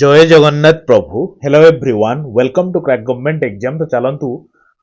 जय जगन्नाथ प्रभु hello everyone welcome to crack government exam. तो चलतु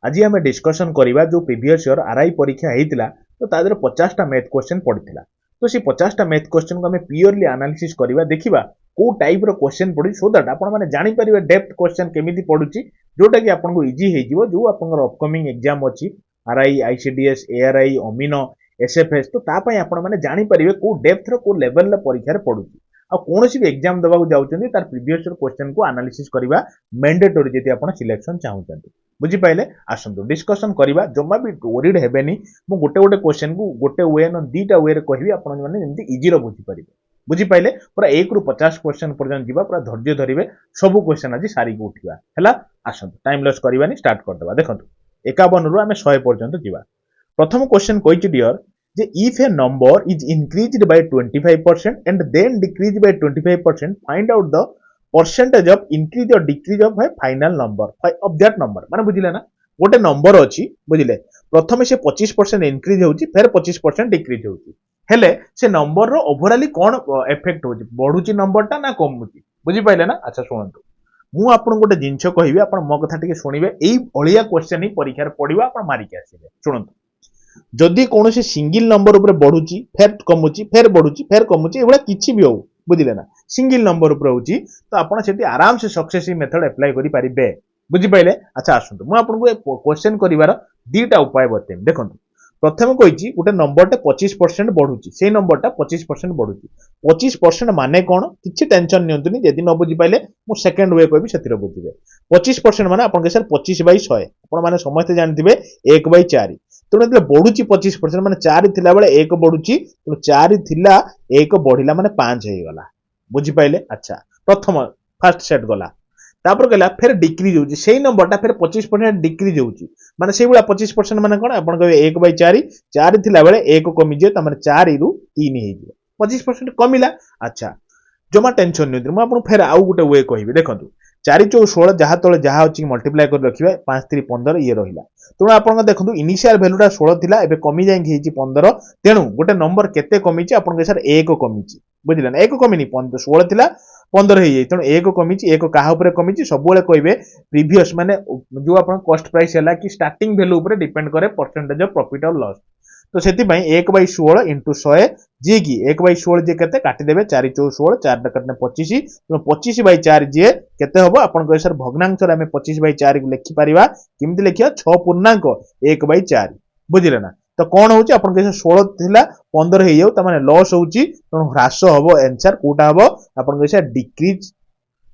आज आम डिस्कसन करवा जो प्रीवियस ईयर आरआई परीक्षा होता तो तादर 50टा मैथ क्वेश्चन पड़ता तो सी 50टा मैथ क्वेश्चन को आम प्योरली एनालिसिस करवा देखा कौ टाइप क्वेश्चन पड़ी सो दैट आपने जानीपर डेप्थ क्वेश्चन केमी पड़ुची जोटा कि आपको इजी हो जो आपंकर अपकमिंग एग्जाम अच्छी RI ICDS ARY amino SFS तो आपने जानीपर कौ डेप्थ रो लेवल परीक्षा पड़ुची आ कौन भी एग्जाम देवाक जाऊँच तार प्रीवियस क्वेश्चन को एनालिसिस करवा मैंडेटोरी जदि आप सिलेक्शन चाहते बुझीपारे आसतु डिस्कसन करवा जमा भी वरीड हेनी मु गोटे गोटे क्वेश्चन को गोटे वे न दीटा वे कहबी आपने इजी बुझीपारे बुझीपारे पूरा 1 ରୁ 50 क्वेश्चन पर्यंत जीवा पूरा धैर्य धरिवे सब क्वेश्चन आज सारिक उठा है आसतु टाइम लॉस करवानी स्टार्ट करदे देखो 51 ରୁ आम 100 पर्यंत जीवा प्रथम क्वेश्चन कही dear if a number is increased by 25% and then decreased by 25%, find out the percentage of increase or decrease of a final number of that number माने बुझिले ना गोटे नंबर अछि बुझिले प्रथमे से 25% इंक्रीज होउची फिर 25% डिक्रीज होउची हेले से नंबर रो ओवरऑली कोन इफेक्ट होउची बढ़ुची नंबर टा ना कमुची बुझि पाइले ना अच्छा सुनंतु मु आपन गोटे जिंस कहिबे आपन मो कथा टिके सुनिबे एई ओलिया क्वेश्चन ही परीक्षा रे पडिबा आपन मारि के आसीबे सुनंतु जदि कौन सिंगल नंबर उपर बढ़ुची फेर कमुची फेर बढ़ुची फेर कमुची एभला किछि भी हो बुझिले ना सिंगल नंबर उपर होची तो आपण सेठी आराम से सक्सेसिव मेथड अप्लाई करि परिबे बुझि पाइले अच्छा आसंतु मु आपन को क्वेश्चन करिवार दीटा उपाय बतेम देखंतु प्रथम कहिची गोटे नंबर 25% बढ़ुची सेही नंबर 25% बढ़ुची 25% माने कोन किछि टेंशन नियंतुनी जदि न बुझि पाइले मु सेकंड वे कहबी सेथिर बुझिबे 25% माने आपन के सर 25/100 आपण माने समस्त जानथिबे 1/4 तेणु जो बढ़ुची 25% माने 4 थिला बेले 1 बढ़ुची तेणु 4 थिला 1 बढ़िला माने 5 हे गला बुझि पाइले अच्छा प्रथम फर्स्ट सेट गला तापर गला फिर डिक्रीज होउची सेही नंबरटा फिर 25% डिक्रीज होउची माने सेही बेला 25% माने कोन आपण कहबे 1/4 4 थिला बेले 1 कमी जे त माने 4 रु 3 हे जे 25% कमिला अच्छा जमा टेंशन नै म आपण फिर आउ गुटे वे कहबी देखंतु 4 × 16 जहाँ तले जहाँ अच्छी मल्टीप्लाई कर रखिबा 5 × 3 = 15 ये रहिला तेणु आपण देखंतु इनिशियल वैल्यूटा 16 थिला एबे कमी जाई हेची 15 तेणु गोटे नंबर केते कमीची आपण के सर 1 कमीची बुझिला ना 1 कमीनी 16 थिला 15 हे तेणु 1 कमीची 1 काहा ऊपर कमीची सब बेले कहबे प्रीवियस माने जो आपण कॉस्ट प्राइस हला कि स्टार्टिंग वैल्यू ऊपर डिपेंड करे परसेंटेज ऑफ प्रॉफिट और लॉस तो सेति भाई 1/16 * 100 जे कि 1/16 जे केते काटी देबे 4 × 16 4 टा कटने 25 तो 25/4 जे केते होबो आपण को सर भग्नांश रे हम 25/4 को लिखि परिबा किमति लिखिया 6.1/4 बुझिले ना तो कोन होची आपण के 16 थिला 15 हे जाउ त माने लॉस होची तो ह्रास होबो आंसर कोटा होबो आपण के डिक्रीज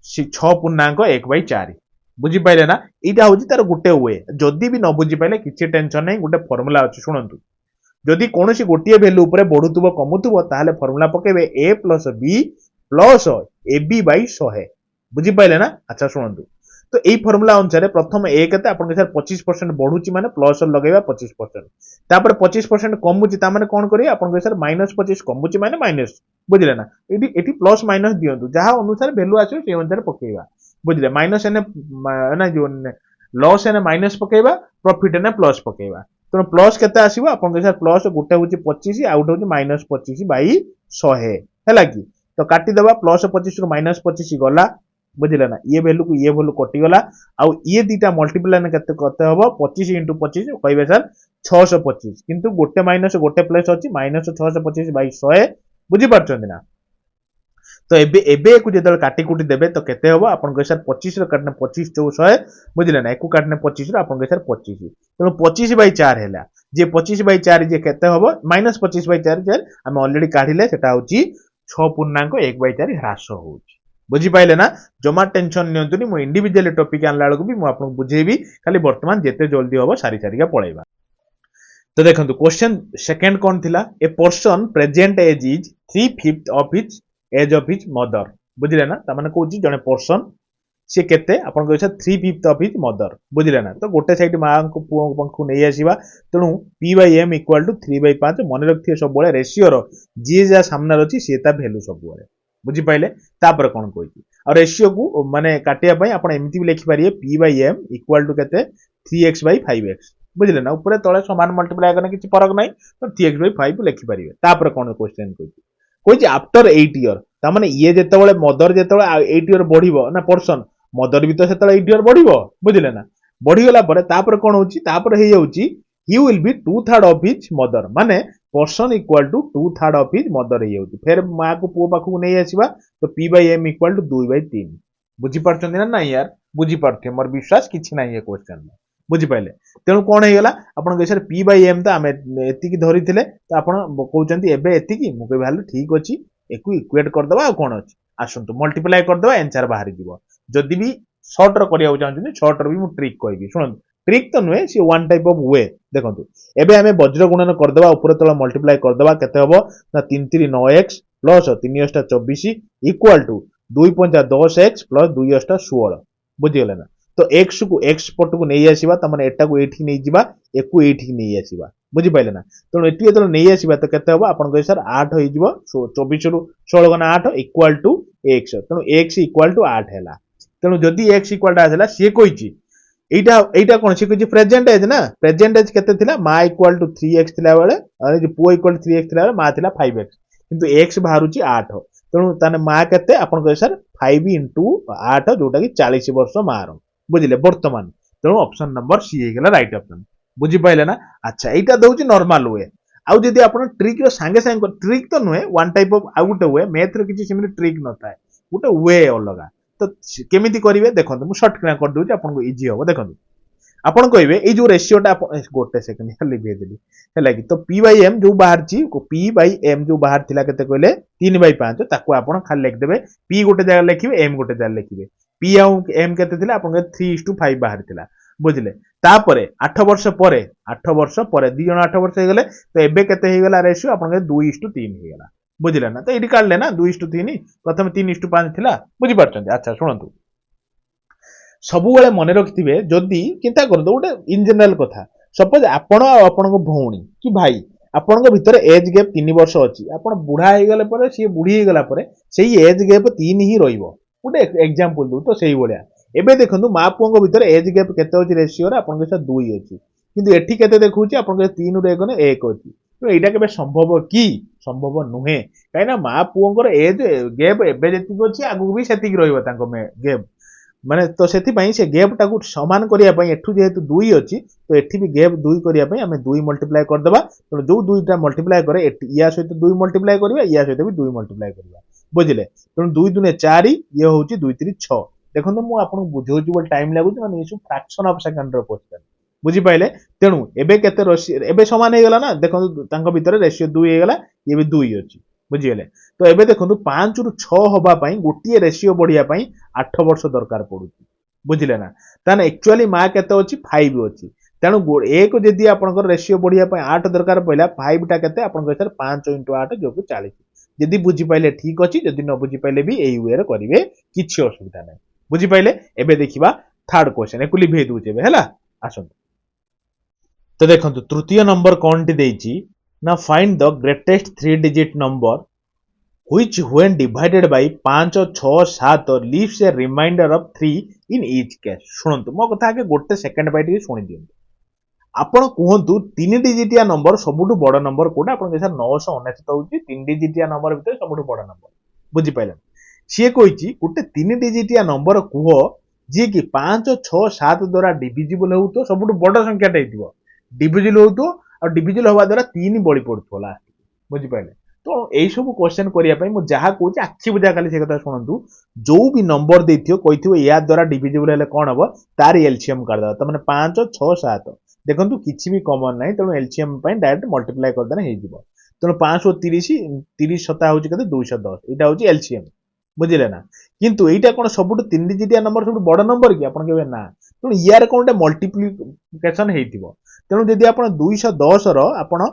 6.1/4 बुझि पाइले ना इटा होची तार गुटे वे जदी भी न बुझि पाइले किछि टेंशन नै गुटे फार्मूला अछि सुनंतु जदि कौन सी गोटे भैल्यू उपर बढ़ुव कमुव ताहले फर्मूला पकेबे a + b + ab/100 बुझीपारे ना अच्छा शुणु तो यही फर्मूला अनुसार प्रथम ए के 25% बढ़ुची माने प्लस लगेगा 25% तापर 25% कमुची तामाने कोन करी आपन सर -25 कमुची माने माइनस बुझिले ना एटी प्लस माइनस दियंतु जहां अनुसार वैल्यू आछो से अनुसार पकेबा बुझिले माइनस एने ना जो लॉस एने माइनस पकेबा प्रॉफिट एने प्लस पकेबा तो प्लस केते आसीबो आपन सर प्लस गोटे होची 25 आ गोटे होची -25/100 हैला कि तो काटी देबा प्लस 25 रु -25 गला बुझिले ना ये वैल्यू को ये वैल्यू कटि गला आ ये दीटा मल्टीप्लाई ने केते करते हबो 25 * 25 कहबे सर 625 किंतु गोटे माइनस गोटे प्लस अछि -625/100 बुझि परछन ना तो एबे को जेदल काटी कुटी देबे तो केते हबो आपन सर 25 रो काटने 25 400 बुझिले ना एको काटने 25 रो आपन सर 25 तेनो 25/4 हैला जे 25/4 जे केते हबो -25/4 हम ऑलरेडी काढिले सेटा होची 6.1/4 ह्रास होची बुझी पाइले ना जमा टेंशन नियंतुनी मु इंडिविजुअल टॉपिक आनला को भी मु आपन बुझेबी खाली वर्तमान जेते जल्दी हबो सारी सारिका पळेबा तो देखंतु क्वेश्चन सेकंड कोन थिला a person present age is 3/5 of his age of his mother बुझिले ना त माने कहूची जने पर्सन से केते आपन कहै 3/5 ऑफ हिज मदर बुझिले ना तो गोटे साइड मां को पुओ पंखु नै आसीबा तणु p/m = 3/5 मन रखथिए सब बेले रेशियो रो जे जा सामना रछि सेता वैल्यू सब बेले बुझि पाइले तापर कोन कहै आ रेशियो को माने काटिया पई आपण एमिति भी लिखि पारिए p/m = केते 3x/5x बुझिले ना ऊपर तळे समान मल्टीप्लाई करने किछि फरक नै तो 3x/5 लिखि पारिए तापर कोन क्वेश्चन कहै आफ्टर 8 ईयर तामाने ये जेतेबेले मदर जेतेबेले 8 इयर बढ़िबो ना पर्सन मदर भी तो सेतेबेले 8 इयर बढ़िबो बुझिले ना बढ़ी गला परे तापर कोन होची तापर हे जाउची he will be 2/3 of his mother माने person equal to 2/3 of his mother हे जाउची फिर मां को पुओ पाखु नै आसीबा तो p by m equal to 2/3 बुझी पारछन ना नहीं यार बुझी पारथे मोर विश्वास किछि नाही ये क्वेश्चन में बुझी पाइले तेणु कोन हे गला आपन गैसर p by m त आमे एति की धरि थिले तो आपन कहउचंती एबे एति की मु कहबे हाल ठीक अछि एकु इक्वेट कर दबा आ कोन अछि आसंतु मल्टीप्लाई कर दबा आंसर बाहर जीवो जदि भी शॉर्ट रो करिया चाहछन शॉर्ट रो भी मु ट्रिक कहबी सुन ट्रिक तो नुहे सी वन टाइप ऑफ वे देखंतु एबे हमें वज्र गुणन कर दबा ऊपर तळ मल्टीप्लाई कर दबा केते हबो ना 3 3 9x plus 3 8 24 equal to 2 5 10x plus 2 8 16 बुझि गेले ना तो x को x पट को नै आसीबा त माने एटा को एठी नै जिबा एकु एठी नै आसीबा बुझि पाइले ना तो एठी एतल नै आसीबा त केते हबो आपन कहि सर 8 होई जिवो 24 रु 16 गना 8 इक्वल टू x तनो x इक्वल टू 8 हैला तनो जदी x इक्वल टू आसला सी कहिची एटा एटा कोन सी कहिची प्रेजेंट एज ना प्रेजेंट एज केते थिला मा इक्वल टू 3x थिला बेले अरे जे पो इक्वल टू 3x थिला बेले मा थिला 5x किंतु x बाहरुची 8 तनो ताने मा केते आपन कहि सर 5 8 जोटा की 40 वर्ष मार बुझिले वर्तमान तेणु ऑप्शन नंबर सी हे गेला राइट ऑप्शन बुझी पाइले ना अच्छा एटा दउची नॉर्मल वे आउ जदी आपण ट्रिक रो संगे संगे ट्रिक तो नुहे वन टाइप ऑफ आउ गुटे वे मैथ रो किछि सिमिलर ट्रिक न थाए गुटे वे अलगा तो केमिति करिवे देखंतु मु शॉर्ट कर दूची आपन को इजी हो देखंतु आपण कहबे ए जो रेशियोटा गोटे सेकंड खाली भेज देली हैला कि तो p by m जो बाहर छी p by m जो बाहर थिला केते कहले 3/5 ताको आपण खाली लिख देबे p गोटे जगह लिखिबे m गोटे जगह लिखिबे p आउ m केते थिला आपण 3:5 बाहर थिला बुझले तापरे 8 वर्ष परे दी जण 8 वर्ष हे गेले तो एबे केते हे गेला रेशियो आपण 2:3 हे गेला बुझले ना तो एडी काढले ना 2:3 प्रथम 3:5 थिला बुझि पारछन अच्छा सुनंतु सबुबेले मन रखिथिबे जदि चिंता करदो गोटे इन जनरल कथा सपोज आपण आपण भौणी कि भाई आपण भीतर एज गैप 3 वर्ष अछि आपण बुढ़ा हे गले परे सी बुढ़ी हे गला परे सेही एज गैप 3 ही रहइबो गोटे एग्जांपल दउ तो सेही बलिया एबे देखंतु मा पुओ भीतर एज गैप केते अछि रेशियो रे आपण के 2 अछि किंतु एठी केते देखउछि आपण के 3 रे गने 1 अछि तो एटा केबे संभव की संभव नुहे काइना मा पुओ एज गैप एबे जेति अछि आगु भी सेति रहइबो तांको गैप माने तो सेति पई से गैप टाकू समान करिया पई एठु जेहेतु 2 अछि तो एठी भी गैप 2 करिया पई हमें 2 मल्टीप्लाई कर देबा तो जो 2 टा मल्टीप्लाई करे या सहित 2 मल्टीप्लाई करबा या सहित भी 2 मल्टीप्लाई करबा बुझिले तो 2 दुने 4 ये होची 2 3 6 देखो मु आपन बुझौची बोल टाइम लागुची माने इशु फ्रैक्शन ऑफ सेकंड रो क्वेश्चन बुझी पाइले तेणु एबे केते रेशियो एबे समान हे गेला ना देखो तांको भीतर रेशियो 2 हे गेला ये भी 2 अछि बुझिले तो एबे देखंतु 5 रु 6 होबा पई गोटिए रेशियो बढ़िया पई 8 वर्ष दरकार पडुची बुझिले ना ताने एक्चुअली मा केते अछि 5 अछि तेणु एक जदी आपनकर रेशियो बढ़िया पई 8 दरकार पइला 5 टा केते आपनकर सर 5 * 8 जो कि 40 जदी बुझी पाइले ठीक अछि जदी न बुझी पाइले भी एई वे रे करिवे किछि असुविधा नै बुझी पाइले एबे देखिबा थर्ड क्वेश्चन एकुली भे दुचे एबे हला आसन तो देखंतु तृतीय नंबर कोनटी देइची ना find the greatest 3 digit number which when divided by 5 6 7 leaves a remainder of 3 in each case सुनंतु मो कथा के गोटे सेकंड बाय टी सुनि दियंतु आपण कहंतु 3 डिजिटिया नंबर सबुठु बड़ नंबर कोटा आपण के सर 999 होउची 3 डिजिटिया नंबर भीतर सबुठु बड़ नंबर बुझि पाइलन सिए कहिची गोटे 3 डिजिटिया नंबर कुह जे कि 5 6 7 द्वारा डिविजिबल होउ तो सबुठु बड़ संख्या दैतिबो डिविजिबल होउ तो और डिविजिबल होवा द्वारा 3 बळी पडथो लास्ट बुझि पाइले तो एई सब क्वेश्चन करिया पई मु जहा कहूची आखि बुझा खाली से कथा सुनंतु जो भी नंबर देथियो कहिथियो या द्वारा डिविजिबल हेले कोन हबो तार एलसीएम कर दबा त माने 5 6 7 देखंतु किछि भी कॉमन नाही तनो एलसीएम पई डायरेक्ट मल्टीप्लाई कर देना हे जिवो तनो 530 30 सता होची कते 210 एटा होची एलसीएम बुझिले ना किंतु एटा कोन सबुट 3 डिजिटिया नंबर सबुट बड़ नंबर कि आपन केबे ना तनो यार कोनटे मल्टीप्लिकेशन हेतिबो तनो जदी आपन 210 रो आपन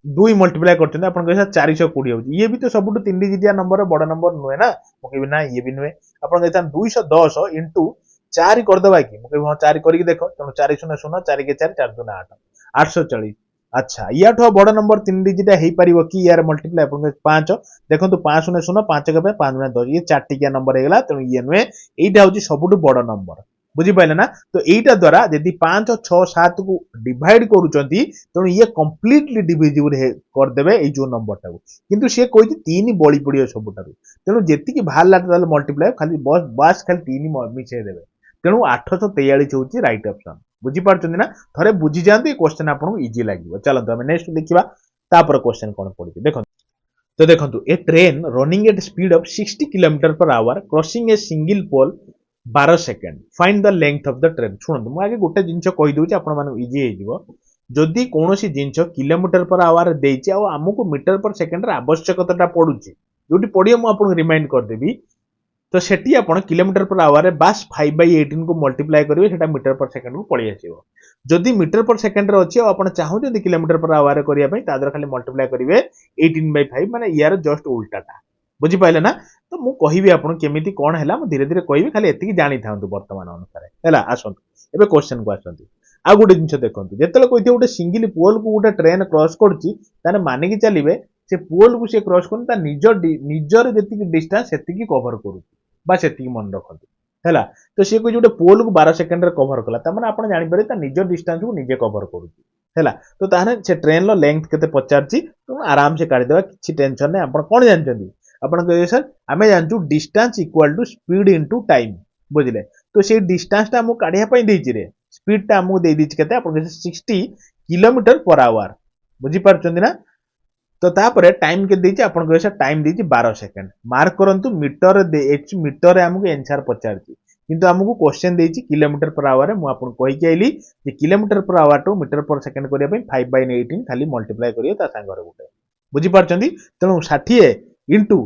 2 मल्टीप्लाई करछन आपन कहै 420 होची ये भी तो सबुट 3 डिजिटिया नंबर बड़ नंबर नुहे ना मो कहबे ना ये भी नुहे आपन कहता 210 इनटू 4 कर दबा कि मो कहबे हां 4 करी देखो तनो 4 0 0 4 के 4 4 2 8 840 अच्छा याठो बड़ नंबर 3 डिजिट हे परिबो कि यार मल्टीप्लाई आपन 5 देखंतु 5 0 0 5 के 5 10 ये 4 टिकिया नंबर हे गेला तनो ये नुहे एटा होची सबुट बड़ नंबर बुझिपारे ना। तो यहीटा द्वारा यदि 5 6 7 को डिवाइड करूचंती तेणु ये कंप्लीटली डिविजिबल करदेबे ए जो नंबर टाको किंतु से कहि 3 बळी पड़ियो सबुठारु तेणु जेतिकी बाहरला टोटल मल्टीप्लाई खाली बस खाली 3 मिछे देबे तेणु 843 होची राइट ऑप्शन बुझी पारछंती ना। थरे बुझी जांती क्वेश्चन आपनको इजी लागिवो। चलंतु हम नेक्स्ट देखिबा तापर क्वेश्चन कोन पड़िछि देखो। तो देखो a train running at speed of 60 kilometre per hour crossing a single pole 12 second find the length of the train. शुणु मुझे आगे गोटे जिनस कहीदे आप इजी हो जदि कौन जिनस किलोमीटर पर आवर देती आमको मीटर पर सेकेंड आवश्यकता पड़ू जो पड़े मुझे रिमाइंड करदेवी तो सेठी आप किलोमीटर पर आवर बास 5/18 को मल्टीप्लाई करेंगे सेटा मीटर पर सेकेंड को पड़े आसो। जदि मीटर पर सेकेंड अच्छी आप चाहते किलोमीटर पर आवर करने खाली मल्टीप्लाई करेंगे 18/5 माने यार जस्ट उल्टाटा बुझीपारे ना। तो मुझे कहि आपको केमी कौन है धीरे धीरे कहि खाली एति जानी था वर्तमान अनुसार है आसतु एवं क्वेश्चन को आसतु आ गोटे जिन देखो जिते कही गोटे सिंगल पोल को गोटे ट्रेन क्रॉस कर मानिकी चलिए से पोल को सी क्रॉस कर निजर जी डिस्टेंस से कवर करुँच मन रखते है। तो सी कही गोटे पोल को 12 सेकेंड कवर कला आप जापर निज डिस्टेंस को निजे कवर करुँच है। तो ताहने से ट्रेन रो लेंथ केते पचारची तो आराम से काढी देबा किछि टेंशन नै। आपण कोन जानचंदी आपण कहै सर आमे जानचू distance equal to speed into time बुझिले। तो से डिस्टेंस ता हमु काढिया पई देछि रे स्पीड ता हमु दे दिछि केते आपण कहै 60 किलोमीटर पर आवर बुझि पारचंदी ना। तो तापरे टाइम के देछि आपण कहै सर टाइम देछि 12 सेकंड मार्क करंतु मीटर दे एच मीटर रे हमु आंसर पचारछि किंतु हमको क्वेश्चन देछि किलोमीटर पर आवर मु आपन कहि के आइली जे kilometre per hour to metre per second करिया पई 5/18 खाली मल्टीप्लाई करियो ता संग रे गुटे बुझि पारचंदी। तेणु 60 इंटू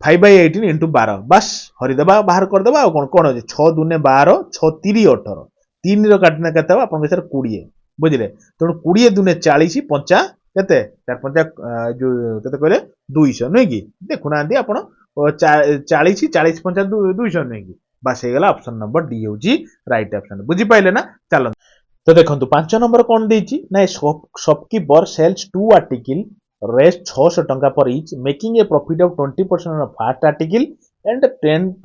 5/18 इंटू 12 बस हरिदेबा बाहर करदेबा आ कोन कोन 6 दूने 12 6 3 18 3 रो काटना केते आपन सर 20 बुझिले। तेणु 20 दूने 40 5 केते 4 5 जो केते कहले 200 नै कि देखुना आंदी आपण 40 40 5 200 नै कि बस हो गला ऑप्शन नंबर डी होची राइट ऑप्शन बुझी पाइले ना। चलो तो देखंतु 5 नंबर कोन देची ना शॉपकीपर सेल्स 2 आर्टिकल रेस्ट 600 टंका पर each making a profit of 20% of first article and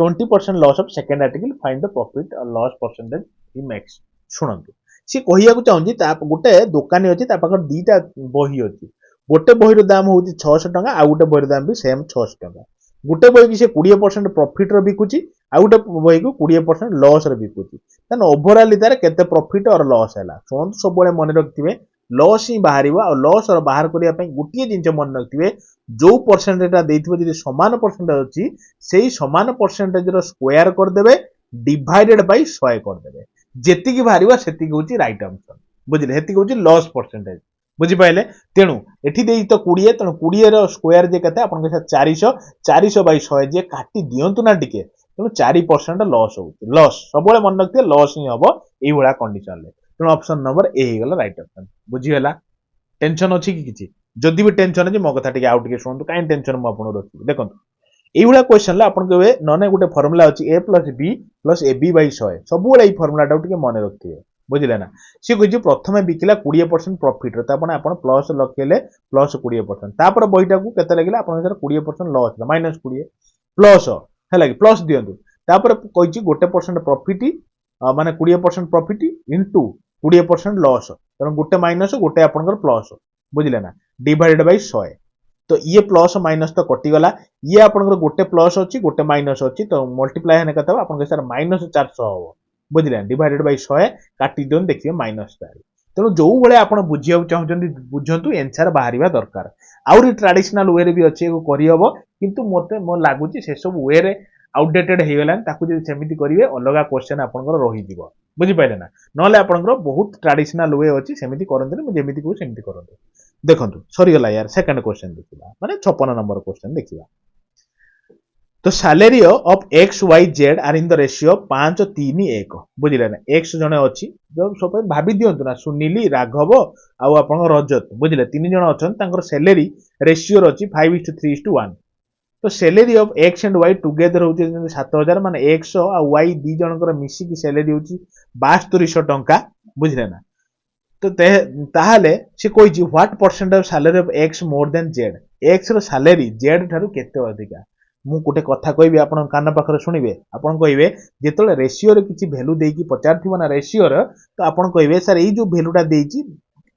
20% loss of second article find the profit और लॉस परसेंटेज ही मेक्स। सुनंतु सी कहिया को चाहूची ता गोटे दुकानी अछि ता पाखर दीटा बही अछि गोटे बही रो दाम होची 600 टंका आ गोटे बही रो दाम भी सेम 600 टंका। गोटे बही की से 20% प्रॉफिट रो बिकुची आ गोटे बही को 20% लॉस रो बिकुची तन ओवरऑल तार केते प्रॉफिट और लॉस हैला। सुन सब बळे मन रखथिबे लॉस ही बाहरिबा और लॉस और बाहर करिया पई गुटिए जिंच मन रखथिबे जो परसेंटेज ता देथिबे जदि समान परसेंटेज अछि सेही समान परसेंटेज रो स्क्वायर कर देबे डिवाइडेड बाय 100 कर देबे जेति की बाहरिबा सेति की होची राइट आंसर बुझिले। हेति की होची लॉस परसेंटेज बुझी पाइले। तेणु एठी देई तो 20 तेणु 20 रो स्क्वायर जे कते आपन के 400 400 बाय 100 जे काटी दियंतु ना टिके तेणु 4% लॉस होची लॉस सब मन रखते लॉस ही हबो एई भला कंडीशन ले। तेणु ऑप्शन नंबर ए हे गला राइट ऑप्शन बुझी होला। टेंशन अछि कि किछि जदि भी टेंशन अछि मो कथा टिके आउट के सुनतु काई टेंशन म आपन रखि देखंतु एई भला क्वेश्चन ला आपन कहबे नने गुटे फार्मूला अछि a + b + ab / 100 सब बेला एई फार्मूला टा टिके मन रखिबे बुझिले ना। सी कहि प्रथमे बिकिला 20% प्रॉफिट रो तापन आपन प्लस लखेले प्लस 20% तापर बहिटा को केते लागिला आपन 20% लॉस -20 प्लस हैला कि प्लस दियंतु तापर कहिछि गोटे परसेंट प्रॉफिट माने 20% प्रॉफिट इनटू 20% लॉस तन गोटे माइनस गोटे आपनकर प्लस बुझिले ना डिवाइडेड बाय 100 तो ये प्लस माइनस तो कटि गला ये आपनकर गोटे प्लस अछि गोटे माइनस अछि तो मल्टीप्लाई हने कते आपन के सर -400 हो बुझिले डिवाइडेड बाय 100 काटि दोन देखिए -4 तेणु जो भले आपण बुझिया चाहउछन्ती बुझंतु आंसर बाहरिबा दरकार आउरी ट्रेडिशनल वे रे भी अछि एगो करि हबो किंतु मोते मो लागुची से सब वे रे आउटडेटेड हे गलान ताकू जे सेमिति करिवे अलगा क्वेश्चन आपनकर रहि दिबो बुझि पाइले ना नले आपनकर बहुत ट्रेडिशनल वे अछि सेमिति करंतु मु जेमिति को सेमिति करंतु। देखंतु सरी गला यार सेकंड क्वेश्चन देखिबा माने 56 नंबर क्वेश्चन देखिबा। तो salary of X Y Z are in the ratio 5 3 1 बुझिले ना एक्स जने अछि जो सब भाबी दियंतु ना सुनीली राघव आ आपन रजत बुझिले तीन जण अछन तांकर सैलरी रेशियो अछि 5:3:1 तो salary of X and Y together होची 7000 माने एक्स आ वाई दी जनकर मिसी की सैलरी होची 7200 टंका बुझिले ना। तो ताहाले से कहिछि what percent of salary of X more than Z X रो सैलरी जेड थारु केते अधिका ମୁଁ ଗୋଟେ କଥା କହିବି ଆପଣ କାନ ପାଖରେ ଶୁଣିବେ ଆପଣ କହିବେ ଯେତେବେଳେ ରେସିଓରେ କିଛି ଭ୍ୟାଲୁ ଦେଇକି ପଚାରିଥିବ ନା ରେସିଓର ତ ଆପଣ କହିବେ ସାର୍ ଏଇ ଯୋଉ ଭ୍ୟାଲୁଟା ଦେଇଛି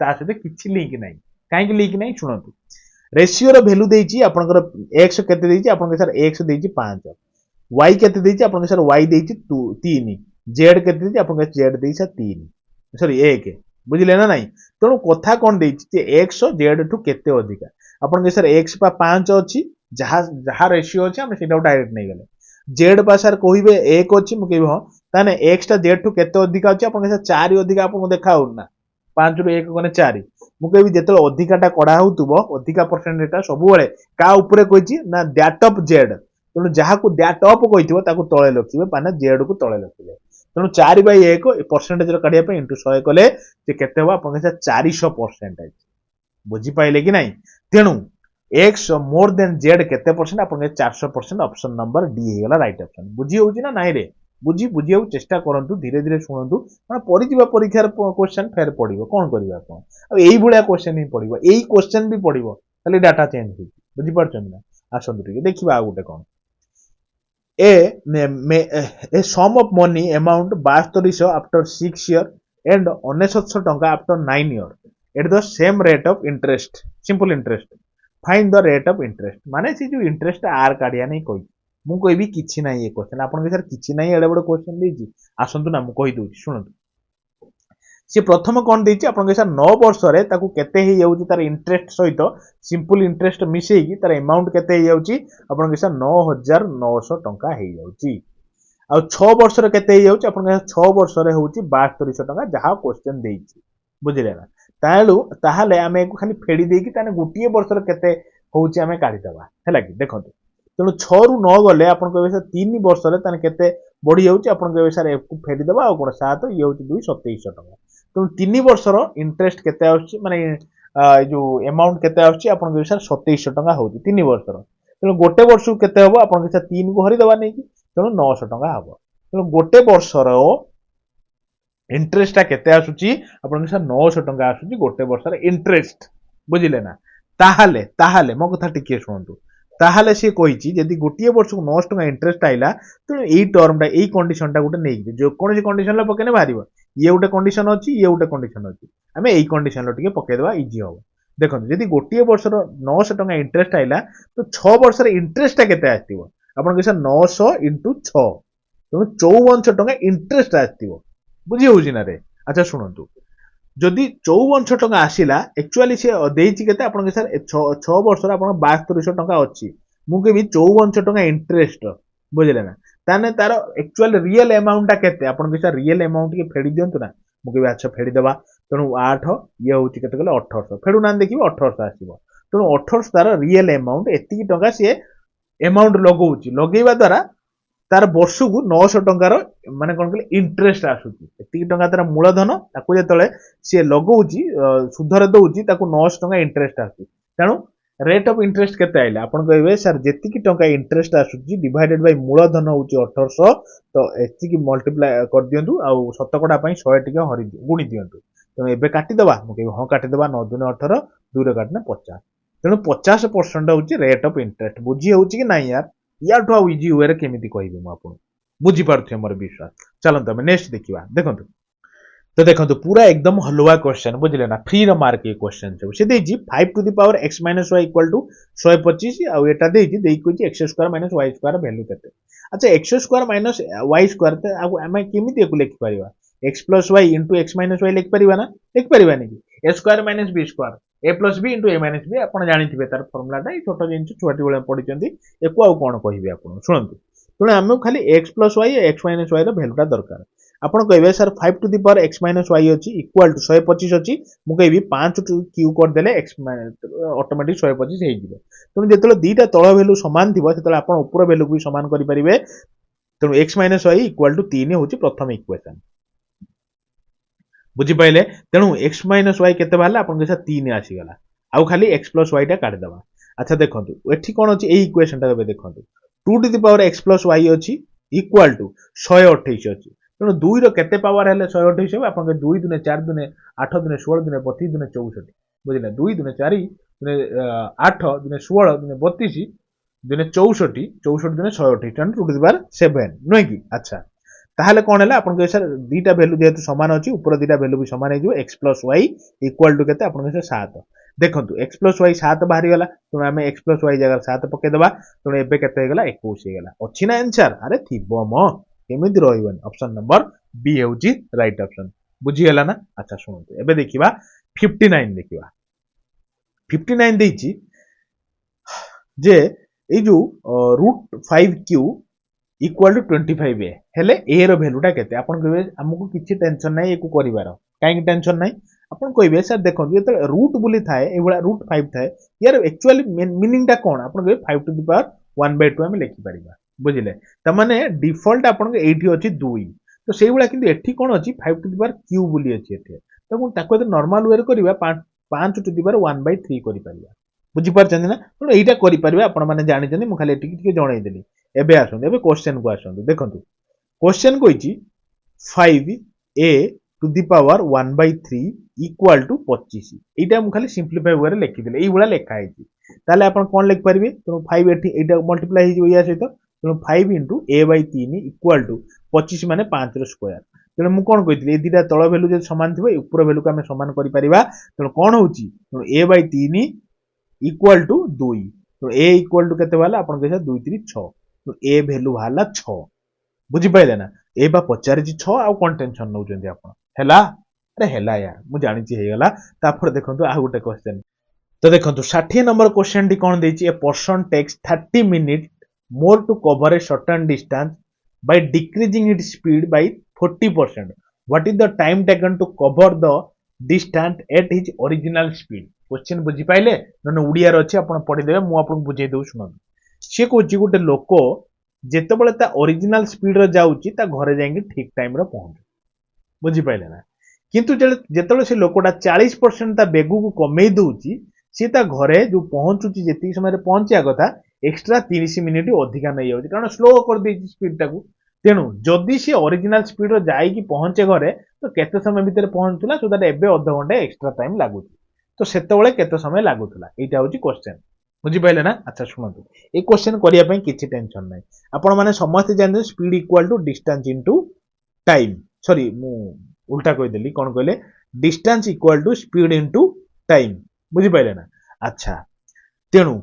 ତା ସହିତ କିଛି ଲିଙ୍କ ନାହିଁ କାହିଁକି ଲିଙ୍କ ନାହିଁ ଶୁଣନ୍ତୁ ରେସିଓର ଭ୍ୟାଲୁ ଦେଇଛି ଆପଣଙ୍କର x କେତେ ଦେଇଛି ଆପଣଙ୍କ ସାର୍ x ଦେଇଛି 5 y କେତେ ଦେଇଛି ଆପଣଙ୍କ ସାର୍ y ଦେଇଛି 3 z କେତେ ଦେଇଛି ଆପଣଙ୍କ z ଦେଇଛି ସାର୍ 3 ସରି 1 ବୁଝିଲେ ନା ନାଇଁ ତେଣୁ କଥା କଣ ଦେଇଛି ଯେ x z ଠୁ କେତେ ଅଧିକା ଆପଣଙ୍କ ସାର୍ x ପା 5 ଅଛି ଯାହା ଯାହା ରେସିଓ ଅଛି ଆମେ ସେଇଟାକୁ ଡାଇରେକ୍ଟ ନେଇଗଲେ z ପା ସାର୍ କହିବେ 1 ଅଛି ମୁଁ କହିବି ହଁ ତାହେଲେ x ଟା z ଠୁ କେତେ ଅଧିକା ଅଛି ଆପଣଙ୍କ ସାର୍ 4 ଅଧିକା ଆପଣଙ୍କୁ ଦେଖା ହଉନି ନା 5 ରୁ 1 ଗଲେ 4 ମୁଁ କହିବି ଯେତେବେଳେ ଅଧିକାଟା କଢା ହଉଥିବ ଅଧିକା ପରସେଣ୍ଟଟା ସବୁବେଳେ କା ଉପରେ କହିଛି ନା ଦ୍ୟାଟ୍ ଅଫ୍ ଜେଡ୍ ତେଣୁ ଯାହାକୁ ଦ୍ୟାଟ୍ ଅଫ୍ କହିଥିବ ତାକୁ ତଳେ ଲେଖିବେ ମାନେ ଜେଡ୍ କୁ ତଳେ ଲେଖିବେ ତେଣୁ 4/1 ପରସେଣ୍ଟେଜ କାଢିବା ପାଇଁ ଇଣ୍ଟୁ 100 କଲେ ସେ କେତେ ହବ ଆପଣଙ୍କ 400% ବୁଝିପାଇଲେ କି ନାଇଁ ତେଣୁ x ମୋର ଦେନ୍ ଜେଡ୍ କେତେ ପରସେଣ୍ଟ ଆପଣଙ୍କ 400% ଅପସନ ନମ୍ବର ଡି ହେଇଗଲା ରାଇଟ୍ ଅପସନ ବୁଝି ହଉଛି ନା ନାଇଁ ରେ ବୁଝିବାକୁ ଚେଷ୍ଟା କରନ୍ତୁ ଧୀରେ ଧୀରେ ଶୁଣନ୍ତୁ ମାନେ ପରିଯିବା ପରୀକ୍ଷାର କ୍ୱେଶ୍ଚନ ଫେର ପଡିବ କଣ କରିବେ ଆପଣ ଆଉ ଏଇଭଳିଆ କ୍ୱେଶ୍ଚନ ହିଁ ପଡିବ ଏଇ କ୍ୱେଶ୍ଚନ ବି ପଡିବ ଖାଲି ଡାଟା ଚେଞ୍ଜ ହେଇଛି ବୁଝିପାରୁଛନ୍ତି ନା ଆସନ୍ତୁ ଟିକେ ଦେଖିବା ଆଉ ଗୋଟେ କଣ a sum of money amount 7200 after 6 year and 9900 ଟଙ୍କା after 9 year at the same rate of interest simple interest find the rate of interest ମାନେ ସେ ଯୋଉ ଇଣ୍ଟରେଷ୍ଟ ଆର କାଢିଆ ନେଇ କହିଛି ମୁଁ କହିବି କିଛି ନାହିଁ ଏ କ୍ୱେଶ୍ଚନ ଆପଣଙ୍କ ସାର୍ କିଛି ନାହିଁ ଏଡେ ବଡ କ୍ୱେଶ୍ଚନ ଦେଇଛି ଆସନ୍ତୁ ନା ମୁଁ କହିଦଉଛି ଶୁଣନ୍ତୁ ସେ ପ୍ରଥମ କଣ ଦେଇଛି ଆପଣଙ୍କ ସାର୍ 9 ବର୍ଷରେ ତାକୁ କେତେ ହେଇଯାଉଛି ତାର ଇଣ୍ଟରେଷ୍ଟ ସହିତ ସିମ୍ପଲ ଇଣ୍ଟରେଷ୍ଟ ମିଶେଇକି ତାର ଆମାଉଣ୍ଟ କେତେ ହେଇଯାଉଛି ଆପଣଙ୍କ ସାର୍ 9900 ଟଙ୍କା ହେଇଯାଉଛି ଆଉ 6 ବର୍ଷରେ କେତେ ହେଇଯାଉଛି ଆପଣଙ୍କ 6 ବର୍ଷରେ ହଉଛି 7200 ଟଙ୍କା ଯାହା କ୍ୱେଶ୍ଚନ ଦେଇଛି ବୁଝିଲେ ନା ତାହେଲେ ଆମେ ଏକୁ ଖାଲି ଫେଡି ଦେଇକି ତାହେଲେ ଗୋଟିଏ ବର୍ଷର କେତେ ହଉଛି ଆମେ କାଢିଦବା ହେଲା କି ଦେଖନ୍ତୁ ତେଣୁ 6 ରୁ 9 ଗଲେ ଆପଣ କହିବେ ସାର୍ 3 ବର୍ଷରେ ତାହେଲେ କେତେ ବଢି ଯାଉଛି ଆପଣ କହିବେ ସାର୍ ଏକୁ ଫେଡିଦବା ଆଉ କଣ 7 ଇଏ ହଉଛି 2 2700 ଟଙ୍କା ତେଣୁ 3 ବର୍ଷର ଇଣ୍ଟରେଷ୍ଟ କେତେ ଆସୁଛି ମାନେ ଏଇ ଯୋଉ ଆମାଉଣ୍ଟ କେତେ ଆସୁଛି ଆପଣ କହିବେ ସାର୍ 2700 ଟଙ୍କା ହଉଛି 3 ବର୍ଷର ତେଣୁ ଗୋଟେ ବର୍ଷକୁ କେତେ ହବ ଆପଣ କହିବେ ସାର୍ 3 କୁ ହରିଦବା ନେଇକି ତେଣୁ 900 ଟଙ୍କା ହବ ତେଣୁ ଗୋଟେ ବର୍ଷର ଇଣ୍ଟରେଷ୍ଟ ଟା କେତେ ଆସୁଛି ଆପଣଙ୍କ ସାର୍ 900 ଟଙ୍କା ଆସୁଛି ଗୋଟେ ବର୍ଷର ଇଣ୍ଟରେଷ୍ଟ ବୁଝିଲେ ନା ତାହେଲେ ମୋ କଥା ଟିକେ ଶୁଣନ୍ତୁ ତାହେଲେ ସିଏ କହିଛି ଯଦି ଗୋଟିଏ ବର୍ଷକୁ 900 ଟଙ୍କା ଇଣ୍ଟରେଷ୍ଟ ଆଇଲା ତେଣୁ ଏଇ ଟର୍ମଟା ଏଇ କଣ୍ଡିସନଟା ଗୋଟେ ନେଇକି ଯେକୌଣସି କଣ୍ଡିସନରେ ପକେଇଲେ ବାହାରିବ ଇଏ ଗୋଟେ କଣ୍ଡିସନ ଅଛି ଇଏ ଗୋଟେ କଣ୍ଡିସନ ଅଛି ଆମେ ଏଇ କଣ୍ଡିସନର ଟିକେ ପକେଇଦବା ଇଜି ହବ ଦେଖନ୍ତୁ ଯଦି ଗୋଟିଏ ବର୍ଷର 900 ଟଙ୍କା ଇଣ୍ଟରେଷ୍ଟ ଆଇଲା ତ 6 ବର୍ଷର ଇଣ୍ଟରେଷ୍ଟଟା କେତେ ଆସିଥିବ ଆପଣଙ୍କ ସାର୍ 900 ଇଣ୍ଟୁ 6 ତେଣୁ 5400 ଟଙ୍କା ଇଣ୍ଟରେଷ୍ଟ ଆସିଥିବ ବୁଝି ହଉଛି ନା ରେ ଆଚ୍ଛା ଶୁଣନ୍ତୁ ଯଦି 5400 ଟଙ୍କା ଆସିଲା ଆକ୍ଚୁଆଲି ସେ ଦେଇଛି କେତେ ଆପଣଙ୍କ ସାର୍ 6 ବର୍ଷର ଆପଣ 7200 ଟଙ୍କା ଅଛି ମୁଁ କହିବି 5400 ଟଙ୍କା ଇଣ୍ଟରେଷ୍ଟ ବୁଝିଲେ ନା ତାହେଲେ ତାର ଆକ୍ଚୁଆଲି ରିଏଲ ଆମାଉଣ୍ଟଟା କେତେ ଆପଣଙ୍କ ସାର୍ ରିଏଲ ଆମାଉଣ୍ଟ ଟିକେ ଫେଡି ଦିଅନ୍ତୁ ନା ମୁଁ କହିବି ଆଚ୍ଛା ଫେଡିଦେବା ତେଣୁ 8 ଇଏ ହଉଛି କେତେ କହିଲେ 1800 ଫେଡୁନାହାନ୍ତି ଦେଖିବି 1800 ଆସିବ ତେଣୁ 1800 ତାର ରିଏଲ ଆମାଉଣ୍ଟ ଏତିକି ଟଙ୍କା ସିଏ ଆମାଉଣ୍ଟ ଲଗଉଛି ଲଗେଇବା ଦ୍ୱାରା ତାର ବର୍ଷକୁ 900 ଟଙ୍କାର ମାନେ କଣ କହିଲେ ଇଣ୍ଟରେଷ୍ଟ ଆସୁଛି ଏତିକି ଟଙ୍କା ତାର ମୂଳଧନ ତାକୁ ଯେତେବେଳେ ସିଏ ଲଗଉଛି ସୁଧରେ ଦଉଛି ତାକୁ 900 ଟଙ୍କା ଇଣ୍ଟରେଷ୍ଟ ଆସୁଛି ତେଣୁ ରେଟ୍ ଅଫ୍ ଇଣ୍ଟରେଷ୍ଟ କେତେ ଆଇଲା ଆପଣ କହିବେ ସାର୍ ଯେତିକି ଟଙ୍କା ଇଣ୍ଟରେଷ୍ଟ ଆସୁଛି ଡିଭାଇଡେଡ୍ ବାଇ ମୂଳଧନ ହଉଛି 1800 ତ ଏତିକି ମଲ୍ଟିପ୍ଲାଏ କରିଦିଅନ୍ତୁ ଆଉ ଶତକଡା ପାଇଁ 100 ଟିକେ ଗୁଣି ଦିଅନ୍ତୁ ତେଣୁ ଏବେ କାଟିଦବା ମୁଁ କହିବି ହଁ କାଟିଦବା 9 ଦୁନେ 18 2 ରେ କାଟିଲେ 50 ତେଣୁ 50% ହଉଛି ରେଟ୍ ଅଫ୍ ଇଣ୍ଟରେଷ୍ଟ ବୁଝି ହଉଛି କି ନାଇଁ ୟାର ୟାଠୁ ଆଉ ଇଜି ୱେରେ କେମିତି କହିବି ମୁଁ ଆପଣଙ୍କୁ ବୁଝିପାରୁଥିବେ ମୋର ବିଶ୍ୱାସ ଚାଲନ୍ତୁ ଆମେ ନେକ୍ସଟ ଦେଖିବା ଦେଖନ୍ତୁ तो देखो पूरा एकदम हलवा क्वेश्चन बुझे ना फ्री मार्क ये क्वेश्चन सब से देजी 5 to the power x minus Y equal to 125 आउ एटा देजी देई कोची x square minus y square value केते अच्छा x square minus y square ते अब हम केमिति एकु लिख परिबा x plus y into x minus y लिख परिबा ना लिख परिबा नहीं a square minus b square a plus b into a minus b आपण जानिथिबे तार फार्मूला टा छोटो जिंस छुआटी बेले पढिचंदी एकु आउ कोन कहिबे आपण सुनंतु तेणु आम खाली x plus y x minus y भैल्यूटा दरकार ଆପଣ କହିବେ sir 5 to the power x minus y ଅଛି ଇକ୍ୱାଲ ଟୁ 125 ଅଛି ମୁଁ କହିବି 5 ଟୁ q କରିଦେଲେ x ଅଟୋମେଟିକ 125 ହେଇଯିବ ତେଣୁ ଯେତେବେଳେ ଦିଟା ତଳ ଭ୍ୟାଲୁ ସମାନ ଥିବ ସେତେବେଳେ ଆପଣ ଉପର ଭ୍ୟାଲୁକୁ ବି ସମାନ କରିପାରିବେ ତେଣୁ x minus y equal to 3 ହେଉଛି ପ୍ରଥମ ଇକ୍ୱେସନ ବୁଝିପାରିଲେ ତେଣୁ x ମାଇନସ୍ y କେତେ ବାହାରିଲା ଆପଣଙ୍କ ସାର୍ 3 ଆସିଗଲା ଆଉ ଖାଲି x ପ୍ଲସ୍ y ଟା କାଢିଦେବା ଆଚ୍ଛା ଦେଖନ୍ତୁ ଏଠି କ'ଣ ଅଛି ଏଇ ଇକ୍ୱେସନଟା ଏବେ ଦେଖନ୍ତୁ 2 to the power x plus y ଅଛି ଇକ୍ୱାଲ ଟୁ 128 ଅଛି ତେଣୁ 2 ର କେତେ ପାୱାର ହେଲେ 128 ହେବ ଆପଣଙ୍କ 2 ଦୁନେ 4 ଦୁନେ 8 ଦୁନେ 16 ଦୁନେ 32 ଦୁନେ 64 ବୁଝିଲେ 2 ଦୁନେ 4 ଦୁନେ 8 ଦୁନେ 16 ଦୁନେ 32 दुने 64 64 दुने 128 10 टू द पावर 7 नुहे कि अच्छा ताहले कोन हैला आपन के सर दीटा वैल्यू जेतु समान अछि ऊपर दीटा वैल्यू भी समान हे जो x + y इक्वल टू केते आपन के 7 देखंतु x + y 7 बाहरी गला तो हमें x + y जगह 7 पके दबा तो एबे केते हे गला 21 हे गला अछि ना आंसर अरे थिबो म केमिति रहिबन ऑप्शन नंबर बी हेउची राइट ऑप्शन बुझी गेला ना अच्छा सुनंतु एबे देखिबा 59 देखिबा 59 देइची जे ए जो √5q इक्वल टू 25a हेले a रो वैल्यूटा केते आपन कहबे हमकु किछि टेंशन नै एको करिवार काहे टेंशन नै आपन कहबे सर देखो जे रूट बुली थाए एबोला √5 थाए यार एक्चुअली मीनिंग टा कोन आपन कहबे 5 टू द पावर 1/2 हम लिखि परिबा बुझिले त माने डिफॉल्ट आपन के एठी अछि 2 तो सेही बळा किंतु एठी कोन अछि 5 टू द पावर q बुली अछि एठी त कोन ताको नॉर्मल वे रे करिबा 5 टू द पावर 1/3 करि परिबा बुझी पारछन ना तो एटा करि परिबा आपन माने जानि जनि मु खाली एठी जणाई देली एबे आसुन एबे क्वेश्चन को आसुन देखंतु क्वेश्चन कोइची 5a to the power 1/3 equal to 25 एटा मु खाली सिंपलीफाई वे रे लिखि देले एई बळा लेखा आइची ताले आपन कोन लिख परिबे तो 5 एठी एटा मल्टीप्लाई हे जो या सहित तो 5 a/3 इक्वल टू 25 माने 5 रो स्क्वायर तेणु मु कोन कहितली ए दिटा तळ वैल्यू जे समान थिबो ऊपर वैल्यू को हम समान करि परिबा तेणु कोन होउची तो a/3 इक्वल टू 2 तो a इक्वल टू केते वाला आपन कहै 2 3 6 तो a वैल्यू भाला 6 बुझी पाइले ना ए बा पचारि 6 आ कोन टेंशन नउ जंदी आपन हैला अरे हैला यार मु जानि छी हे गला तापर देखंतु आ गुटे क्वेश्चन तो देखंतु 60 नंबर क्वेश्चन टी कोन देछि a person takes 30 minute more to cover a certain distance by decreasing its speed by 40%. What is the time taken to cover the distance at his original speed? Question बुझी पाइले न उड़िया रे अछि आपण पढि देबे मु आपण बुझै दउ सुन से कोची गुटे लोको जेते बळे ता ओरिजिनल स्पीड रे जाउची ता घरे जाईंगे ठीक टाइम रे पहुंच बुझी पाइले ना किंतु जेते से लोकोटा 40% ता बेगु को कमेई दउची से ता घरे जो पहुंचुची जेती समय रे पहुंचिया कथा एक्स्ट्रा 30 मिनिट अधिका नै जाउची कारण स्लो कर देची स्पीड टाकू तेणु जदि सी ओरिजिनल स्पीड रो जाई कि पहुंचे घरे तो केते समय भीतर पहुंचुला सो दैट एबे आधा घंटा एक्स्ट्रा टाइम लागुची तो सेते बेले केते समय लागुतला एटा होची क्वेश्चन बुझी पाइले ना अच्छा सुनतु ए क्वेश्चन करिया पई किछि टेंशन नै आपण माने समस्त जानते speed equal to distance into time sorry मु उल्टा कहि देली कोन कहले distance equal to speed into time बुझी पाइले ना अच्छा तेणु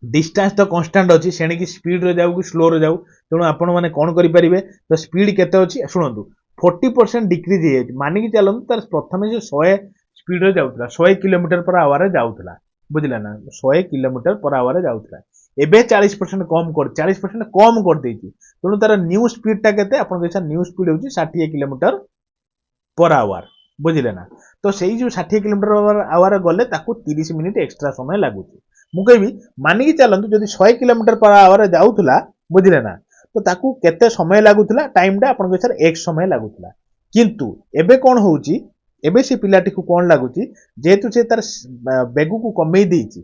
डिस्टेंस तो कांस्टेंट अछि सेणी की स्पीड रे जाउ कि स्लो रे जाउ तेणु आपण माने कोन करि परिबे तो स्पीड केते अछि सुनंतु 40% डिक्रीज हे माने कि चलन तर प्रथमे जे 100 स्पीड रे जाउतला 100 किलोमीटर पर आवर रे जाउतला बुझिला ना 100 किलोमीटर पर आवर रे जाउतला एबे 40% कम कर 40% कम कर देछि तेणु तार न्यू स्पीड ता केते आपण कैसा न्यू स्पीड होछि 60 किलोमीटर पर आवर बुझिले ना तो सेही जो 60 किलोमीटर पर आवर गले ताकू 30 मिनिट एक्स्ट्रा समय लागुछि मु कहबी मानि कि चलंतु जदि 100 किलोमीटर पर आवर जाउथला बुझिले ना तो ताकू केते समय लागुथला टाइम डा अपन सर एक समय लागुथला किंतु एबे कोन होउची एबे से पिलाटी को कोन लागुची जेतु से तार बेगु को कमेई देछि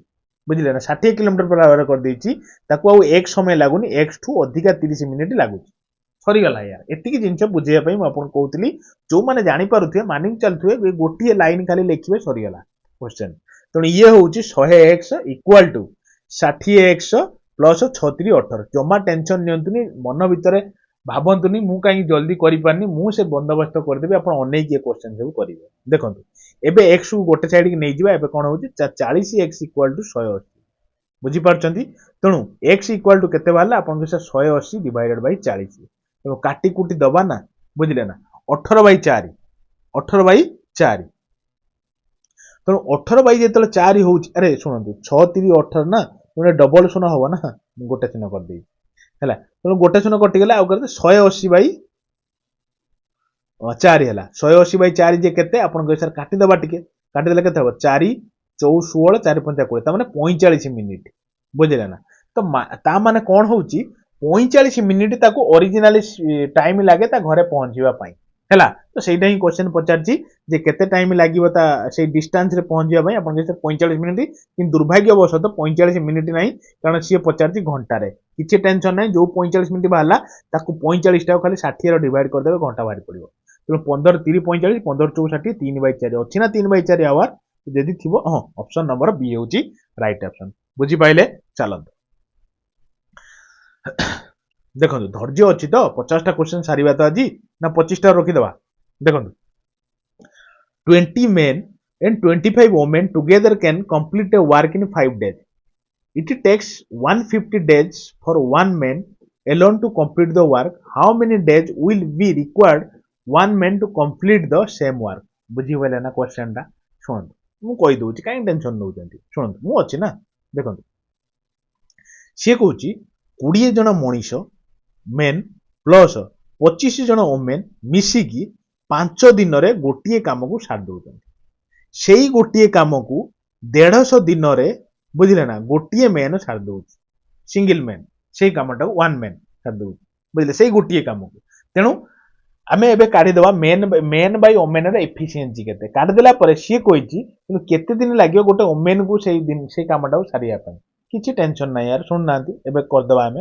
बुझिले ना 60 किलोमीटर पर आवर कर देछि ताकू आ एक समय लागुनी x ठू अधिका 30 मिनिट लागुची सरी गला यार एतिकी जिंस बुझिया पई म अपन कहउतली जो माने जानि पारुथि मानि चलथुए गोटिए लाइन खाली लिखिबे सरी गला क्वेश्चन तो ये होउची 100x equal to 60x plus 36 18 जमा टेंशन नियंतुनी मन भितरे भाबंतुनी मु काई जल्दी करि पारनी मु से बंदोबस्त कर देबे अपन अनै के क्वेश्चन सब करिवे देखंतु एबे x को गोटे साइड के नै जिबा एबे कोन होउची 40x इक्वल टू 180 बुझी पारचंती तणु x इक्वल टू केते वाला अपन के 180 डिवाइडेड बाय 40 तो काटी कुटी दबा ना बुझिले ना 18/4 18/4 तो 18 जेतले 4 होउची अरे सुनंतु 6 3 18 ना तो डबल शून्य होबो ना गोटे शून्य कर देई हैला तो गोटे शून्य कटि गेला आ करते 180/4 हैला 180/4 जे केते अपन सर काटी दबा टिके काटी देले केते हो 4 4 16 4 5 20 त माने 45 मिनिट बुझिले ना तो ता माने कोन होउची 45 मिनिट ताको ओरिजिनली टाइम लागे ता घरे पहुंचीबा पई हैला तो सेटा ही क्वेश्चन पचारची जे केते टाइम लागिबो ता से डिस्टेंस रे पहुंचीबा पई अपन के 45 मिनिट कि दुर्भाग्यवशत 45 मिनिट नाही कारण सी पचारची घंटा रे किछि टेंशन नाही जो 45 मिनिट बाहला ताको 45 टा खाली 60 रो डिवाइड कर देबे घंटा बाहर पड़िबो तो 15 3 45 15 64 3/4 अछि ना 3/4 आवर जदि थिबो हां ऑप्शन नंबर बी होची राइट ऑप्शन बुझी पाइले चलंत देखो धैर्य अच्छी तो 50टा क्वेश्चन सारिबा तो आज ना 25टा रखिदबा देखो 20 men and 25 women together can complete a work in 5 days. It takes 150 days for one man alone to complete the work. How many days will be required one man to complete the same work? बुझीगले ना question टा शुणु मु कही दूची कहीं tension नौचंती शुणु मु अच्छी ना देखो सी कहूँ 20 जन मनीष मेन प्लस 25 जन ओमेन मिसिकी 5 दिन रे गोटे काम को सारी दौरान से गोटे कम को 150 दिन रे बुझे ना गोटे मेन सारी दौ सिंगल मेन से कमटा वन मेन सारी दौ बुझे से गोटे कम को तेणु आम ए काढ़ीदे मेन बै ओमेन एफिसीएंसी के काढ़देला सी कही केते दिन लगे गोटे ओमेन को से कमटा सारे किसी टेंशन ना यार शुणुना एवं करदे आम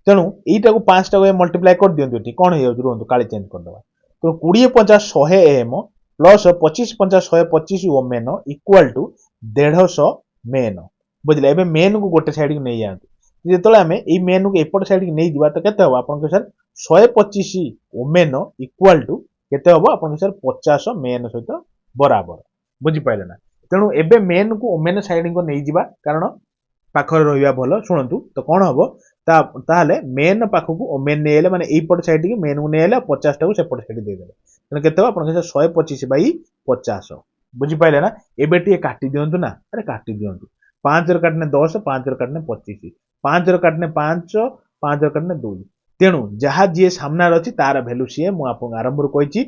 तेणु यहीटा को 5टा मल्टीप्लाई कर दिखाँ ये कौन हो रुहतु काली चेंज करदे तो 20 50 100 M plus 25 50 125 women equal to 150 men बुझे एवं मेन को गोटे साइड को नहीं जाती जो आम ये मेन को एपट साइड की नहीं जावा तो केते हम आप सर 125 ओमेन इक्वाल टू केते हम आप सर 50 मेन सहित बराबर बुझीपारे ना तेणु एवं मेन को ओमेन साइड को नहीं जावा कारण पाखरे रहा भल शुणु तो कौन हम ताहले मेन पाखक ओमेन नहीं माने एपट साइड की मेन को नहीं 50टा को सेपट साइड देदेले तेना केते आप 125 बाई 50 बुझीपारे ना एबे टी काटी दिंतु ना अरे काटी दिंतु 5 काटने 10 5 काटने 25 5 काटने 5 5 काटने 2 तेणु जहाँ जी सामने अच्छी तार भैल्यू सी मुझे आरंभ कही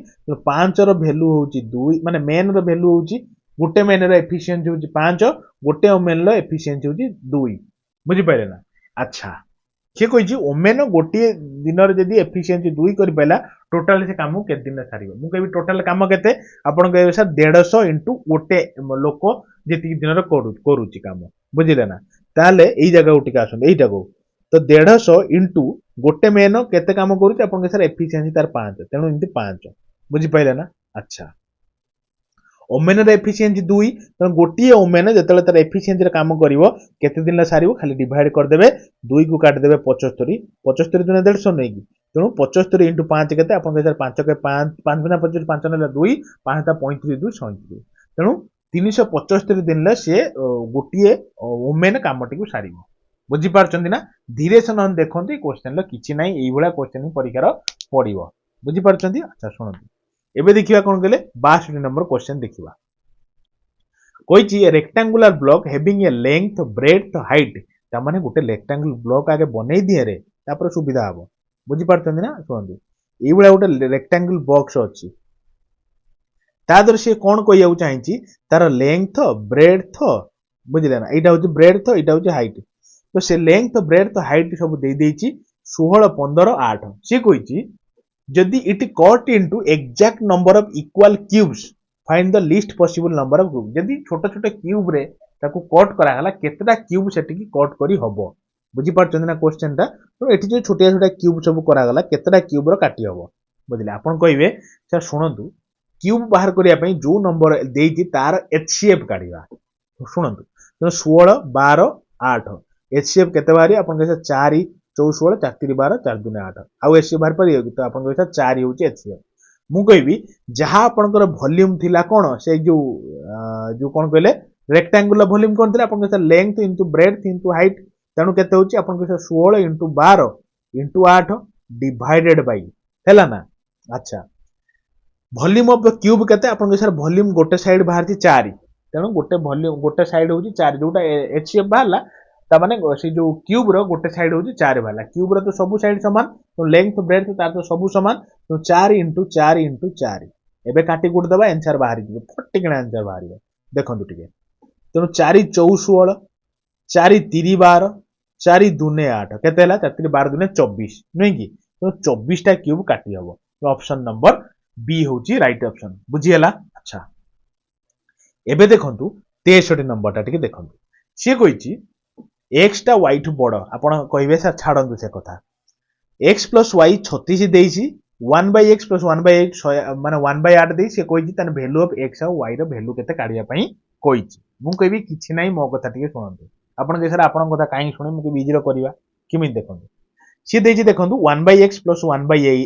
5 भैल्यू हूँ 2 माने मेन भैल्यू हूँ गोटे मेन एफिसीएंसी हूँ 5 गोटे ओमेन एफिसीएंसी हूँ 2 बुझीपारे ना अच्छा सी कही ओमेन गोटे दिन जदि एफिसीएंसी 2 कर पाला टोटाल से काम के दिन सार मुझे टोटाल काम के सर 150 इंटू गोटे लोक जी दिन करुच्ची काम बुझे ना ताल यही जगह टी आसटा को तो 150 इंटू गोटे मेन केते काम करुच्चे सर एफिसीएंसी तार 5 तेणु इमती 5 बुझीपारे ना अच्छा ओमेन एफिसीएंसी 2 तेणु गोटे ओमेन जो तार एफिसीएंसी काम करते दिन सारू खाली डिवाइड करदे 2 को काटिदेवे 75 75 दिन 150 नहीं तेणु 75 इंटू 5 के 5 के 5 5 बिना 25 5 ना 2 5 35 2 37 तेणु 375 दिन सी गोटे ओमेन कम टी सार बुझीपार ना धीरे से न देखते क्वेश्चन किसी ना ये क्वेश्चन परीक्षार पड़ो बुझीपार अच्छा शुणु एबे देखिबा कोन कहले 62 नंबर क्वेश्चन देखिबा कोइची rectangular block having a length breadth height ता माने गोटे रेक्टेंगुलर ब्लॉक आगे बनै दिए रे तापर सुविधा हबो बुझी पारछन ना सुनंदी एई बळा गोटे रेक्टेंगुलर बॉक्स अछि ता दर से कोन कहिया चाहिछि तार लेंथ ब्रेड्थ बुझिले ना एटा होछि ब्रेड्थ एटा होछि हाइट तो से लेंथ ब्रेड्थ हाइट सब दे देछि 16 15 8 से कहिछि जदि it cut into exact number of equal cubes find the least possible number of cube जदि छोटे छोटे क्यूब रे ताको कट करा हला केतेटा क्यूब सेठी की कट करी हबो बुझी पारछन ना क्वेश्चन टा तो एठी जे छोटे छोटे क्यूब सब करा गला केतेटा क्यूब रो काटी हबो बुझिले आपण कहिबे सर सुनंतु क्यूब बाहर करिया पई जो नंबर देइति तार एचसीएफ काढिबा सुनंतु तो 16 12 8 एचसीएफ केते बारी आपण कहै 4 14 16 4 3 12 4 2 8 आउ एचसीएफ बाहर पारि तो आपण कहै 4 होची एचसीएफ मु कहबी जहां आपनकर वॉल्यूम थिला कोन से जो कोन कहले रेक्टेंगुलर वॉल्यूम कोन थिला आपण कहै length into breadth into height तेणु केते होची आपण कहै 16 इनटू 12 इनटू 8 डिवाइडेड बाय हैला ना अच्छा वॉल्यूम ऑफ द क्यूब केते आपण कहै सर वॉल्यूम गोटे साइड बाहर ची 4 तेणु गोटे वॉल्यूम गोटे साइड होची 4 जोटा एचसीएफ बाहरला ता माने से जो क्यूब रो गोटे साइड होची 4 वाला क्यूब रो तो सब साइड समान तो लेंथ ब्रेड्थ तार तो सब समान तो 4 इंटू 4 इंटू 4 एबे काटी गुड दबा आंसर बाहर जी फटिकना आंसर बाहर देखंतु टिके तेणु 4 4 16 4 3 12 4 2 8 केते हला 4 3 12 2 24 नहीं कि तो 24 टा क्यूब काटी हबो तो ऑप्शन नंबर बी होची राइट ऑप्शन बुझी हला अच्छा एबे देखंतु 63 नंबर टा टिके देखंतु से कहिची एक्स टा वाई ठू बड़ आपण कहबे सर छाड़ंतु से कथा एक्स प्लस वाई 36 देइछि 1 बाय एक्स प्लस 1 बाय 8 माने 1 बाय 8 देइ से कहिछि तन वैल्यू ऑफ एक्स और वाई रो वैल्यू केते काढिया पई कहिछि मु कहबी किछि नै मो कथा टिके सुनंतु आपण जे सर आपण कथा काई सुने मु के बिजी रो करबा किमि देखंतु सी देछि देखंतु 1/x + 1/y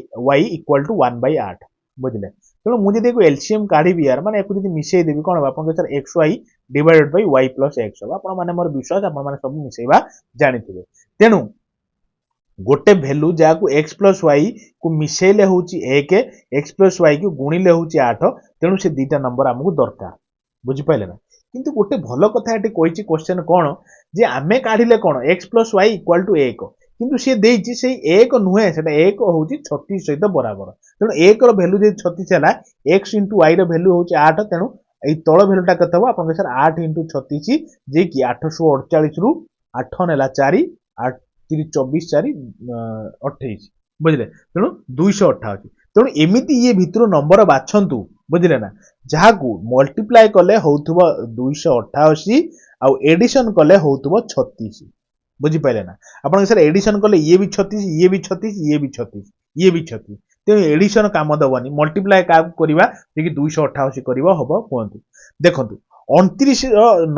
= 1/8 बुझिले तेणु मुझे देखो एलसीएम काढिबि यार माने एको जदि मिसै देबि कोन बा अपन sir xy divided by y + x हो अपन माने मोर विश्वास अपन माने सब मिसैबा जानिथिबे तेणु गोटे भेल्यू जाकु x + y को मिसेले होउची 1 x + y को गुणिले होउची 8 तेणु से दीटा नंबर हमकु दरकार बुझि पाइले ना किंतु गोटे भलो कथा एटी कहिची क्वेश्चन कोन जे आमे काढिले कोन x + y = 1 किंतु से देइची से 1 नुहे सेटा 1 होउची 36 सहित बराबर तेणु 1 रो वैल्यू जे 36 हला x * y रो वैल्यू होउची 8 तेणु एई तळ वैल्यूटा कते हो अपन सर 8 * 36 जे कि 848 रु 8 नेला 4 8 3 24 4 28 बुझले तेणु 288 तेणु एमिति ये भितरो नंबर बाछंतु बुझले ना जहाकू मल्टीप्लाई कले होउथबो 288 आ एडिशन कले होउथबो 36 बुझी पाइले ना अपन सर एडिशन कले ये भी 36 ये भी 36 ये भी 36 ये भी 36 तेणु एडिशन काम दबनी मल्टीप्लाई का करबा जे कि 288 करबा हबो कोंतु देखंतु 29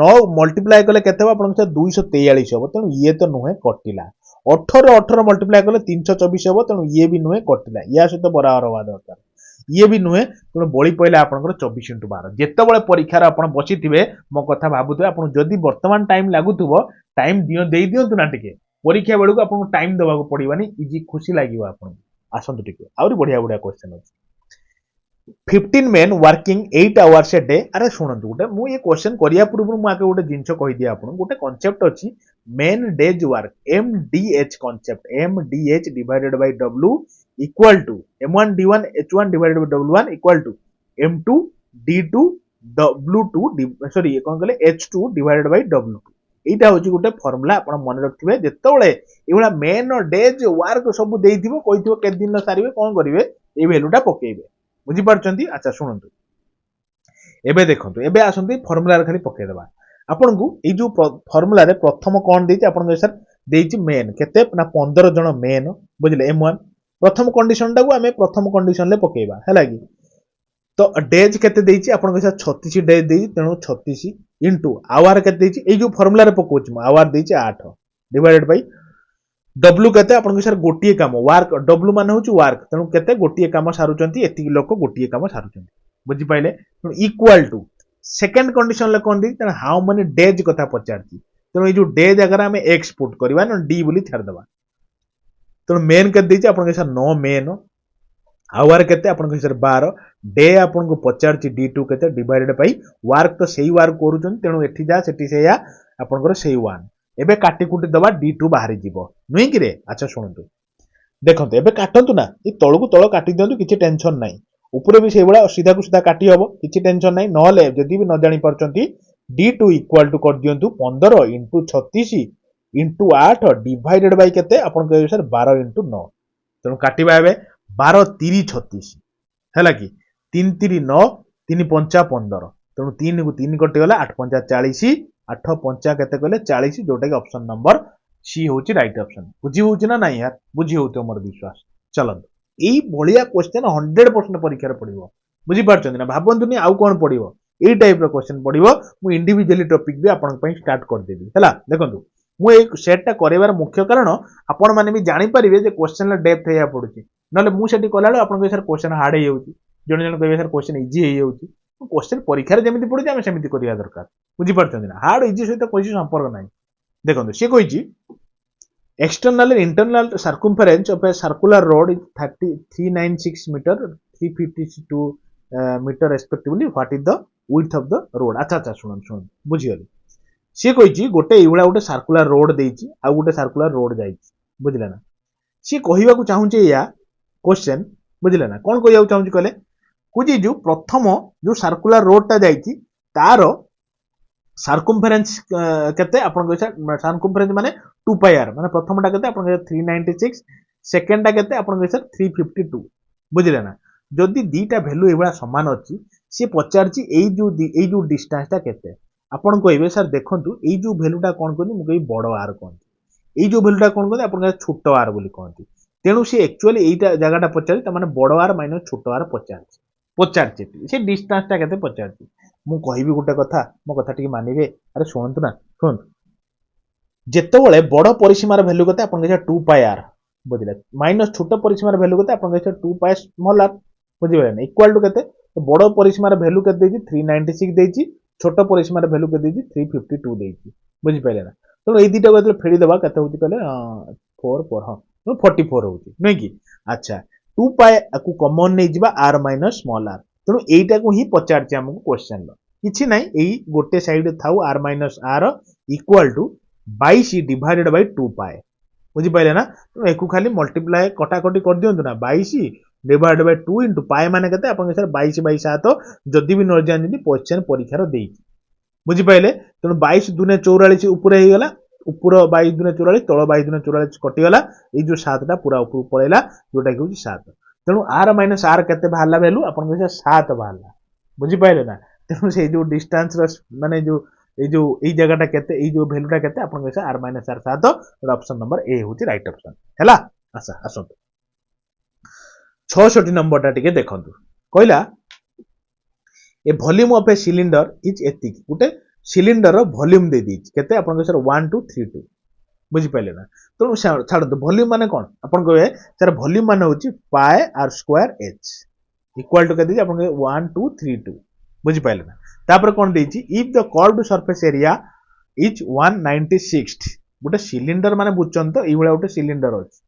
9 मल्टीप्लाई कले केते हो अपन सर 243 हबो तेणु ये तो नुहे कटिला 18 18 मल्टीप्लाई कले 324 हबो तेणु ये भी नुहे कटिला या सहित बराबर हवा दरकार ये भी नुहे तेणु बळी पइला आपनकर 24 * 12 जेतेबेले परीक्षार आपण बसिथिबे मो कथा भाबुथबे आपण जदी वर्तमान टाइम लागुथबो टाइम देई दियंतु ना टिके परीक्षा बेलू आपन टाइम दबा को पड़िबानी इजी खुशी लागिबो आपन आसंतु टिके आउरी बढ़िया बढ़िया क्वेश्चन अछि 15 men working 8 hours a day अरे सुनंतु गोटे मु ये क्वेश्चन करिया पूर्व मु आके गोटे जिंस कहि दिया आपन गोटे कांसेप्ट अछि men days work MDH concept MDH divided by W equal to M1 D1 H1 divided by W1 equal to M2 D2 W2 sorry कोन कहले H2 डिवाइडेड बाय W2 एटा होची गोटे फार्मूला आपण मन रखथिबे जेतेबेले एवला मेन डेज वर्क सब देइथिबो कहिथिबो के दिन सारिबे कोन करिवे ए वैल्यूटा पकेइबे बुझी पारछंती अच्छा सुनंतु एबे देखंतु एबे आसंती फार्मूला रे खाली पके देबा आपन को ए जो फार्मूला रे प्रथम कोन देइछि आपन को सर देइछि मेन केते ना 15 जण मेन बुझले M1 प्रथम कंडीशन टा को हमें प्रथम कंडीशन ले पकेइबा हैला की तो डेज केते देइछि आपन को सर 36 डेज देइछि तेनु 36 इनटू आवर केते देइछि ए जो फार्मूला रे पकोछि आवर देइछि 8 डिवाइडेड बाय W केते आपन सर गोटिए काम वर्क W माने होची वर्क तेनु केते गोटिए काम सारुचंती एति लोक गोटिए काम सारुचंती बुझी पाइले तेनु इक्वल टू सेकंड कंडीशन ले कोन दी तेनु हाउ मेनी डेज कथा पचारती तेनु ए जो डेज अगर हम x पुट करबा न d बोली छाड़ देबा तेनु मेन केते देछि आपन सर 9 मेन आवर केते आपन सर 12 डे आपन को पचारती d2 केते डिवाइडेड बाय वर्क तो सेही वर्क करूचन तेनु एठी जा सेठी सेया आपन को सेही 1 एबे काटी कुटी दबा D2 बाहरी जीवो नुई कि रे अच्छा सुनंतु देखंतु एबे काटंतु ना ई तळकु तळ काटी दियंतु किछि टेंशन नाही ऊपर भी सेही बडा सीधा को सीधा काटी हबो किछि टेंशन नाही नहले जदी भी न जानि परचंती D2 इक्वल टू कर दियंतु 15 * 36 * 8 डिवाइडेड बाय केते आपन कहबे सर 12 * 9 तनु काटिबा एबे 12 3 36 हैला कि 3 3 9 3 5 15 तनु 3 को 3 कटि गला 8 5 40 8 5 केते कहले 40 जोटा कि ऑप्शन नंबर सी होची राइट ऑप्शन बुझी होची ना नाही यार बुझी होतो मोर विश्वास चलंतु एई बढिया क्वेश्चन 100% परीक्षा रे पडिबो बुझी पारछन ना भाबंतुनी आउ कोन पडिबो एई टाइप रो क्वेश्चन पडिबो मु इंडिविजुअली टॉपिक भी आपन पई स्टार्ट कर देबी हैला देखंतु मु ए सेट टा करेबार मुख्य कारण आपन माने भी जानि परिबे जे क्वेश्चन ला डेप्थ हेया पडुची नले मु सेठी कोलालो आपन सर क्वेश्चन हार्ड हे होची जण जण कहबे सर क्वेश्चन इजी हे होची क्वेश्चन परीक्षा रे जेमिति पडुची हम सेमिति करिया दरकार बुझी पारछन ना हार्ड इजी सहित कोइ संपर्क नाही देखंतु से कहिची external and internal circumference of a circular road is 396 meter 352 meter respectively what is the width of the road अच्छा अच्छा सुन बुझियली से कहिची गोटे इवळा गोटे सर्कुलर रोड देइची आ गोटे सर्कुलर रोड जाइची बुझिला ना से कहिबा को चाहूचे या क्वेश्चन बुझिला ना कोन कहिबा को चाहूची कहले कुजी जो प्रथम जो सर्कुलर रोड ता जाइची तारो सर्कमफेरेंस केते आपन कहै सर्कमफेरेंस माने 2 पाई आर माने प्रथमटा केते आपन कहै 396 सेकंडटा केते आपन कहै 352 बुझिले ना जदी दीटा वैल्यू एबा समान अछि से पचारची एई जो डिस्टेंसटा केते आपन कहबे सर देखंतु एई जो वैल्यूटा कोन कोनी मु कहि बडो आर कोन एई जो वैल्यूटा कोन कोनी आपन कहै छोटो आर बोली कोनती तेनु से एक्चुअली एईटा जगाटा पचारि त माने बडो आर माइनस छोटो आर पचारची से डिस्टेंसटा केते पचारची मु कहिबी गोटे कथा मो कथा टिके मानिबे अरे सुनंतु ना सुन जेतेबेले बड़ परिसीमार वैल्यू कते आपन कहै 2 पाई आर बुझिले माइनस छोट परिसीमार वैल्यू केते आपण कहै 2 पाई स्मॉल आर बुझिबे ना इक्वल टू केते तो बड़ परिसीमार वैल्यू केते देछि 396 देछि छोट परिसीमार वैल्यू केते देछि 352 देछि बुझि पाइले ना तो ए दिटा को फेडी देबा केते होछि कहले 4 4 हां तो 44 होछि नै कि अच्छा 2 पाई को कॉमन नै जिबा r माइनस स्मॉल r तेणु एटा को ही पचारछि हमको क्वेश्चन लो किछि नै एई गोटे साइड थाउ r minus r equal to 22 divided by 2 pi बुझी पाइले ना तो एकु खाली मल्टीप्लाई कटाकटी कर दियंतु ना 22 डिवाइडेड बाय 2 इनटू पाई माने केते आपन सर 22 बाय 7 जदी भी न जानि क्वेश्चन परीक्षा रो देई बुझी पाइले तेणु 22 दुने 44 ऊपर हे गला ऊपर 22 दुने 44 तळ 22 दुने 44 कटि गला ए जो 7 टा पूरा ऊपर पळेला जोटा कि 7 तेणु r माइनस r केते बाहरला वैल्यू आपन के 7 बाहरला बुझी पाइले ना तेणु से जो डिस्टेंस माने जो ए जगहटा केते ए जो वैल्यूटा केते आपन के r minus r 7 option number A होची राइट ऑप्शन हैला अच्छा आसंतु 66 नंबर टा टिके देखंतु कहला a volume of a cylinder is एतिक गुटे सिलिंडर रो वॉल्यूम दे दी केते आपन के सर 1 2 3 2 बुझी पाइले ना तो छाड़ वॉल्यूम माने कोन आपन कहबे सर वॉल्यूम माने होची pi r square h equal to केते आपन के 1 2 3 2 बुझी पाइले ना तापर कोन देछि if the curved surface area is 196 गुटे सिलिंडर माने बुझचन तो ई बळा गुटे सिलिंडर अछि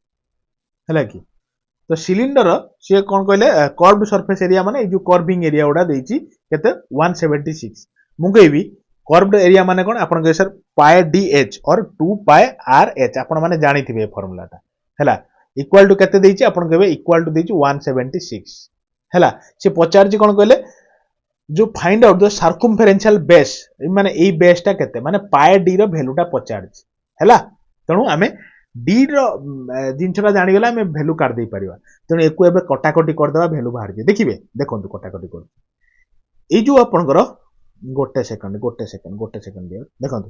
हैला कि तो सिलिंडर से कोन कहले कर्व्ड सरफेस एरिया माने ए जो कर्विंग एरिया उडा देछि केते 176 मु कहबी कर्व्ड एरिया माने कोन आपन के सर पाई dh और 2 पाई rh आपन माने जानि थिबे फार्मूला ता हैला इक्वल टू केते देछि आपन कहबे इक्वल टू देछि 176 हैला से पचार जी कोन कहले जो फाइंड आउट द सर्कमफेरेंशियल बेस माने एई बेसटा केते माने पाई d रो वैल्यूटा पचार हैला तणु आमे d रो जिनछटा जानि गेला आमे वैल्यू काट दे परिबा तणु एको एबे कटाकटी कर देबा वैल्यू बाहर जे देखिबे देखंतु कटाकटी कर ए जो आपनकर गोटे सेकंड दियो देखंतु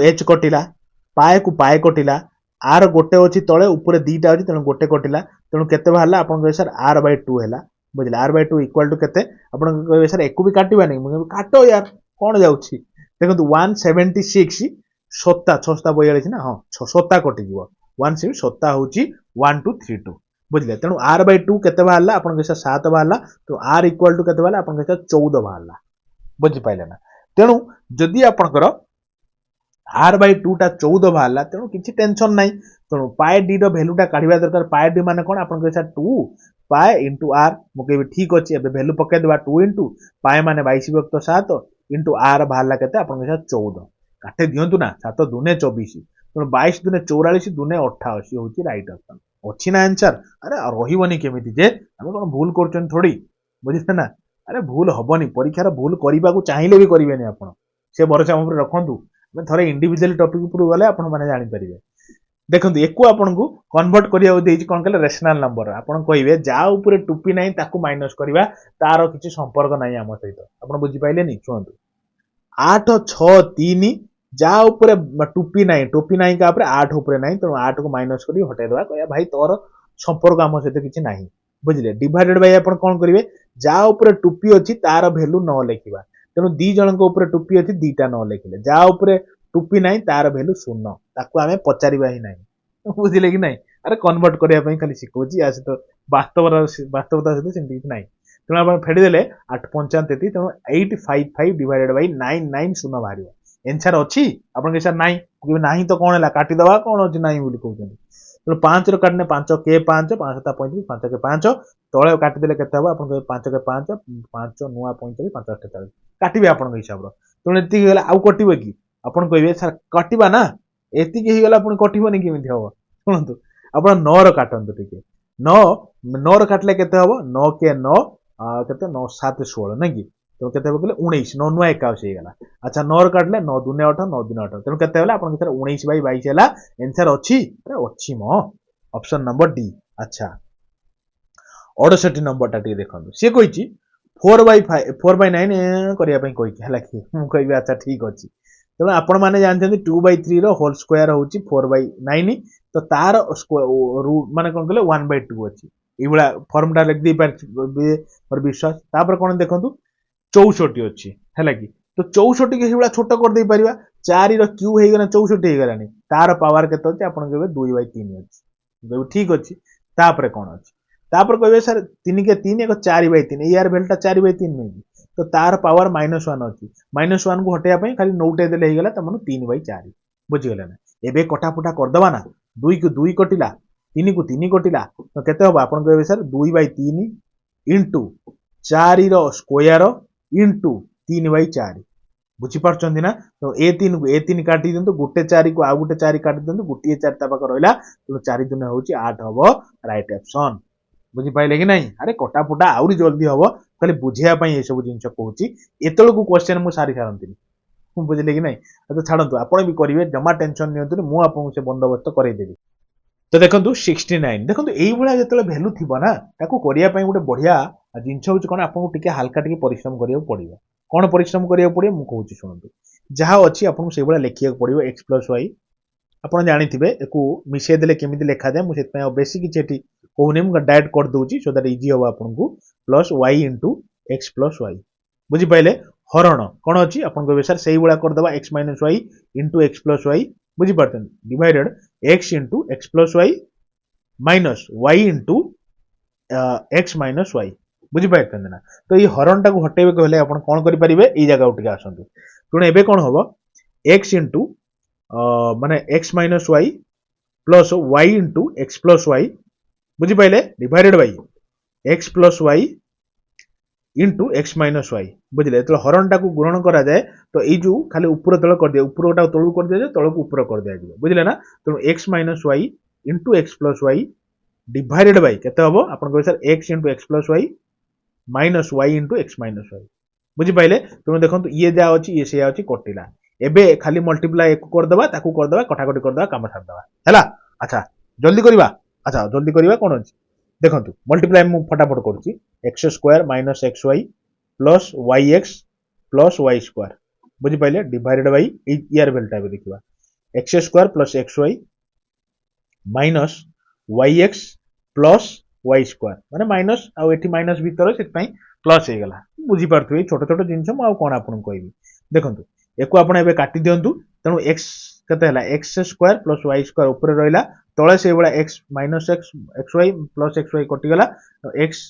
h कटिला पाए कटिला r गोटे अछि तळे ऊपर दीटा अछि तणु गोटे कटिला तणु केते बाहरला आपन कहै सर r बाय 2 हैला बुझिला r बाय 2 इक्वल टू केते आपन कहबे सर एको भी काटिबा नै मु काटो यार कोन जाउछि देखंतु 176 सत्ता 642 ना हां 7 कटि जीवो 1 7 होची 1 2 3 2 बुझले तेणु r बाय 2 केते बाहरला आपन कहै 7 बाहरला तो r इक्वल टू केते बाहरला आपन कहै 14 बाहरला बुझि पाइले ना तेणु जदि आपनकर r बाय 2 टा 14 बाहरला तेणु किछि टेंशन नै तेणु पाई d रो वैल्यूटा काढिबा दरकार पाई d माने कोन आपन कहै 2 पाई इनटू r मुके भी ठीक अछि एबे वैल्यू पके देबा 2 इनटू पाई माने 22 विभक्त 7 इनटू r बाहरला केते आपन कहै 14 काटे दियंतु ना 7 दुने 24 तेणु 22 दुने 44 दुने 88 होची राइट ऑप्शन अछि ना आंसर अरे रहिबनी केमिति जे हम कोन भूल करछन थोड़ी बुझिले ना अरे भूल हबनी परीक्षा रो भूल करिबा को चाहिले भी करिवेनी आपण से भरोसा हम रखंतु मैं थोड़े इंडिविजुअल टॉपिक ऊपर गले आपण माने जानि परिबे देखंतु एको आपण को कन्वर्ट करिया देछि कोन कहले रेशनल नंबर आपण कहिबे जा ऊपर टुपी नाही ताकू माइनस करिबा तार किछि संपर्क नाही हम सहित आपण बुझि पाइले नि सुनतु 8 6 3 जा ऊपर टुपी नाही का ऊपर 8 ऊपर नाही तो 8 को माइनस करी हटे देबा कहया भाई तोर संपर्क हम सहित किछि नाही बुझिले डिवाइडेड बाय आपण कोन करिवे जा ऊपर टुपी अछि तार वैल्यू न लेखिबा तेणु दी जन को ऊपर टुपी अछि दीटा न लेखिले जा ऊपर टुपी नाही तार वैल्यू 0 ताकू हमें पचारिबा ही नाही बुझिले कि नाही अरे कन्वर्ट करिया पई खाली सिकोछि आसे तो वास्तवता सहित सिंधी नाही तेणु आपण फेडी देले 8 5 33 तेणु 855 डिवाइडेड बाय 990 बाहरियो आंसर अछि आपण के सर नाही कि नाही तो कोन हला काटी दबा कोन अछि नाही बोली कहउछन तेणु 5 रो काटने 5 के 5 5 7 35 5 के 5 तळे काटी देले केते हबो आपण 5 के 5 5 9 35 5 48 काटिबे आपण हिसाब रो तेणु एति गेला आउ कटिबो कि आपण कहबे सर कटिबा ना एति के हिगला आपण कटिबोनी केमिति हबो सुनंतु आपण 9 रो काटंतु ठीक 9 रो काटले केते हबो 9 के 9 केते 9 7 16 नै कि तो केते हबो कहले 19 9 9 21 हेगला अच्छा 9 रो काटले 9 दुने 8 9 दुने 8 तेणु केते हला आपण के 19 बाय 22 हेला आंसर अछि अरे अछि म ऑप्शन नंबर डी अच्छा 68 नंबर टा टी देखंतु से कहिछि 4 बाय 5 4 बाय 9 करिया पई कहिछि हला कि मु कहबी अच्छा ठीक अछि तेणु आपण माने जानछन्ती 2 बाय 3 रो होल स्क्वायर होची 4 बाय 9 तो तार रूट माने कोन कहले 1 बाय 2 अछि इबळा फॉर्मटा लिख दी पर विश्वास तापर कोन देखंतु 64 अछि हला कि तो 64 के हिबळा छोट कर दे परिबा 4 रो क्यूब हे गना 64 हे गलानी तार पावर केते अछि आपण कहबे 2 बाय 3 अछि कहबे ठीक अछि तापर कोन अछि तापर कहबे सर 3 के 3 एक 4/3 यार वैल्यूटा 4/3 नहीं तो तार पावर -1 अछि -1 को हटेया पई खाली नोटे देले हे गेला त मनु 3/4 बुझि गेले ना एबे कटाफुटा कर दबा ना 2 को 2 कटिला 3 को 3 कटिला तो केते होबा आपण कहबे सर 2/3 इनटू 4 रो स्क्वायर इनटू 3/4 बुझी पारछंदी ना तो ए3 काटी दियंतु गुटे 4 को आ गुटे 4 काटी दियंतु गुटिए 4 ता पाक रहला तो 4 दुने होची 8 हबो राइट ऑप्शन बुझी पाइले कि नहीं अरे कटाफुटा आउरी जल्दी हबो खाली बुझिया पई ए सब जिंस कहूची एतल को क्वेश्चन मु सारी सारंती बुझिले कि नहीं तो छाड़ंतु आपण भी करिवे जमा टेंशन नियंतु मु आपन से बंदोबस्त करई देबी तो देखंतु 69 देखंतु एई भला जेतले वैल्यू थिबो ना ताको करिया पई गुटे बढ़िया जिंस होची कोन आपन टिके हल्का टिके परिश्रम करियो पड़िबो कोन परिश्रम करियो पड़िबो मु कहूची सुनंतु जहा अछि आपन से भला लेखिया पड़िबो x + y आपन जानिथिबे एको मिसे देले केमिति लेखा दे मु सेत पई बेसिक किछि एठी कोहुने मु डायरेक्ट कर दोउची सो दैट इजी हो आपन को प्लस y * x + y बुझी पाइले हरण कोन अछि आपन कहबे सर सेही भला कर दबा x - y * x + y बुझी पारतन divided x * x + y minus y x - y बुझी पारतन ना तो ई हरण टा को हटेबे कहले आपन कोन करि परिबे ई जगह उठके आसंतु तुने एबे कोन होबो x माने x - y plus y x + y बुझी पाइले divided by x + y into x - y बुझिले तो हरण टा को गुणन करा जाए तो ई जो खाली ऊपर तळ कर दिया ऊपर गोटा तळु कर दिया तळ को ऊपर कर दिया जिवो बुझिले ना तो x - y into x + y divided by केते हबो आपन को sir x x + y minus y x - y बुझी पाइले तुम देखंतु ये जा अछि ये से अछि कटिला एबे खाली मल्टीप्लाई एक कर दबा ताकू कर दबा कटाकटी कर दबा काम छाड़ दबा हैला अच्छा जल्दी करबा अच्छा जल्दी करबा कोन अछि देखंतु मल्टीप्लाई मु फटाफट करूची x² - xy plus yx plus y² बुझी पाइले डिवाइडेड बाय यार वैल्यूटा भी देखिबा x² plus xy minus yx plus y² माने माइनस आ एठी माइनस भीतर सेत पई प्लस हे गला बुझी पारथुई छोट छोट जिंस म आ कोन आपन कहबी देखंतु एको आपण एबे काटी दियंतु तणु x कते हला x² प्लस y² ऊपर रहला तळे से बळा x minus x xy plus xy कटि गला x²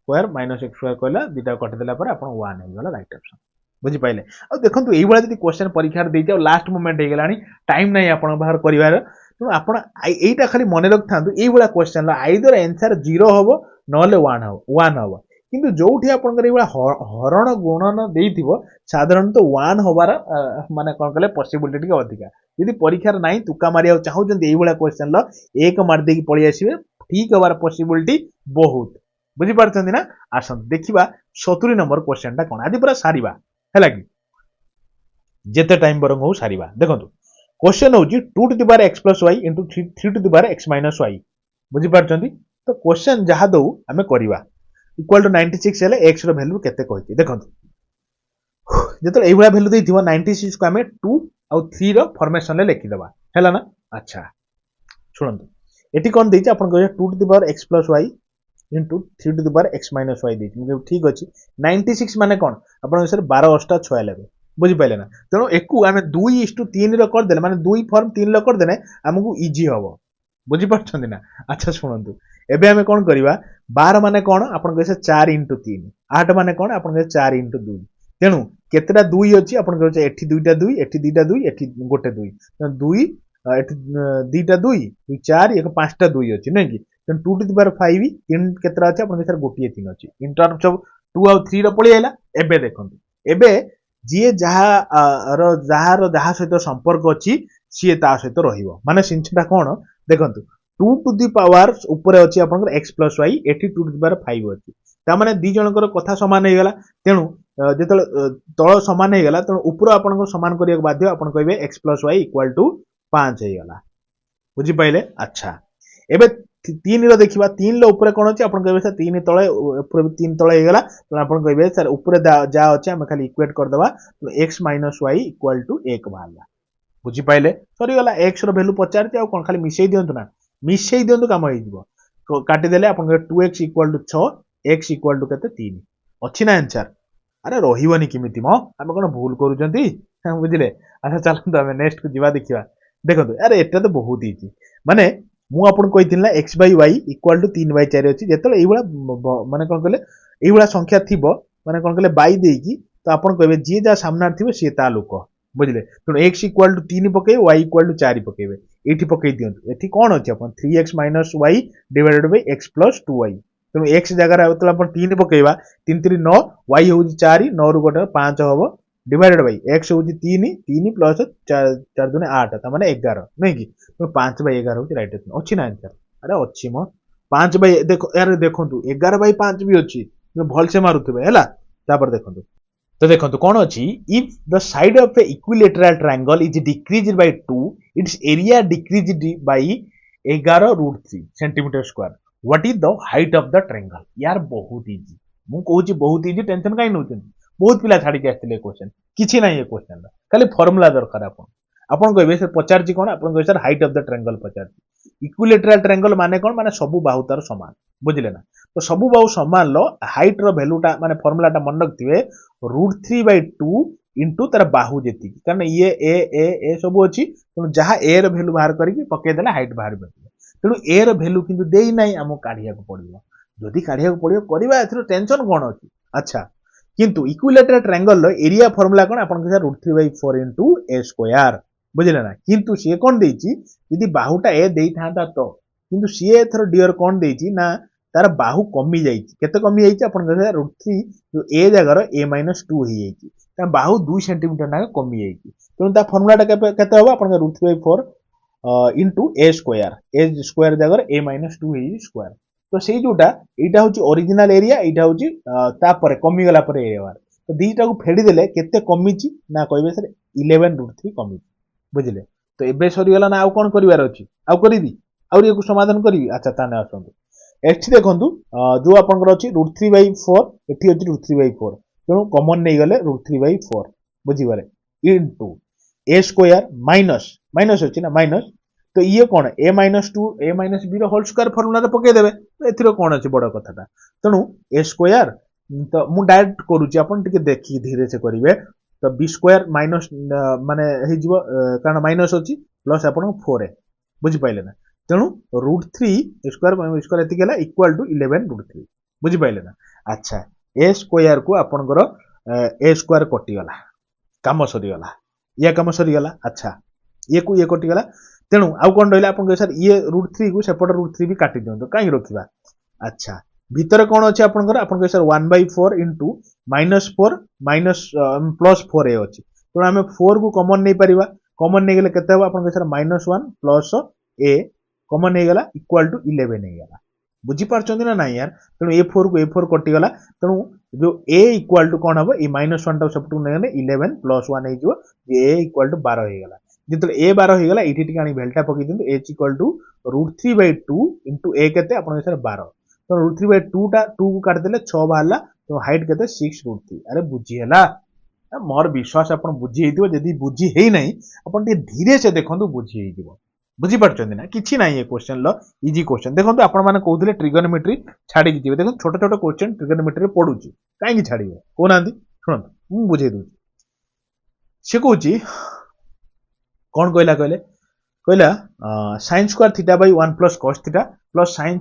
- x² कहला दिटा कटि देला पर आपण 1 हे गला राइट ऑप्शन बुझी पाइले आ देखंतु एई बळा जदी क्वेश्चन परीक्षा रे देइते लास्ट मोमेंट हे गलानी टाइम नै आपण बाहर करिवार तो आपण एईटा खाली मने रखथांतु एई बळा क्वेश्चन ला आइदर आंसर 0 होबो नले 1 होबो किंतु जोठी आपण करे बळा हरण गुणन देइथिबो साधारणतः 1 होबार माने कोन कहले पॉसिबिलिटी के अधिका यदि परीक्षा रे नाही तुका मारिया चाहू जंदी एई बळा क्वेश्चन ला एक मार देकी पळी आसीबे ठीक होबार पॉसिबिलिटी बहुत बुझी पारछंदी ना आसन देखिबा 70 नंबर क्वेश्चन टा कोन आदि पूरा सारीबा हैला कि जेते टाइम बरंग हो सारीबा देखंतु क्वेश्चन होची 2 to the power x + y * 3 to the power x - y बुझी पारछंदी तो क्वेश्चन जहा दउ हमें करिबा इक्वल टू 96 हेले x रो वैल्यू केते कहती देखंतु जेतले एई बळा वैल्यू देइथिबो 96 को हमें 2 और 3 रो फॉर्मेशन ले लिखि देबा हैला ना अच्छा सुनंतु एटी कोन देइछ आपण कहबे 2 to the power x + y * 3 to the power x - y देइछ मुझे ठीक अछि 96 माने कोन आपण सर 12 8 46 बुझी पाइले ना तेनो एकु हमें 2:3 रो कर देले माने 2 फॉर्म 3 लो कर देने हमकु इजी हबो बुझी पाछंदी ना अच्छा सुनंतु एबे हमें कोन करिबा 12 माने कोन आपण कहसे 4 * 3 8 माने कोन आपण कहसे 4 * 2 तेनु केतेटा 2 अछि आपण कहसे एठी दुईटा 2 एठी दुईटा 2 एठी गोटे 2 2 एठी दुईटा 2 4 एक पांचटा 2 अछि नै कि तेनु 2 टू द पावर 5 3 केतेटा अछि आपण कहसे गोटिए 3 अछि इन टर्म्स ऑफ 2 और 3 रो पळी आइला एबे देखंतु एबे जिए जहा सहित संपर्क अछि सी ता सहित रहिबो माने सिंचटा कोन देखंतु 2 टू द पावर ऊपर अछि आपनकर x + y एठी 2 टू द पावर 5 अछि ता माने दी जनकर कथा समान हे गेला तेनु जेतल तळ समान हे गेला तेनु ऊपर आपनकर समान करिया बाध्य आपन कहबे x + y = 5 हे गेला बुझी पाइले अच्छा एबे 3 रो देखिबा 3 लो ऊपर कोन अछि आपन कहबे सर 3 तळे ऊपर 3 तळे हे गेला तो आपन कहबे सर ऊपर जा अछि हम खाली इक्वेट कर दबा तो x - y = 1 बाहरला बुझी पाइले सरी गला x रो वैल्यू 50 आ कोन खाली मिसै दियंतु ना मिसै दियंतु काम होई जिवो तो काटी देले आपन 2x = 6 x = केते 3 अछि ना आंसर अरे रहिवनी किमिति म हम कोन भूल करू जंती हम बुझिले अच्छा चलंतु हम नेक्स्ट को जीवा देखिबा देखंतु अरे एटा तो बहुत इजी माने ମୁଁ ଆପଣଙ୍କୁ କହିଥିଲି ନା x by y equal to 3/4 ଅଛି। ଯେତେବେଳେ ଏଇଭଳିଆ ମାନେ କଣ କହିଲେ ଏଇଭଳିଆ ସଂଖ୍ୟା ଥିବ ମାନେ କଣ କହିଲେ ବାଇ ଦେଇକି ତ ଆପଣ କହିବେ ଯିଏ ଯାହା ସାମ୍ନାରେ ଥିବ ସିଏ ତା ଲୋକ ବୁଝିଲେ। ତେଣୁ x ଇକ୍ୱାଲ ଟୁ 3 ପକେଇବେ y ଇକ୍ୱାଲ ଟୁ 4 ପକେଇବେ। ଏଇଠି ପକେଇ ଦିଅନ୍ତୁ। ଏଠି କଣ ଅଛି ଆପଣ 3x minus y divided by x plus 2y। ତେଣୁ x ଜାଗାରେ ଯେତେବେଳେ ଆପଣ 3 ପକେଇବା 3 3 9 y ହଉଛି 4 9 ରୁ ଗୋଟେ 5 ହବ ଡିଭାଇଡେଡ୍ ବାଇ x ହଉଛି 3 3 ପ୍ଲସ୍ 4 ଦୁନେ 8 ତା ମାନେ 11 ନୁହେଁ କି। ତେଣୁ 5/11 ହଉଛି ରାଇଟ୍ ଅଛି ନା ଆନ୍ସର। ଆରେ ଅଛି ମ 5 ବାଇ ଦେଖ ୟାର ଦେଖନ୍ତୁ 11/5 ବି ଅଛି ଭଲସେ ମାରୁଥିବେ ହେଲା। ତାପରେ ଦେଖନ୍ତୁ ତ ଦେଖନ୍ତୁ କଣ ଅଛି if the side of a equilateral triangle is decreased by 2 its area decreased by 11√3 centimetre square what is the height of the triangle. यार बहुत इजी ମୁଁ କହୁଛି ବହୁତ ଇଜି ଟେନସନ କାଇଁ ନଉଛନ୍ତି। ବହୁତ ପିଲା ଛାଡିକି ଆସିଥିଲେ କ୍ୱେଶ୍ଚନ କିଛି ନାହିଁ ଏ କ୍ୱେଶ୍ଚନ ଖାଲି ଫର୍ମୁଲା ଦରକାର ଆପଣ ଆପଣ କହିବେ ସେ ପଚାରିଛି କଣ ଆପଣ କହିବେ ସାର୍ ହାଇଟ୍ ଅଫ ଦ ଟ୍ରାୟଙ୍ଗଲ ପଚାରିଛି। ଇକ୍ୱିଲେଟରାଲ ଟ୍ରାୟଙ୍ଗଲ ମାନେ କଣ ମାନେ ସବୁ ବାହୁ ତାର ସମାନ ବୁଝିଲେ ନା। ତ ସବୁ ବାହୁ ସମାନର ହାଇଟ୍ ର ଭ୍ୟାଲୁଟା ମାନେ ଫର୍ମୁଲାଟା ମନେ ରଖିଥିବେ √3/2 ଇଣ୍ଟୁ ତାର ବାହୁ ଯେତିକି କାରଣ ଇଏ ଏ ସବୁ ଅଛି ତେଣୁ ଯାହା ଏ ର ଭ୍ୟାଲୁ ବାହାର କରିକି ପକେଇଦେଲେ ହାଇଟ୍ ବାହାର ପାରିବ। ତେଣୁ ଏ ର ଭ୍ୟାଲୁ କିନ୍ତୁ ଦେଇନାହିଁ ଆମକୁ କାଢିବାକୁ ପଡିବ। ଯଦି କାଢିବାକୁ ପଡିବ କରିବା ଏଥିରେ ଟେନସନ କଣ ଅଛି। ଆଚ୍ଛା କିନ୍ତୁ ଇକ୍ୱିଲେଟରାଲ ଟ୍ରାୟଙ୍ଗଲ ଏରିଆ ଫର୍ମୁଲା କଣ ଆପଣ କହିବେ √3/4 ଇଣ୍ଟୁ ଏ ସ୍କୋୟାର ବୁଝିଲେ ନା। କିନ୍ତୁ ସିଏ କଣ ଦେଇଛି ଯଦି ବାହୁଟା ଏ ଦେଇଥାନ୍ତା ତ କିନ୍ତୁ ସିଏ ଏଥର ଡିଅର କଣ ଦେଇଛି ନା ତାର ବାହୁ କମି ଯାଇଛି କେତେ କମି ଯାଇଛି ଆପଣ କହିବେ √3 ଏ ଜାଗାର a-2 ହେଇଯାଇଛି ତା ବାହୁ 2 ସେଣ୍ଟିମିଟର ନାଖେ କମି ଯାଇଛି। ତେଣୁ ତା ଫର୍ମୁଲାଟା କେତେ ହବ ଆପଣ √3/4 ଇଣ୍ଟୁ ଏ ସ୍କୋୟାର ଏ ସ୍କୋୟାର ଜାଗାରେ a-2 ହେଇଛି ସ୍କୋୟାର। ତ ସେଇ ଯୋଉଟା ଏଇଟା ହଉଛି ଅରିଜିନାଲ ଏରିଆ ଏଇଟା ହଉଛି ତାପରେ କମିଗଲା ପରେ ଏରିଆ ତ ଦିଟାକୁ ଫେଡିଦେଲେ କେତେ କମିଛି ନା କହିବେ ସାର୍ 11√3 କମିଛି ବୁଝିଲେ। ତ ଏବେ ସରିଗଲା ନା ଆଉ କଣ କରିବାର ଅଛି ଆଉ କରିବି ଆହୁରି ୟାକୁ ସମାଧାନ କରିବି। ଆଚ୍ଛା ତାହେଲେ ଆସନ୍ତୁ ଏଠି ଦେଖନ୍ତୁ ଯୋଉ ଆପଣଙ୍କର ଅଛି √3/4 ଏଠି ଅଛି √3/4 ତେଣୁ କମନ ନେଇଗଲେ √3/4 ବୁଝିପାରିଲେ ଇଣ୍ଟୁ ଏ ସ୍କୋୟାର ମାଇନସ୍ ମାଇନସ୍ ଅଛି ନା ମାଇନସ୍ ତ ଇଏ କଣ a-2 a-b ର ହୋଲ ସ୍କୋୟାର ଫର୍ମୁଲାରେ ପକେଇଦେବେ ଏଥିରେ କଣ ଅଛି ବଡ କଥାଟା। ତେଣୁ ଏ ସ୍କୋୟାର ତ ମୁଁ ଡାଇରେକ୍ଟ କରୁଛି ଆପଣ ଟିକେ ଦେଖିକି ଧୀରେ ସେ କରିବେ ତ b ସ୍କୋୟାର ମାଇନସ୍ ମାନେ ହେଇଯିବ କାରଣ ମାଇନସ୍ ଅଛି ପ୍ଲସ୍ ଆପଣଙ୍କ 4a ବୁଝିପାରିଲେ ନା। ତେଣୁ √3 ସ୍କୋୟାର ଏତିକି ହେଲା ଇକ୍ୱାଲ ଟୁ 11√3 ବୁଝିପାରିଲେ ନା। ଆଚ୍ଛା ଏ ସ୍କୋୟାର କୁ ଆପଣଙ୍କର ଏ ସ୍କୋୟାର କଟିଗଲା କାମ ସରିଗଲା ଇଏ କାମ ସରିଗଲା। ଆଚ୍ଛା ଇଏ କୁ ଇଏ କଟିଗଲା ତେଣୁ ଆଉ କଣ ରହିଲା ଆପଣ କହିବେ ସାର୍ ଇଏ √3 କୁ ସେପଟେ √3 ବି କାଟି ଦିଅନ୍ତୁ କାହିଁକି ରଖିବା। ଆଚ୍ଛା ଭିତରେ କଣ ଅଛି ଆପଣଙ୍କର ଆପଣ କହିବେ ସାର୍ 1/4 ଇଣ୍ଟୁ -4 ପ୍ଲସ୍ 4a ଅଛି ତେଣୁ ଆମେ 4 କୁ କମନ ନେଇପାରିବା କମନ ନେଇଗଲେ କେତେ ହବ ଆପଣ କହିବେ ସାର୍ -1 ପ୍ଲସ୍ a କମନ ହେଇଗଲା ଇକ୍ୱାଲ ଟୁ 11 ହେଇଗଲା ବୁଝିପାରୁଛନ୍ତି ନା ନାଇଁ ୟାର। ତେଣୁ a4 କୁ a4 କଟିଗଲା ତେଣୁ ଯୋଉ a ଇକ୍ୱାଲ ଟୁ କଣ ହବ ଏଇ -1 ଟାକୁ ସେପଟକୁ ନେଇଗଲେ 11 ପ୍ଲସ୍ 1 ହେଇଯିବ a ଇକ୍ୱାଲ ଟୁ 12 ହେଇଗଲା। ଯେତେବେଳେ a 12 ହେଇଗଲା ଏଇଠି ଟିକେ ଆଣି ଭ୍ୟାଲୁଟା ପକେଇ ଦିଅନ୍ତୁ h equal to √3/2 into a କେତେ ଆପଣ କହିବେ 12 ତ √3/2 ଟା 2 କୁ କାଟିଦେଲେ 6 ବାହାରିଲା ତ ହାଇଟ୍ କେତେ 6√3। ଆରେ ବୁଝି ହେଲା ମୋର ବିଶ୍ୱାସ ଆପଣ ବୁଝି ହେଇଥିବ ଯଦି ବୁଝି ହେଇନାହିଁ ଆପଣ ଟିକେ ଧୀରେ ସେ ଦେଖନ୍ତୁ ବୁଝି ହେଇଯିବ ବୁଝିପାରୁଛନ୍ତି ନା କିଛି ନାହିଁ ଏ କ୍ୱେଶ୍ଚନ ର ଇଜି କ୍ୱେଶ୍ଚନ ଦେଖନ୍ତୁ ଆପଣ ମାନେ କହୁଥିଲେ ଟ୍ରିଗୋନୋମେଟ୍ରି ଛାଡିକି ଯିବେ ଦେଖନ୍ତୁ ଛୋଟ ଛୋଟ କ୍ୱେଶ୍ଚନ ଟ୍ରିଗୋନୋମେଟ୍ରିରେ ପଡୁଛି କାହିଁକି ଛାଡିବେ କହୁନାହାନ୍ତି ଶୁଣନ୍ତୁ ମୁଁ ବୁଝେଇ ଦଉଛି। ସେ କହୁଛି କଣ କହିଲା କହିଲେ କହିଲା sin square theta by 1 plus cos theta plus sin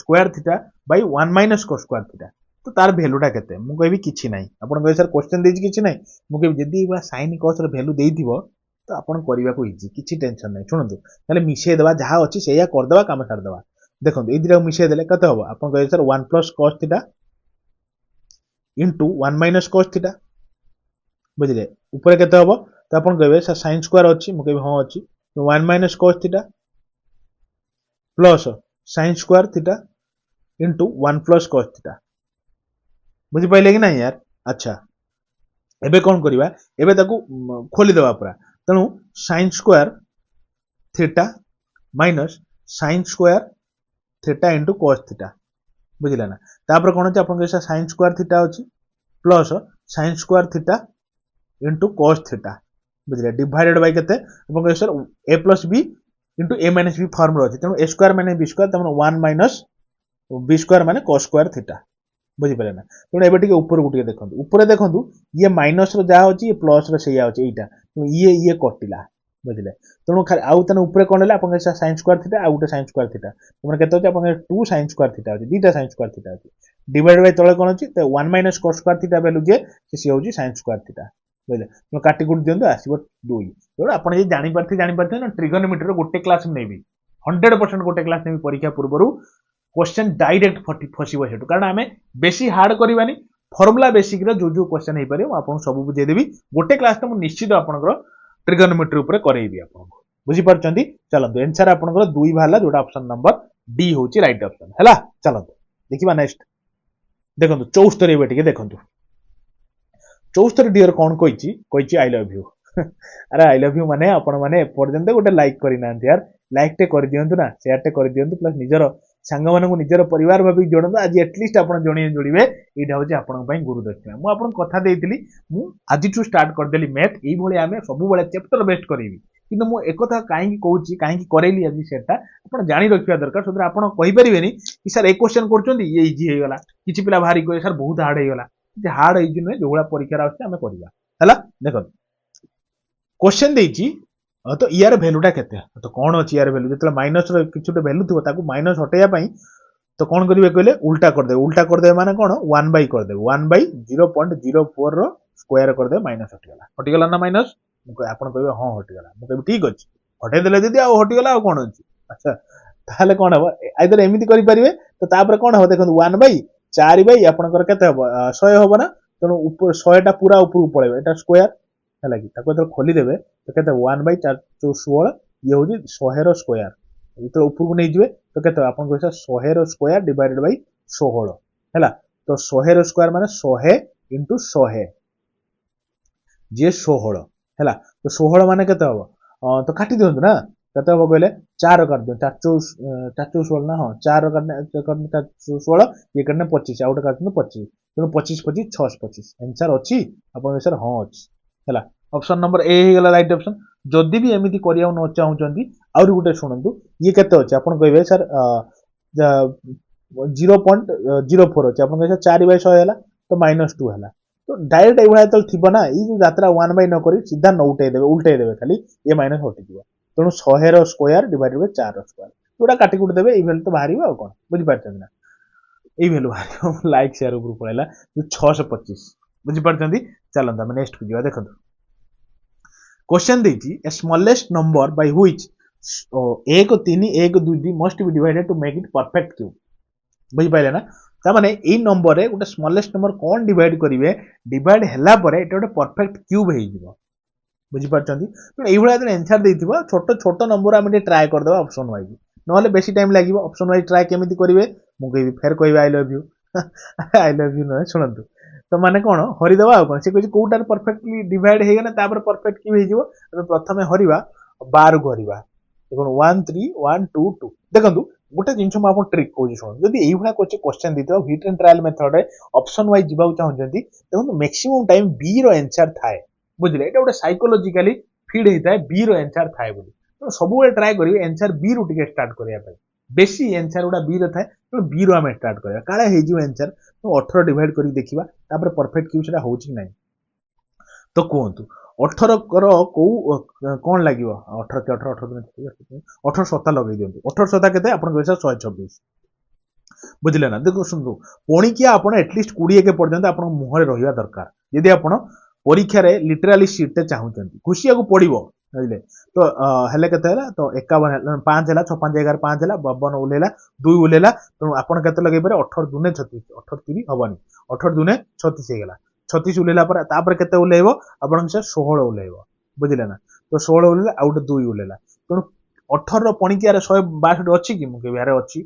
square theta by 1 minus cos square theta ତ ତାର ଭ୍ୟାଲୁଟା କେତେ ମୁଁ କହିବି କିଛି ନାହିଁ ଆପଣ କହିବେ ସାର୍ କ୍ୱେଶ୍ଚନ ଦେଇଛି କିଛି ନାହିଁ ମୁଁ କହିବି ଯଦି sin cos ର ଭ୍ୟାଲୁ ଦେଇଥିବ ତ ଆପଣ କରିବାକୁ ଇଜି କିଛି ଟେନସନ ନାହିଁ। ଶୁଣନ୍ତୁ ତାହେଲେ ମିଶେଇ ଦେବା ଯାହା ଅଛି ସେଇଆ କରିଦେବା କାମ ଛାଡ଼ିଦେବା। ଦେଖନ୍ତୁ ଏଇ ଦିଟାକୁ ମିଶେଇ ଦେଲେ କେତେ ହବ ଆପଣ କହିବେ sir 1 plus cos theta into 1 minus cos theta ବୁଝିଲେ ଉପରେ କେତେ ହବ ତ ଆପଣ କହିବେ ସାର୍ sin square ଅଛି ମୁଁ କହିବି ହଁ ଅଛି 1 minus cos theta plus sin square theta into 1 plus cos theta ବୁଝିପାରିଲେ କି ନାହିଁ यार। ଆଚ୍ଛା ଏବେ କଣ କରିବା ଏବେ ତାକୁ ଖୋଲିଦେବା ପୁରା ତେଣୁ sin square theta minus sin square theta into cos theta ବୁଝିଲା ନା। ତାପରେ କଣ ଅଛି ଆପଣ କହିବେ sin square theta ଅଛି plus sin square theta into cos theta ବୁଝିଲେ ଡିଭାଇଡେଡ୍ ବାଇ କେତେ ଆପଣ କହିବେ sir a plus b into a minus b form ର ଅଛି ତେଣୁ a ସ୍କୋୟାର ମାନେ b ସ୍କୋୟାର ତାମାନେ 1 minus b ସ୍କୋୟାର ମାନେ cos ସ୍କୋୟାର theta ବୁଝିପାରିଲେ ନା। ତେଣୁ ଏବେ ଟିକେ ଉପରକୁ ଟିକେ ଦେଖନ୍ତୁ ଉପରେ ଦେଖନ୍ତୁ ଇଏ ମାଇନସ ର ଯାହା ଅଛି ଇଏ ପ୍ଲସ ର ସେଇଆ ଅଛି ଏଇଟା ଇଏ କଟିଲା बुझिले तेणु खाली आउ तेन ऊपर कौन है आप sin स्क्वायर थीटा आउ गोटे sin स्क्वायर थीटा तुम केते आप 2 sin स्क्वायर थीटा अछि दीटा sin स्क्वायर थीटा अछि डिवाइड बाय तळे कोन अछि 1 minus cos square theta value जे से होछि sin स्क्वायर थीटा बुझिले तुम काटी कुट दियंतु आसीबो 2 तेणु आपण जे जानि पारथे ना ट्रिगोनोमेट्री रो गोटे क्लास नेबी 100% गोटे क्लास नेबी परीक्षा पूर्वरु क्वेश्चन डायरेक्ट फसिबो हेतु कारण आमे बेसी हार्ड करबानी फॉर्मूला बेसिक रो जो जो क्वेश्चन हे पारे आपन सब बुझे देबी गोटे क्लास त मु निश्चित आपनकर ट्रिगोनोमेट्री ऊपर करेइबी आपन बुझी पारचंदी चलंतु आंसर आपनकर 2 भाला जोटा ऑप्शन नंबर डी होची राइट ऑप्शन हैला चलंतु देखिबा नेक्स्ट देखंतु 74 एबे टिके देखंतु 74 डियर कोन कोइची आई लव यू अरे आई लव यू माने आपण माने पर्यंत गोटे लाइक करि नांती यार लाइक टे कर दियंतु ना शेयर टे कर दियंतु प्लस निजर सांग मानकु निजर परिवार भाबी जोडंतु आज एटलीस्ट आपण जोणी जोडीबे एटा होची आपण पई गुरु दक्षिणा मु आपण कथा देइतिली मु आज टू स्टार्ट कर देली मैथ एई भळे आमे सब बळे चैप्टर बेस्ट करिवि किंतु मु एकथा काहेकि कहूची काहेकि करेली आज सेटा आपण जानि रखिया दरकार सदर आपण कहि परिबेनी कि सर ए क्वेश्चन करचोंदी ये इजी हे गला किछि पिला भारी कहे सर बहुत हार्ड हे गला जे हार्ड हे जिने जोगुला परीक्षा आछे आमे करिया हला देखो क्वेश्चन देइची तो यार वैल्यूटा केते तो कोन अछि यार वैल्यू जतले माइनस रो किछुटे वैल्यू थिबो ताकू माइनस हटेया पई तो कोन करिवे कहले उल्टा कर दे माने कोन 1 बाय कर दे 1 बाय 0.04 रो स्क्वायर कर दे माइनस हटि गला ना माइनस आपण कहबे हां हटि गला मु कहबे ठीक अछि हटे देले दीदी आ हटि गला आ कोन अछि अच्छा ताले कोन हबो आइदर एमिति करि परिबे तो तापर कोन हबो देखो 1 बाय 4 बाय आपनकर केते हबो 100 हबो ना तनो ऊपर 100 टा पूरा ऊपर पळेबे एटा स्क्वायर है कि ताको तो खोली देबे तो कहते 1 बाय 416 ये होजी 100 रो स्क्वायर इतो ऊपर को नै जिवे तो कहते आपन कहसा 100 रो स्क्वायर डिवाइडेड बाय 16 हैला तो 100 रो स्क्वायर माने 100 into 100 जे 16 हैला तो 16 माने केते हबो तो काटी दियंतु ना केते हबो कहले 4 काट दियंतु 416 ना हां 4 काटने 16 ये करने 25 आउट काटने 25 तो 25 25 625 आंसर अछि आपन सर हां अछि हैला ऑप्शन नंबर ए हे गला राइट ऑप्शन जदी भी एमिति करिया न चाहउचंती और गुटे सुनंतु ये केते अछि आपन कहबे सर 0.04 अछि आपन कहबे 4 बाय 100 हैला तो -2 हैला तो डायरेक्ट एभला तल थिबो ना ई जो यात्रा 1 बाय न करी सीधा न उल्टे देबे खाली ये माइनस हटि दिबो तणु 100 रो स्क्वायर डिवाइडेड बाय 4 रो स्क्वायर जोडा काटी कुट देबे ई वैल्यू तो बाहरिबो आ कोन बुझि पारछन ना ई वैल्यू बाहरिबो लाइक शेयर ऊपर पळेला जो 625 बुझि पारछंती चलंदा हम नेक्स्ट को जिवा देखंतु क्वेश्चन देती a smallest number by which 1 3 1 2 2 must be divided to make it perfect cube बुझि पाइले ना ता माने ए नंबर रे गोटे स्मॉलेस्ट नंबर कोन डिवाइड करिवे डिवाइड हला परे एटा गोटे परफेक्ट क्यूब हे जिवो बुझि पारछंती तो एई भला जने आंसर देथिबो छोटो छोटो नंबर हम ट्राई कर देबा ऑप्शन वाइज नहले बेसी टाइम लागिवो ऑप्शन वाइज ट्राई केमिति करिवे मु कहबी फेर कहबी आई लव यू न सुनंतु तो माने कोन हरि देबा आ कोन से कहै कोटार परफेक्टली डिवाइड हे गना तापर परफेक्ट की हे जिवो तो प्रथमे हरिबा 12 को हरिबा देखो 1 3 1 2 2 देखंतु गोटे जिंस म आपन ट्रिक कहै सुन जदी एई भला कोचे क्वेश्चन दितो हिट एंड ट्रायल मेथड रे ऑप्शन वाइज जिबाउ चाहौ जदी देखो मैक्सिमम टाइम बी रो आंसर थाए बुझले एटा गोटे साइकोलॉजिकली फीड हेताए बी रो आंसर थाए बुझी तो सब बेले ट्राई करिवे आंसर बी रो टिके स्टार्ट करिया पे बेसी आंसर उडा बी रो थाए तो बी रो हम स्टार्ट करिया काळे हे जिवो आंसर तो 18 डिवाइड करी देखिबा तापर परफेक्ट क्यू सेटा होची नै तो कोहंतु 18 कर को कोन लागिवो 18 के 18 18 18 7 लगै दियंतु 18 7 केते आपन कहैसा 126 बुझले ना देखो सुनदु पोणी कि आपन एटलीस्ट 20 के पर्यंत आपन मुहरे रहिया दरकार यदि आपन परीक्षा रे लिटरली सीट ते चाहुचंती खुशिया को पड़िबो बुझले तो हेले केते हला तो 51 5 हला 6 5 11 5 हला 52 उलेला 2 उलेला तो आपन केते लगै पारे 18 दुने 36 18 3 हबनी 18 दुने 36 हे गेला 36 उलेला पर तापर केते उलेइबो आपन से 16 उलेइबो बुझले ना तो 16 उलेला आउट 2 उलेला तो 18 रो पणी कि यार 162 अछि कि मु के यार अछि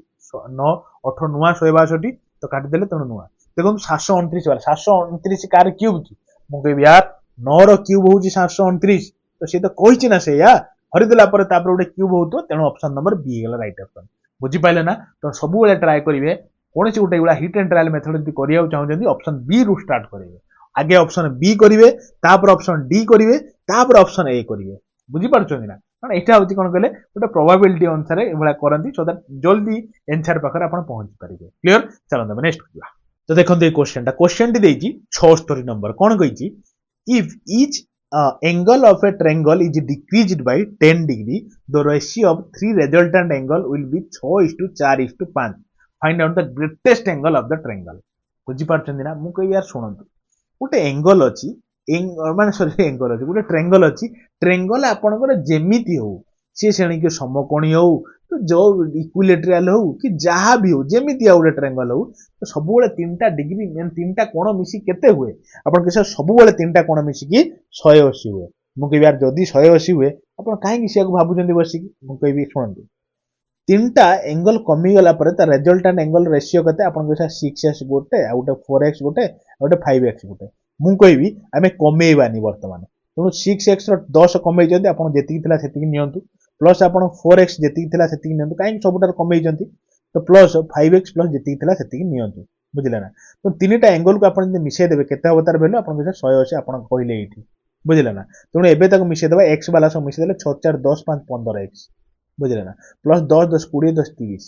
9 18 नुवा 162 तो काटि देले तनो नुवा देखो 729 वाला 729 कार क्यूब की मु के यार 9 रो क्यूब होउची 729 तो से तो कहिछि ना से या हरि देला पर तापर उडे क्यूब होतो तेनो ऑप्शन नंबर बी गेला राइट ऑप्शन बुझि पाइले ना तो सब बेले ट्राई करिवे कोनसी उटे गुला हिट एंड ट्रायल मेथड जदी करिया चाहौ जदी ऑप्शन बी रु स्टार्ट करिवे आगे ऑप्शन बी करिवे तापर ऑप्शन डी करिवे तापर ऑप्शन ए करिवे बुझि पारछोनी ना कारण एटा होती कोन कहले गोटे प्रोबेबिलिटी अनुसार एभला करंती सो दैट जल्दी आंसर पाखर आपण पहुंच परिबे क्लियर चलन हम नेक्स्ट किया तो देखंतु ए क्वेश्चन टी देइची 76 नंबर कोन कहिची if each angle of a triangle is decreased by 10 degree, the ratio of three resultant angle will be 6:4:5. Find out the greatest angle of the triangle. ବୁଝିପାରୁଛନ୍ତି ନା? ମୁଁ କହିବି ୟାର ଶୁଣନ୍ତୁ, ଗୋଟେ ଏଙ୍ଗଲ ଅଛି, ମାନେ ସରି ଏଙ୍ଗଲ ଅଛି, ଗୋଟେ ଟ୍ରେଙ୍ଗଲ ଅଛି। ଟ୍ରେଙ୍ଗଲ ଆପଣଙ୍କର ଯେମିତି ହଉ, ସିଏ ସେଣିକି ସମକୋଣୀ ହଉ, ତ ଯୋଉ ଇକ୍ୱିଲେଟରାଲ ହଉ କି ଯାହା ବି ହଉ, ଯେମିତି ଆଉ ଗୋଟେ ଟ୍ରେଙ୍ଗଲ ହଉ, ତ ସବୁବେଳେ 3ଟା ଡିଗ୍ରୀ ତିନିଟା କୋଣ ମିଶି କେତେ ହୁଏ? ଆପଣ କହିବେ ସବୁବେଳେ 3ଟା କୋଣ ମିଶିକି 180 ହୁଏ। ମୁଁ କହିବି ୟାର ଯଦି 180 ହୁଏ, ଆପଣ କାହିଁକି ସେଇଆକୁ ଭାବୁଛନ୍ତି ବସିକି? ମୁଁ କହିବି ଶୁଣନ୍ତୁ, 3ଟା ଏଙ୍ଗଲ କମିଗଲା ପରେ ତା ରେଜଲ୍ଟାଣ୍ଟ ଏଙ୍ଗଲ ରେସିଓ କେତେ? ଆପଣ କହିବେ 6x ଗୋଟେ, ଆଉ ଗୋଟେ 4x ଗୋଟେ, ଆଉ ଗୋଟେ 5x ଗୋଟେ। ମୁଁ କହିବି ଆମେ କମେଇବାନି ବର୍ତ୍ତମାନ। ତେଣୁ 6x ର 10 କମେଇଛନ୍ତି, ଆପଣ ଯେତିକି ଥିଲା ସେତିକି ନିଅନ୍ତୁ, ପ୍ଲସ୍ ଆପଣ 4x ଯେତିକି ଥିଲା ସେତିକି ନିଅନ୍ତୁ। କାହିଁକି ସବୁଠାରୁ କମେଇଛନ୍ତି? ତ ପ୍ଲସ୍ 5x ପ୍ଲସ୍ ଯେତିକି ଥିଲା ସେତିକି ନିଅନ୍ତୁ। ବୁଝିଲେ ନା? ତ 3ଟା ଏଙ୍ଗଲକୁ ଆପଣ ଯଦି ମିଶେଇ ଦେବେ, କେତେ ହବ ତାର ଭ୍ୟାଲୁ? ଆପଣ କହିବେ 180, ଆପଣ କହିଲେ ଏଇଠି। ବୁଝିଲେ ନା? ତେଣୁ ଏବେ ତାକୁ ମିଶେଇଦେବା, x ବାଲା ସବୁ ମିଶେଇଦେଲେ 6 4 10 5 15x। ବୁଝିଲେ ନା? Plus 10 10 20 10 30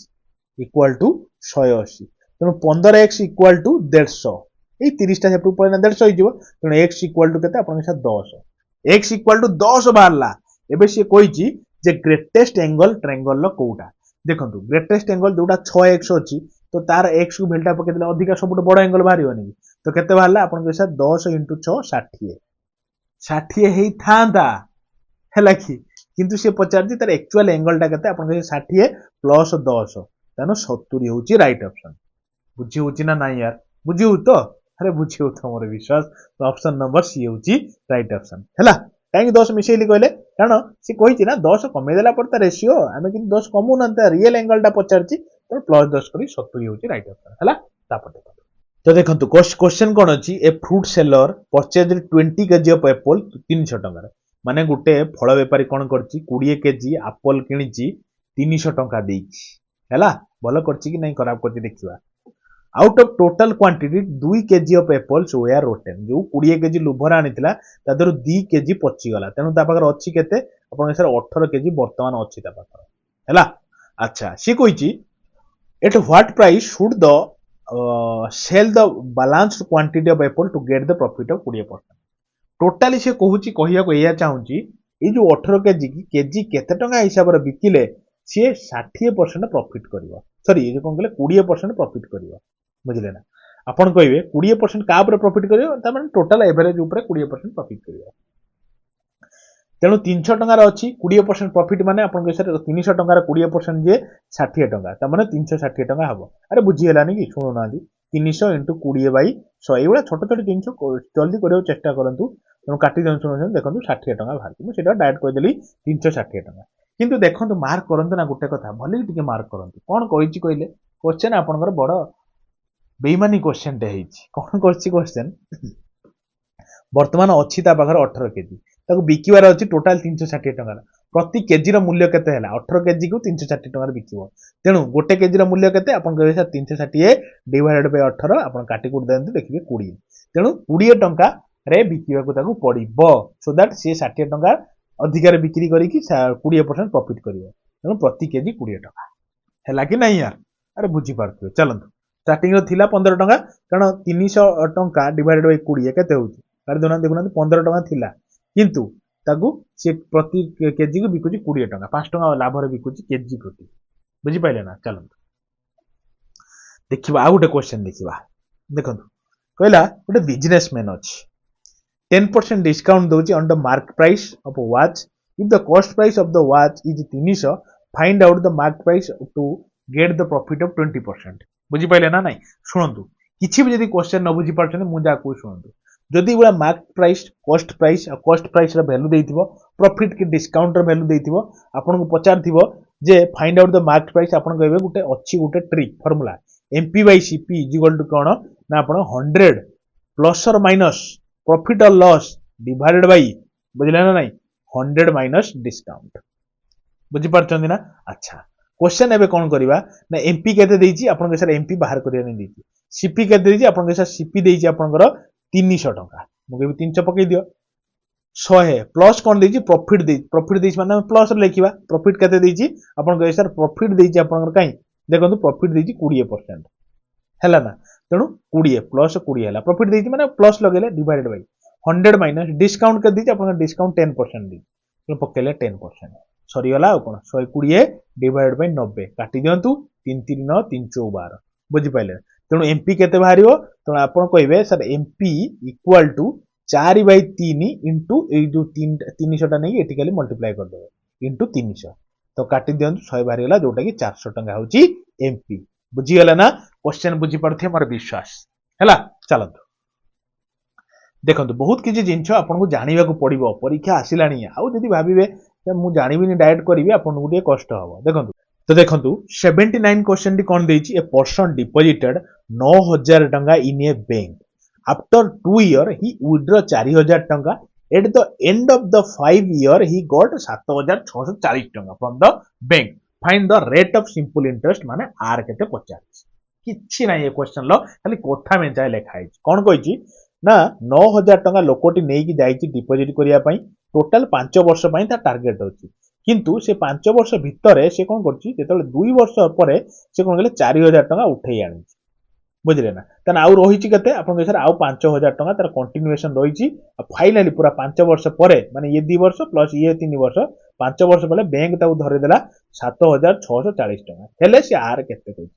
equal to 180। ତେଣୁ 15x ଇକ୍ୱାଲ ଟୁ 150। ଏଇ 30ଟା ସେପଟକୁ ପଳେଇନା 150 ହେଇଯିବ। ତେଣୁ x ଇକ୍ୱାଲ ଟୁ କେତେ? ଆପଣଙ୍କ ହିସାବ 10। x ଇକ୍ୱାଲ ଟୁ 10 ବାହାରିଲା। ଏବେ ସିଏ କହିଛି ଯେ ଗ୍ରେଟେଷ୍ଟ ଏଙ୍ଗଲ ଟ୍ରାଙ୍ଗଲର କୋଉଟା? ଦେଖନ୍ତୁ, ଗ୍ରେଟେଷ୍ଟ ଏଙ୍ଗଲ ଯୋଉଟା 6x ଅଛି, ତ ତାର x କୁ ଭ୍ୟାଲୁଟା ପକେଇଦେଲେ ଅଧିକା ସବୁଠୁ ବଡ ଏଙ୍ଗଲ ବାହାରିବନି କି? ତ କେତେ ବାହାରିଲା? ଆପଣଙ୍କ ହିସାବ 10 × 6 60। 60 ହେଇଥାନ୍ତା, ହେଲା କି? କିନ୍ତୁ ସେ ପଚାରିଛି ତାର ଆକ୍ଚୁଆଲ ଏଙ୍ଗଲଟା କେତେ? ଆପଣ କହିବେ 60 ପ୍ଲସ୍ 10, ତେଣୁ 70 ହେଉଛି ରାଇଟ୍ ଅପସନ। ବୁଝି ହଉଛି ନା ନାଇଁ ୟାର? ବୁଝି ହଉ ତ? ଆରେ ବୁଝି ହଉ ତ, ମୋର ବିଶ୍ୱାସ। ତ ଅପସନ ନମ୍ବର ସି ହେଉଛି ରାଇଟ୍ ଅପସନ। ହେଲା? କାହିଁକି 10 ମିଶେଇଲି କହିଲେ? କାରଣ ସେ କହିଛି ନା 10 କମେଇ ଦେଲା ପରେ ତା ରେସିଓ, ଆମେ କିନ୍ତୁ 10 କମଉନାହାନ୍ତି, ତା ରିଏଲ ଏଙ୍ଗଲଟା ପଚାରିଛି। ତେଣୁ ପ୍ଲସ୍ 10 କରି 70 ହେଉଛି ରାଇଟ୍ ଅପସନ। ହେଲା? ତାପରେ ଦେଖନ୍ତୁ, ତ ଦେଖନ୍ତୁ କ୍ୱେଶ୍ଚନ କ'ଣ ଅଛି? A fruit seller purchase 20 kg of apple 300 ଟଙ୍କାରେ। ମାନେ ଗୋଟେ ଫଳ ବେପାରୀ କ'ଣ କରିଛି? 20 କେଜି ଆପଲ କିଣିଛି 300 ଟଙ୍କା ଦେଇଛି। ହେଲା? ଭଲ କରିଛି କି ନାଇଁ, ଖରାପ କରିଛି ଦେଖିବା। Out of total quantity 2 kg of apples were rotten. ଯୋଉ 20 କେଜି ଲୁଭର ଆଣିଥିଲା, ତା ଦେହରୁ 2 କେଜି ପଚିଗଲା। ତେଣୁ ତା ପାଖରେ ଅଛି କେତେ? ଆପଣଙ୍କ ହିସାବରେ 18 କେଜି ବର୍ତ୍ତମାନ ଅଛି ତା ପାଖରେ। ହେଲା? ଆଚ୍ଛା, ସିଏ କହିଛି at what price should the sell the balanced quantity of apple to get the profit of 20%? Totally ସେ କହୁଛି, କହିବାକୁ ଏଇଆ ଚାହୁଁଛି, ଏଇ ଯୋଉ 18 କେଜି କି କେଜି କେତେ ଟଙ୍କା ହିସାବରେ ବିକିଲେ ସିଏ 60% ପ୍ରଫିଟ୍ କରିବ। ସରି, ଏ ଯୋଉ କ'ଣ କହିଲେ 20% ପ୍ରଫିଟ୍ କରିବ। ବୁଝିଲେ ନା? ଆପଣ କହିବେ 20% କାହା ଉପରେ ପ୍ରଫିଟ୍ କରିବ? ତାମାନେ ଟୋଟାଲ ଏଭରେଜ ଉପରେ 20% ପ୍ରଫିଟ୍ କରିବ। ତେଣୁ 300 ଟଙ୍କାର ଅଛି 20% ପ୍ରଫିଟ୍, ମାନେ ଆପଣଙ୍କ ହିସାବରେ 300 ଟଙ୍କାର 20% ଯିଏ 60 ଟଙ୍କା, ତାମାନେ 360 ଟଙ୍କା ହବ। ଆରେ ବୁଝି ହେଲାନି କି? ଶୁଣୁନାହାନ୍ତି, 300 × 20/100, ଏଇଭଳିଆ ଛୋଟ ଛୋଟ ଜିନିଷ ଜଲ୍ଦି କରିବାକୁ ଚେଷ୍ଟା କରନ୍ତୁ। ତେଣୁ କାଟି ଦିଅନ୍ତୁ, ଶୁଣୁଛନ୍ତି, ଦେଖନ୍ତୁ 60 ଟଙ୍କା ବାହାରିଛି। ମୁଁ ସେଇଟା ଡାଇରେକ୍ଟ କହିଦେଲି 360 ଟଙ୍କା। କିନ୍ତୁ ଦେଖନ୍ତୁ, ମାର୍କ କରନ୍ତୁ ନା ଗୋଟେ କଥା, ଭଲକି ଟିକେ ମାର୍କ କରନ୍ତୁ। କ'ଣ କହିଛି କହିଲେ? କ୍ୱେଶ୍ଚନ ଆପଣଙ୍କର ବଡ ବେଇମାନି କ୍ୱେଶ୍ଚନଟେ ହେଇଛି। କ'ଣ କରିଛି କ୍ୱେଶ୍ଚନ? ବର୍ତ୍ତମାନ ଅଛି ତା ପାଖରେ 18 କେଜି, ତାକୁ ବିକିବାର ଅଛି ଟୋଟାଲ 360 ଟଙ୍କାର। ପ୍ରତି କେଜିର ମୂଲ୍ୟ କେତେ ହେଲା? 18 କେଜିକୁ 360 ଟଙ୍କାରେ ବିକିବ। ତେଣୁ ଗୋଟେ କେଜିର ମୂଲ୍ୟ କେତେ? ଆପଣ କହିବେ ସାର୍ 360 ଡିଭାଇଡେଡ୍ ବାଇ 18, ଆପଣ କାଟି କୁଟି ଦିଅନ୍ତୁ, ଦେଖିବେ 20। ତେଣୁ 20 ଟଙ୍କାରେ ବିକିବାକୁ ତାକୁ ପଡିବ, ସୋ ଦ୍ୟାଟ୍ ସିଏ 60 ଟଙ୍କା ଅଧିକାରେ ବିକ୍ରି କରିକି 20% ପ୍ରଫିଟ୍ କରିବ। ତେଣୁ ପ୍ରତି କେଜି 20 ଟଙ୍କା। ହେଲା କି ନାଇଁ ୟାର? ଆରେ ବୁଝିପାରୁଥିବେ। ଚାଲନ୍ତୁ, ଷ୍ଟାର୍ଟିଂରେ ଥିଲା 15 ଟଙ୍କା, କାରଣ 300 ଟଙ୍କା ଡିଭାଇଡେଡ୍ ବାଇ 20 କେତେ ହେଉଛି? କାଟି ଦେଉନାହାନ୍ତି, ଦେଖୁନାହାନ୍ତି, 15 ଟଙ୍କା ଥିଲା, କିନ୍ତୁ ତାକୁ ସେ ପ୍ରତି କେଜିକୁ ବିକୁଛି 20 ଟଙ୍କା, 5 ଟଙ୍କା ଲାଭରେ ବିକୁଛି କେଜି ପ୍ରତି। ବୁଝିପାରିଲେ ନା? ଚାଲନ୍ତୁ ଦେଖିବା ଆଉ ଗୋଟେ କ୍ୱେଶ୍ଚନ ଦେଖିବା। ଦେଖନ୍ତୁ, କହିଲା ଗୋଟେ ବିଜନେସମ୍ୟାନ୍ ଅଛି, 10% ଡିସକାଉଣ୍ଟ ଦଉଛି on the mark price of watch. If the cost price of the watch is 300, find out the mark price to get the profit of 20%। ବୁଝିପାରିଲେ ନା ନାଇଁ? ଶୁଣନ୍ତୁ, କିଛି ବି ଯଦି କ୍ୱେଶ୍ଚନ ନ ବୁଝିପାରୁଛନ୍ତି, ମୁଁ ଯାହା କହୁଛି ଶୁଣନ୍ତୁ। ଯଦି ଏଇଭଳିଆ ମାର୍କ ପ୍ରାଇସ୍, କଷ୍ଟ ପ୍ରାଇସ୍, ଆଉ କଷ୍ଟ ପ୍ରାଇସ୍ର ଭ୍ୟାଲୁ ଦେଇଥିବ, ପ୍ରଫିଟ୍ କି ଡିସକାଉଣ୍ଟର ଭ୍ୟାଲୁ ଦେଇଥିବ, ଆପଣଙ୍କୁ ପଚାରିଥିବ ଯେ find out the mark price, ଆପଣ କହିବେ ଗୋଟେ ଅଛି ଗୋଟେ ଟ୍ରିକ୍ ଫର୍ମୁଲା, MP/CP ଇଜିକାଲ୍ ଟୁ କ'ଣ ନା, ଆପଣ 100 plus or minus profit or loss divided by, ବୁଝିଲେ ନା ନାଇଁ, 100 ମାଇନସ୍ ଡିସକାଉଣ୍ଟ। ବୁଝିପାରୁଛନ୍ତି ନା? ଆଚ୍ଛା, କ୍ୱେଶ୍ଚନ ଏବେ କ'ଣ କରିବା ନା, MP କେତେ ଦେଇଛି? ଆପଣଙ୍କ ହିସାବରେ MP ବାହାର କରିବା ପାଇଁ ଦେଇଛି। CP କେତେ ଦେଇଛି? ଆପଣଙ୍କ ହିସାବରେ CP ଦେଇଛି ଆପଣଙ୍କର 300 ଟଙ୍କା। ମୁଁ କହିବି 300 ପକେଇ ଦିଅ। 100 ପ୍ଲସ୍ କ'ଣ ଦେଇଛି? ପ୍ରଫିଟ୍ ଦେଇଛି। ପ୍ରଫିଟ୍ ଦେଇଛି ମାନେ ଆମେ ପ୍ଲସ୍ ଲେଖିବା। ପ୍ରଫିଟ୍ କେତେ ଦେଇଛି? ଆପଣଙ୍କ ହିସାବରେ ପ୍ରଫିଟ୍ ଦେଇଛି ଆପଣଙ୍କର, କାହିଁ ଦେଖନ୍ତୁ, ପ୍ରଫିଟ୍ ଦେଇଛି 20%। ହେଲା ନା? ତେଣୁ 20 ପ୍ଲସ୍ 20 ହେଲା, ପ୍ରଫିଟ୍ ଦେଇଛି ମାନେ ପ୍ଲସ୍ ଲଗେଇଲେ, ଡିଭାଇଡେଡ୍ ବାଇ 100 माइनस डिस्काउंट कर दीजिए आपन डिस्काउंट 10% दी तो पकेले 10% सरीगला आ कोन 120 डिवाइड बाय 90 काटी दियंतु 3 3 9 3 4 12 बुझी पाइले तेणु एमपी केते बाहरियो तेणु आपन कहबे sir MP equal to 4 by 3 into A जो 300 टा नहीं एठी खाली मल्टीप्लाई कर देबे इंटू 300 तो काटी दियंतु 100 बाहरिगला जोटा कि 400 टंका होची एमपी बुझी गला ना क्वेश्चन बुझी पड़थे मोर विश्वास हैला चलतु देखंतु बहुत किछि जिंस आपन को जानिबा को पड़िबो परीक्षा आसिलानी आउ जदी भाबिबे मु जानिबिनी डायरेक्ट करिवि आपन को टे कष्ट हबो देखंतु तो देखंतु 79 क्वेश्चन टी कोन देछि ए पर्सन डिपॉजिटेड 9000 टंका इन ए बैंक आफ्टर 2 ईयर ही विथड्रॉ 4000 टंका at the end of the 5 year he got 7640 टंका from the bank find the rate of simple interest माने आर केते 50 किछि नै ए क्वेश्चन लो खाली कोठा में जाय लेखा है कोन कहिछि ना 9000 टंका लोकोटी नेकी जाईची डिपॉजिट करिया पई टोटल 5 वर्ष पई ता टार्गेट होची किंतु से 5 वर्ष भितरे से कोन करची जेतले 2 वर्ष परे से कोन गेले 4000 टंका उठेई आनी बुझले ना तन आउ रहिची कते आपन के सर आउ 5000 टंका तार कंटिन्यूएशन रहिची फाइनली पूरा 5 वर्ष परे माने ये 2 वर्ष प्लस ये 3 वर्ष 5 वर्ष परे बैंक ताउ धरे देला 7640 टंका हेले से आर केते कहि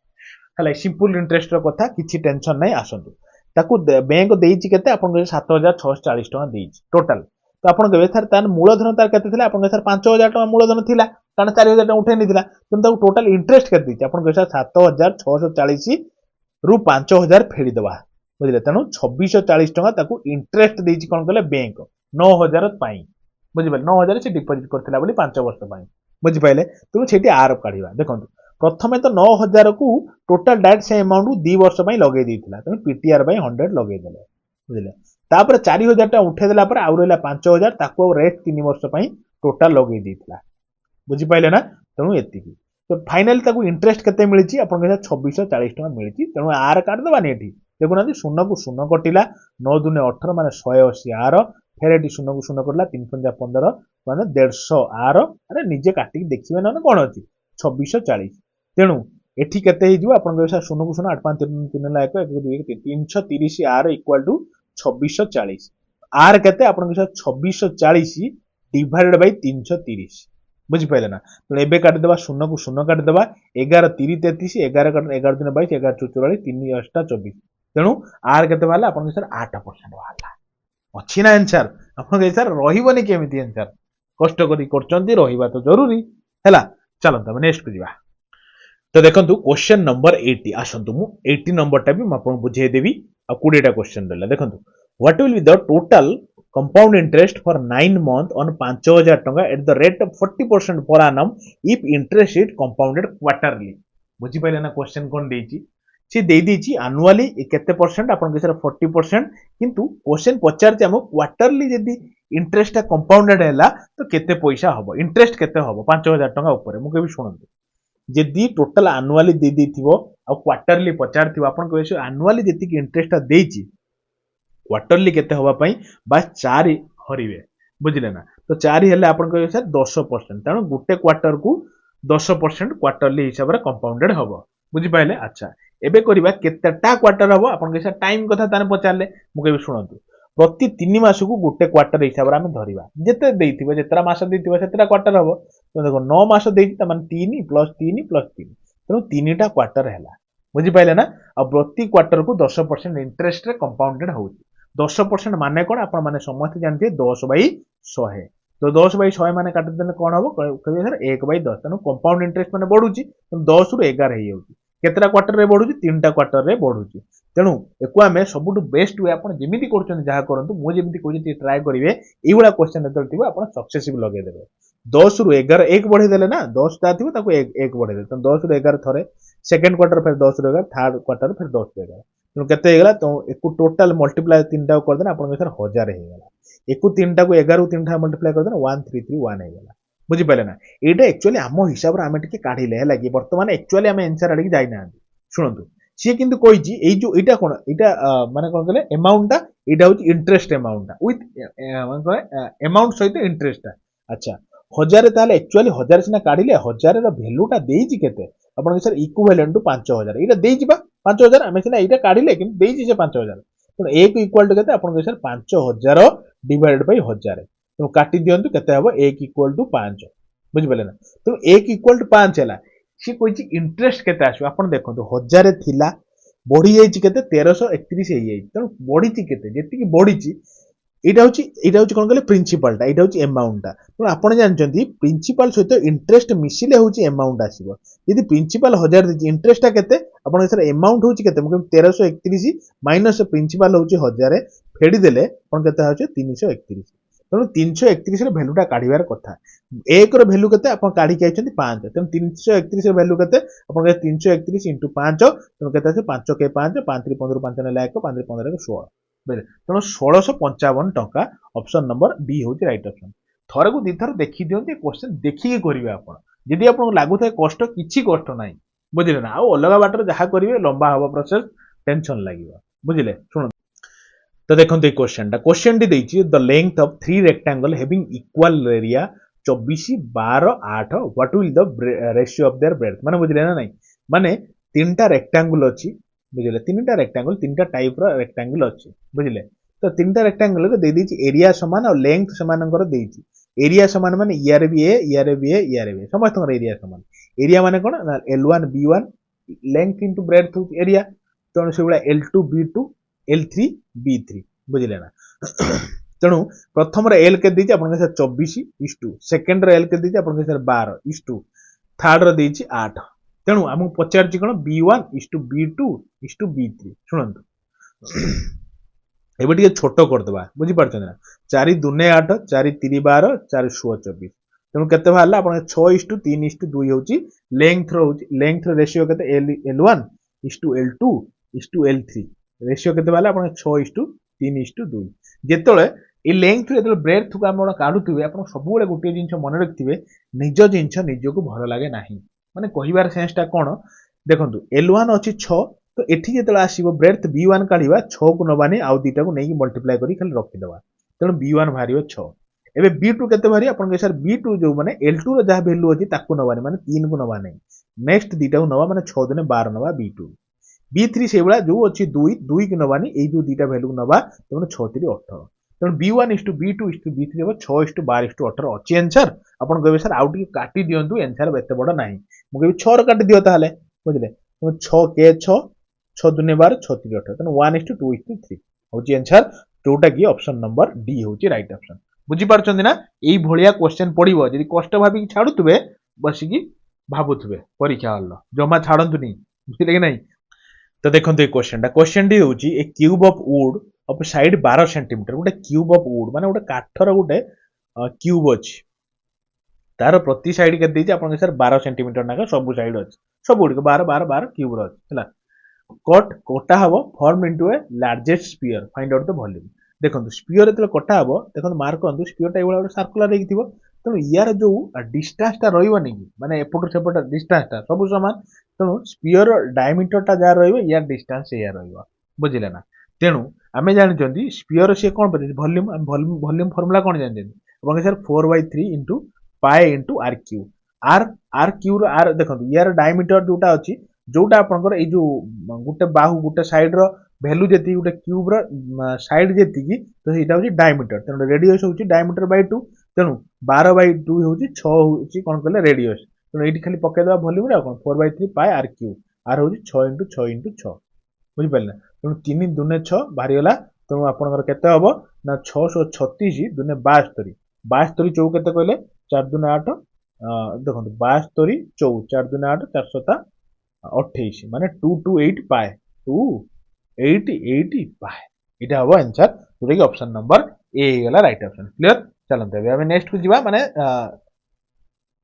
हला सिंपल इंटरेस्ट रो कथा किछि टेंशन नै आसंतु ताकू बैंक देइछि केते आपन के 7640 टंका देइछि टोटल तो आपन के सर तान मूलधन तार केते थिला आपन के सर 5000 टंका मूलधन थिला कारण 4000 टंका उठे निथिला तुम ताकू टोटल इंटरेस्ट केते देइछि आपन के सर 7640 रु 5000 फेडी दबा बुझले तनु 2640 टंका ताकू इंटरेस्ट देइछि कोन कहले बैंक 9000 पाई बुझिबे 9000 से डिपॉजिट करथिला बोली 5 वर्ष पाई बुझि पाइले तनु छेटी आर काढिबा देखंतु प्रथमे तो 9000 को टोटल डायरेक्ट से अमाउंट 2 वर्ष पई लगे देथिला तनु पीटीआर बाय 100 लगे देले बुझले तापर 4000 टा उठे देला पर आउ रहला 5000 ताको रेट 3 वर्ष पई टोटल लगे देथिला बुझि पाइले ना तनु एतिकी तो फाइनल ताको इंटरेस्ट केते मिलिची आपन के 2640 टका मिलिची तनु आर काट दबानी एठी देखुना 0 को 0 कटिला 9 दुने 18 माने 180 आर फेर एठी 0 को 0 कटला 3 5 15 माने 150 आर अरे निजे काटी देखिबे ना कोन अछि 2640 तेणु एठी केते हे जिवो आपन के 0 को 0 8 5 3 3 ला 1 1 2 1 330 आर इक्वल टू 2640 आर केते आपन के 2640 डिवाइडेड बाय 330 बुझि पाइले ना तो एबे काट देबा 0 को 0 काट देबा 11 3 33 11 काट 11 दिन 22 11 44 3 8 24 तेणु आर केते वाला आपन के सर 8% वाला अछि ना आंसर आपन के सर रहिबोनी केमिति आंसर कष्ट करी करचंती रहिबा तो जरूरी हैला चलो तब नेक्स्ट को जिबा तो देखंतु क्वेश्चन नंबर 80 आसंतु मु 80 नंबर टा भी म आपन बुझे देबी आ 20 टा क्वेश्चन रहला देखंतु what will be the total compound interest for 9 month on 5000 टंका एट द रेट ऑफ 40% पर annum if interest is compounded quarterly बुझी पाइले ना क्वेश्चन कोन देइची से देई देइची एनुअली केते परसेंट आपन के सर 40% किंतु क्वेश्चन पचारते हम क्वार्टरली यदि इंटरेस्ट कंपाउंडेड हैला तो केते पैसा हबो इंटरेस्ट केते हबो 5000 टंका ऊपर मु केबी सुनंतु जदि टोटल एनुअली दे देथिबो आ क्वार्टरली पचारथिबो आपन कहबे एनुअली जति कि इंटरेस्ट देइची क्वार्टरली केते होबा पई बस 4 हरिवे बुझले ना तो 4 हेले आपन कहबे सर 10% तानो गुटे क्वार्टर को 10% क्वार्टरली हिसाब रे कंपाउंडेड होबो बुझि पाइले अच्छा एबे करिबा केतेटा क्वार्टर होबो आपन कहबे सर टाइम कथा ताने पचारले मु कहबे सुनंतु प्रति 3 मास को गुटे क्वार्टर हिसाब रे हम धरिबा जेते देइथिबो जेतरा मास देइथिबो सेतरा क्वार्टर होबो तो देखो 9 मास देइथि त माने 3 + 3 + 3 तो 3टा क्वार्टर हैला बुझि पाइले ना अब प्रति क्वार्टर को 10% इंटरेस्ट रे कंपाउंडेड होउची 10% माने कोन आपन माने समस्त जानथि 10/100 तो 10/100 माने काटि देले कोन होबो कहबे सर 1/10 तनो कंपाउंड इंटरेस्ट माने बढ़ुची तो 10 रु 11 हे जाउची केतरा क्वार्टर रे बढ़ुची 3टा क्वार्टर रे बढ़ुची तेणु एको आमे सबुटु बेस्ट वे आपन जेमिति करछन जहा करंतु मो जेमिति कहछि ट्राई करिवे एइबोला क्वेश्चन एतल थिबो आपन सक्सेसिव लगे देबे 10 रु 11 1 बढ़े देले ना 10 ता थिबो ताको 1 बढ़े दे तो 10 रु 11 थरे सेकंड क्वार्टर फिर 10 रु 11 थर्ड क्वार्टर फिर 10 रु 11 तो केते हेगला तो एको टोटल मल्टीप्लाई 3टा कर देना आपन सर 1000 हे गेला एको 3टा को 11 रु 3टा मल्टीप्लाई कर देना 1331 हे गेला बुझि पाले ना एटा एक्चुअली हमो हिसाब रे हमें टिके काढिले हैला कि वर्तमान एक्चुअली हमें आंसर आडी जाई ना सुनंतु सी किंतु कहिछि एई जो एटा कोन एटा माने कोन कहले अमाउंट टा एटा होछि इंटरेस्ट अमाउंट टा विथ माने कहले अमाउंट सहित इंटरेस्ट टा अच्छा 1000 ताले एक्चुअली 1000 सिना काढिले 1000 रो वैल्यू टा देइछि केते आपन सर इक्विवेलेंट टू 5000 एटा देइछि बा 5000 हमें सिना एटा काढिले कि देइछि से 5000 तेणु ए को इक्वाल टू केते आपन सर 5000 डिवाइडेड बाय 1000 तेणु काटी दियंतु केते हबो ए इक्वाल टू 5 बुझि पले ना तेणु ए इक्वाल टू 5 हैला सी कोइची इंटरेस्ट केते आसो आपन देखंतु 1000 थिला बढ़ी जाइए केते 1331 हो जाइए तेणु बढ़ी केते जेतिकी बढ़ी एटा होची कोन कहले प्रिंसिपल एटा होची अमाउंट तेणु आपण जानचंती प्रिंसिपल सहित इंटरेस्ट मिसिले होची अमाउंट आसीबो यदि प्रिंसिपल 1000 देची इंटरेस्ट केते आपण सर अमाउंट होची केते मतलब 1331 माइनस प्रिंसिपल होची 1000 फेडी देले आपण केते होची 331 तेणु 331 रे वैल्यूटा काढिबार कथा 1 रो वैल्यू केते आपण काढी के आइछंती 5 तेणु 331 रो वैल्यू केते आपण 331 * 5 तेणु केते আছে 5 के 5 5 रे 15 5 ने 1 5 रे 15 16 बुझले तेणु 1655 टंका ऑप्शन नंबर बी होची राइट ऑप्शन थरे को दी थर देखि दियंती क्वेश्चन देखि के करिवे आपण जदि आपण लागु थाए कष्ट किछि कष्ट नाही बुझिले ना आ अलगा बाटर जहा करिवे लंबा हबो प्रोसेस टेंशन लागिवो बुझिले सुन तो देखते क्वेश्चन टी देछि the length of 3 rectangle having equal area 24 12 8 what will the ratio of their breadth माने बुझिले ना नहीं माने तीनटा रेक्टेंगल अछि बुझिले तीनटा रेक्टेंगल तीनटा टाइप रो रेक्टेंगल अछि बुझिले तो तीनटा रेक्टेंगल को दे देछि एरिया समान और लेंथ समानकर देछि एरिया समान माने यार भी ए यार भी ए यार भी समस्त एरिया समान एरिया माने कोन L1 B1 length into breadth area तो सेबुला L2 B2 L3 B3 बुझिले ना तेणु प्रथम रे L के देछि आपन के 24 * सेकंड रे L के देछि आपन के 12 * थर्ड रे देछि 8 तेणु हम पचारछि कोन B1 * B2 * B3 सुनंतु एबे टिके छोटो कर दबा बुझि परछन ना 4 दुने 8 4 3 12 4 16 24 तेणु केते भाला आपन 6 * 3 * 2 होछि लेंथ रो रेशियो केते L1 * L2 * L3 रेशियो केते वाला आपण 6 * 3 * 2 जेतले ए लेंथ जेतले ब्रेड्थ को आपण काढुथिबे आपण सब बेले गोटे जिंस मन रखथिबे निज जिंस निजको भलो लागे नाही माने कहिबार सेंसटा कोन देखंतु L1 अछि 6 तो एठी जेतले आसीबो ब्रेड्थ B1 काढिबा 6 को नबानी आउ दीटा को नेकी मल्टीप्लाई करी खाली रखि देबा तेणु B1 भारियो 6 एबे B2 केते भारी आपण के सर B2 जो माने L2 रो जहा वैल्यू अछि ताकू नबानी माने 3 को नबा नै नेक्स्ट दीटा को नबा माने 6 दुने 12 नबा B2 B3 से बड़ा जो अच्छी 2 की नबानी ए जो दीटा वैल्यू नबा तेणु 6 3 18 तेणु B1 * B2 * B3 देबो 6 * 12 * 18 अछि आंसर आपण कहबे सर आउ टी काटी दियंतु आंसर एते बडा नाही मु कहबे 6 रो काटी दियो ताले बुझले तेणु 6 के 6 6 दुने 12 6 3 18 तेणु 1 * 2 * 3 होची आंसर जोटा की ऑप्शन नंबर डी होची राइट ऑप्शन बुझी पारछन ना एई भलिया क्वेश्चन पडिबो जदि कष्ट भाबी छाडुतबे बसिकी भाबुतबे परीक्षा हल जमा छाडंतुनी बुझिले कि नहीं तो देखते क्वेश्चन टी होची a cube of wood of side 12 centimetre गोटे क्यूब ऑफ वुड माने गोटे काठर गोटे क्यूब अछि तार प्रति साइड के देछि आपन सर 12 सेंटीमीटर नाका सब साइड अछि सब गुड 12 12 12 क्यूब रह हला कट कोटा हबो form into A largest sphere find out the volume देखंतु स्फीयर एतले कोटा हबो देखंतु मार्क करंतु स्फीयर टा एवला सर्कुलर हेकिथिबो तेणु यार जो डिस्टेंस टा रहिबो कि माने एपट सेपट डिस्टेंस टा सब समान तेणु स्फीयर डायमीटर टा जा रहिबो यार डिस्टेंस या रहिबो बुझिले ना तेणु आमे जानिचंदी स्फीयर से कोन पते वॉल्यूम वॉल्यूम फार्मूला कोन जानचंदी अपन sir 4/3 into pi into r cube r cube रो आर देखंतु यार डायमीटर जोटा अछि जोटा आपनकर ए जो गुटे बाहु गुटे साइड रो वैल्यू जेती गुटे क्यूब रो साइड जेती की तो एटा होची डायमीटर तेणु रेडियस होची डायमीटर बाय 2 तेणु 12/2 होची 6 होची कोन कहले रेडियस तेणु एठी खाली पके दबा वॉल्यूम रे कोन 4/3 पाई आर क्यू आर होची 6 * 6 * 6 बुझि पल्ला तेणु 3 दुने 6 भारी होला तेणु आपनकर केते हबो ना 636 दुने 72 72 चौ केते कहले 4 दुने 8 देखंतु 72 चौ 4 दुने 8 428 माने 228 पाए 288 पाए इटा हबो आंसर जोटा कि ऑप्शन नंबर ए गला राइट ऑप्शन क्लियर चलंते हम नेक्स्ट को जीवा माने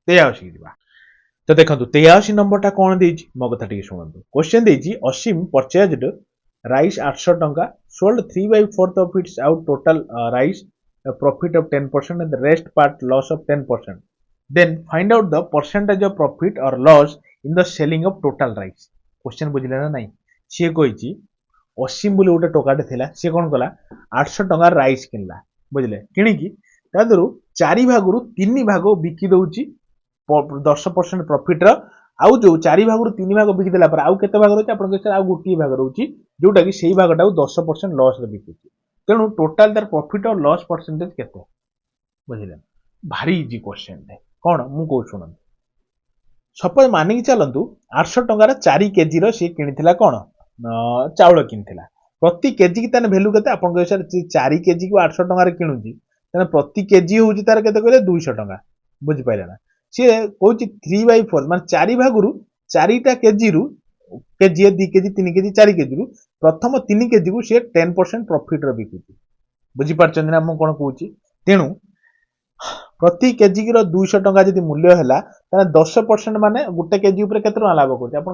83 जीवा तो देखंतु 83 नंबर टा कोन देछि मो कथा टिके सुनंतु क्वेश्चन देछि असीम परचेज्ड राइस 800 टंका sold 3/4 of its out total rice profit of 10% and the rest part loss of 10% then find out the percentage of profit or loss in the selling of total rice question बुझिले ना नहीं सी कहिछि असीम बोली गोटे टोकाटे थिला सी कोन कला 800 टंका rice किनला बुझिले किनिकी तादरु 4 भागरु 3 भाग बिकी दउची 10% प्रॉफिट रो आउ जो 4 भागरु 3 भाग बिकी देला पर आउ केते भाग रहउची आपन के आउ गोटी भाग रहउची जोटा कि सेही भागटा 10% लॉस रे बिकुची तेणु टोटाल तार प्रॉफिट और लॉस परसेंटेज केते बुझिले भारी इजी क्वेश्चन है कोन मु को सुनन सपोज मानिक चलतु 800 टंकार 4 केजी रो सी किनिथिला कोन चाउल किनिथिला प्रति केजी की ताने वैल्यू केते आपन सर 4 केजी को 800 टंकार किनुची ताने प्रति केजी होउची तार केते कहले 200 टंका बुझि पाइला ना सी कहूची 3/4 माने 4 भागुरु 4टा केजी रु केजी 2 केजी 3 केजी 4 केजी रु प्रथम 3 केजी को सी 10% प्रॉफिट रो बिकुची बुझि पारछन ना मु कोन कहूची तेनु प्रति केजी की 200 टंका जदि मूल्य है 10% माने गोटे केजी उपर केते टंका लाभ करते आपन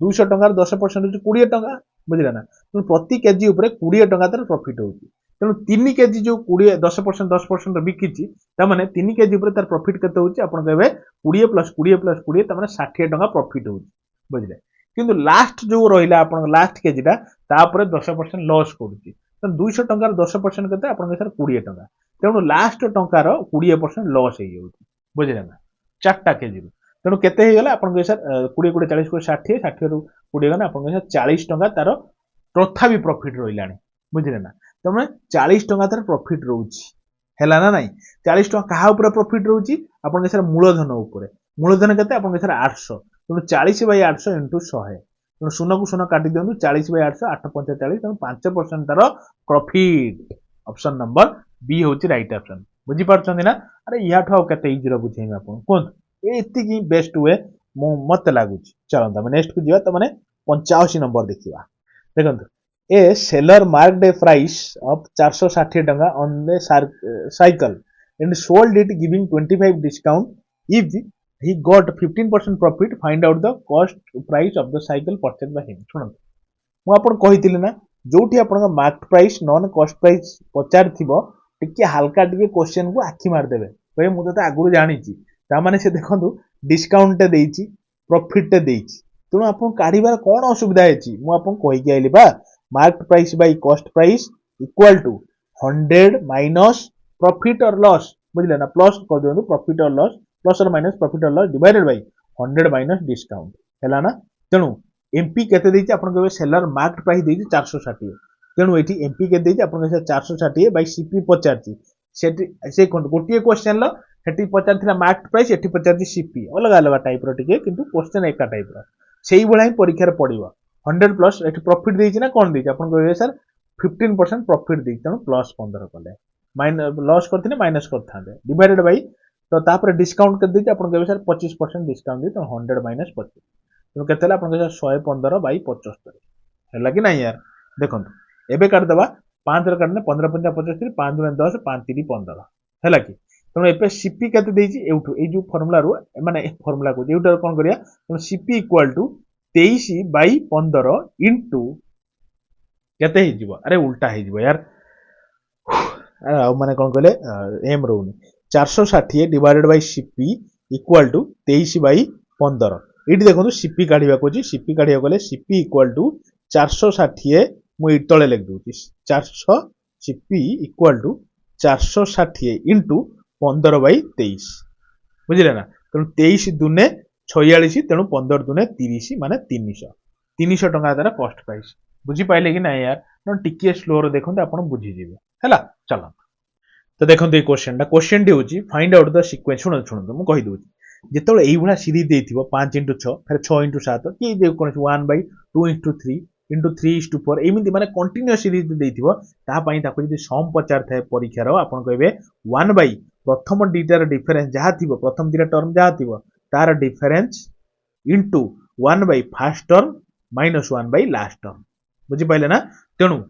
200 टंकार 10% होची 20 टंका बुझिला ना तो प्रति केजी उपर 20 टंका तार प्रॉफिट होची तेणु 3 केजी जो 20 10% बिकिची ता माने 3 केजी उपर तार प्रॉफिट केते होची आपन कहबे 20 + 20 + 20 ता माने 60 टंका प्रॉफिट होची बुझिले किंतु लास्ट जो रहिला आपन लास्ट केजीटा ता ऊपर 10% लॉस करूची तो 200 टंकार 10% केते आपन सर 20 टंका तेणु लास्ट टंकार 20% लॉस हो जाउची बुझिले ना 4टा केजी तेणु केते हे गला आपन सर 20 20 40 को 60 60 रु 20 गना आपन सर 40 टंका तार तथापि प्रॉफिट रहिलानी बुझिले ना तमे 40 टंका तार प्रॉफिट रहउची हैला ना नाही 40 टंका कहा ऊपर प्रॉफिट रहउची आपन सर मूलधन ऊपर मूलधन केते आपन सर 800 तेणु 40/800 * 100 तेणु शून्य को शून्य काटी दियंतु 40/800 845 तेणु 5% तार प्रॉफिट ऑप्शन नंबर बी होची राइट ऑप्शन बुझी पारछन ना अरे या ठो केते इजी रो बुझेम आपन कोन एति की बेस्ट वे मत लागु चलो तमे नेक्स्ट को जिवा त माने 85 नंबर देखिबा देखंतु a seller marked a price of 460 टंका on the cycle and sold it giving 25 discount if he got 15% profit find out the cost price of the cycle purchased by him सुन मु आपन कहितिले ना जोठी आपन मार्केट प्राइस नॉन cost price पचार थिबो टिके हल्का टिके क्वेश्चन को आखि मार देबे कहे मु त आगुरु जानिची ता माने से देखंतु डिस्काउंट टे देइची प्रॉफिट टे देइची तणु आपन काढिबार कोन असुविधा हेची मु आपन कहि के आइली बा market price by cost price equal to 100 minus profit और लॉस बुझले ना प्लस कर देनु प्रॉफिट और लॉस प्लस और माइनस प्रॉफिट और loss divided by 100 minus discount हैला ना तेणु एमपी केते देइची आपन कहबे सेलर मार्केट प्राइस देइची 460 तेणु एठी एमपी के देइची आपन कहबे 460 बाय सीपी पचारची सेठी से गोटिए क्वेश्चन लो सेठी पचारथिला मार्केट प्राइस एठी पचारची सीपी अलग अलग टाइप रो टिके किंतु क्वेश्चन एका टाइप रो सेही भला ही परीक्षा रे पडिबो 100 प्लस एठी प्रॉफिट देइची ना कोन देइची आपन कहबे सर 15% प्रॉफिट देइची तेणु प्लस 15 कले माइनस लॉस करथिने माइनस करथांदे डिवाइडेड बाय तो तापर डिस्काउंट कर देइची आपन कहबे सर 25% डिस्काउंट दे तो 100 माइनस 25 तो केतेला आपन कहबे 115 बाय 75 हैला कि नाही यार देखंतु एबे काट दबा 5 रे काटने 15 5 75 5 * 10 5 3 15 हैला कि तनो एपे सीपी केते देइची एउठु ए जो फार्मूला रो माने फार्मूला को एउटर कोन करिया तो सीपी = 23/15 इनटू केते हे जीवो अरे उल्टा हे जीवो यार माने कोन कहले एम रोनी 460 divided by CP equal to 23/15 एठी देखो सीपी काढिबा कोची सीपी काढिया गले सीपी इक्वल टू 460 मु इतळे लिख दूची 400 सीपी इक्वल टू 460 इनटू 15/23 बुझिले ना तेणु 23 दुने 46 तेणु 15 दुने 30 माने 300 टंका तार कॉस्ट प्राइस बुझी पाइले कि ना यार न टिके स्लो रो देखंत आपण बुझी जिवे हैला चलो तो देखंत ए क्वेश्चन डी होची फाइंड आउट द सीक्वेंस सुन मु कहि दोची जेतोले एई भला सीरीज देथिबो 5 * 6 फिर 6 * 7 कि जे कोन 1/2 * 3 * 3 * 4 एमिति माने कंटीन्यूअस सीरीज देथिबो ता पई ताको जदि सम पचार थाए परीक्षा रो आपण कहबे 1 बाय प्रथम डीटार डिफरेंस जहा थिबो प्रथम दिरा टर्म जहा थिबो तार difference into 1 by first term minus 1 by last term बुझी पाइले ना तेणु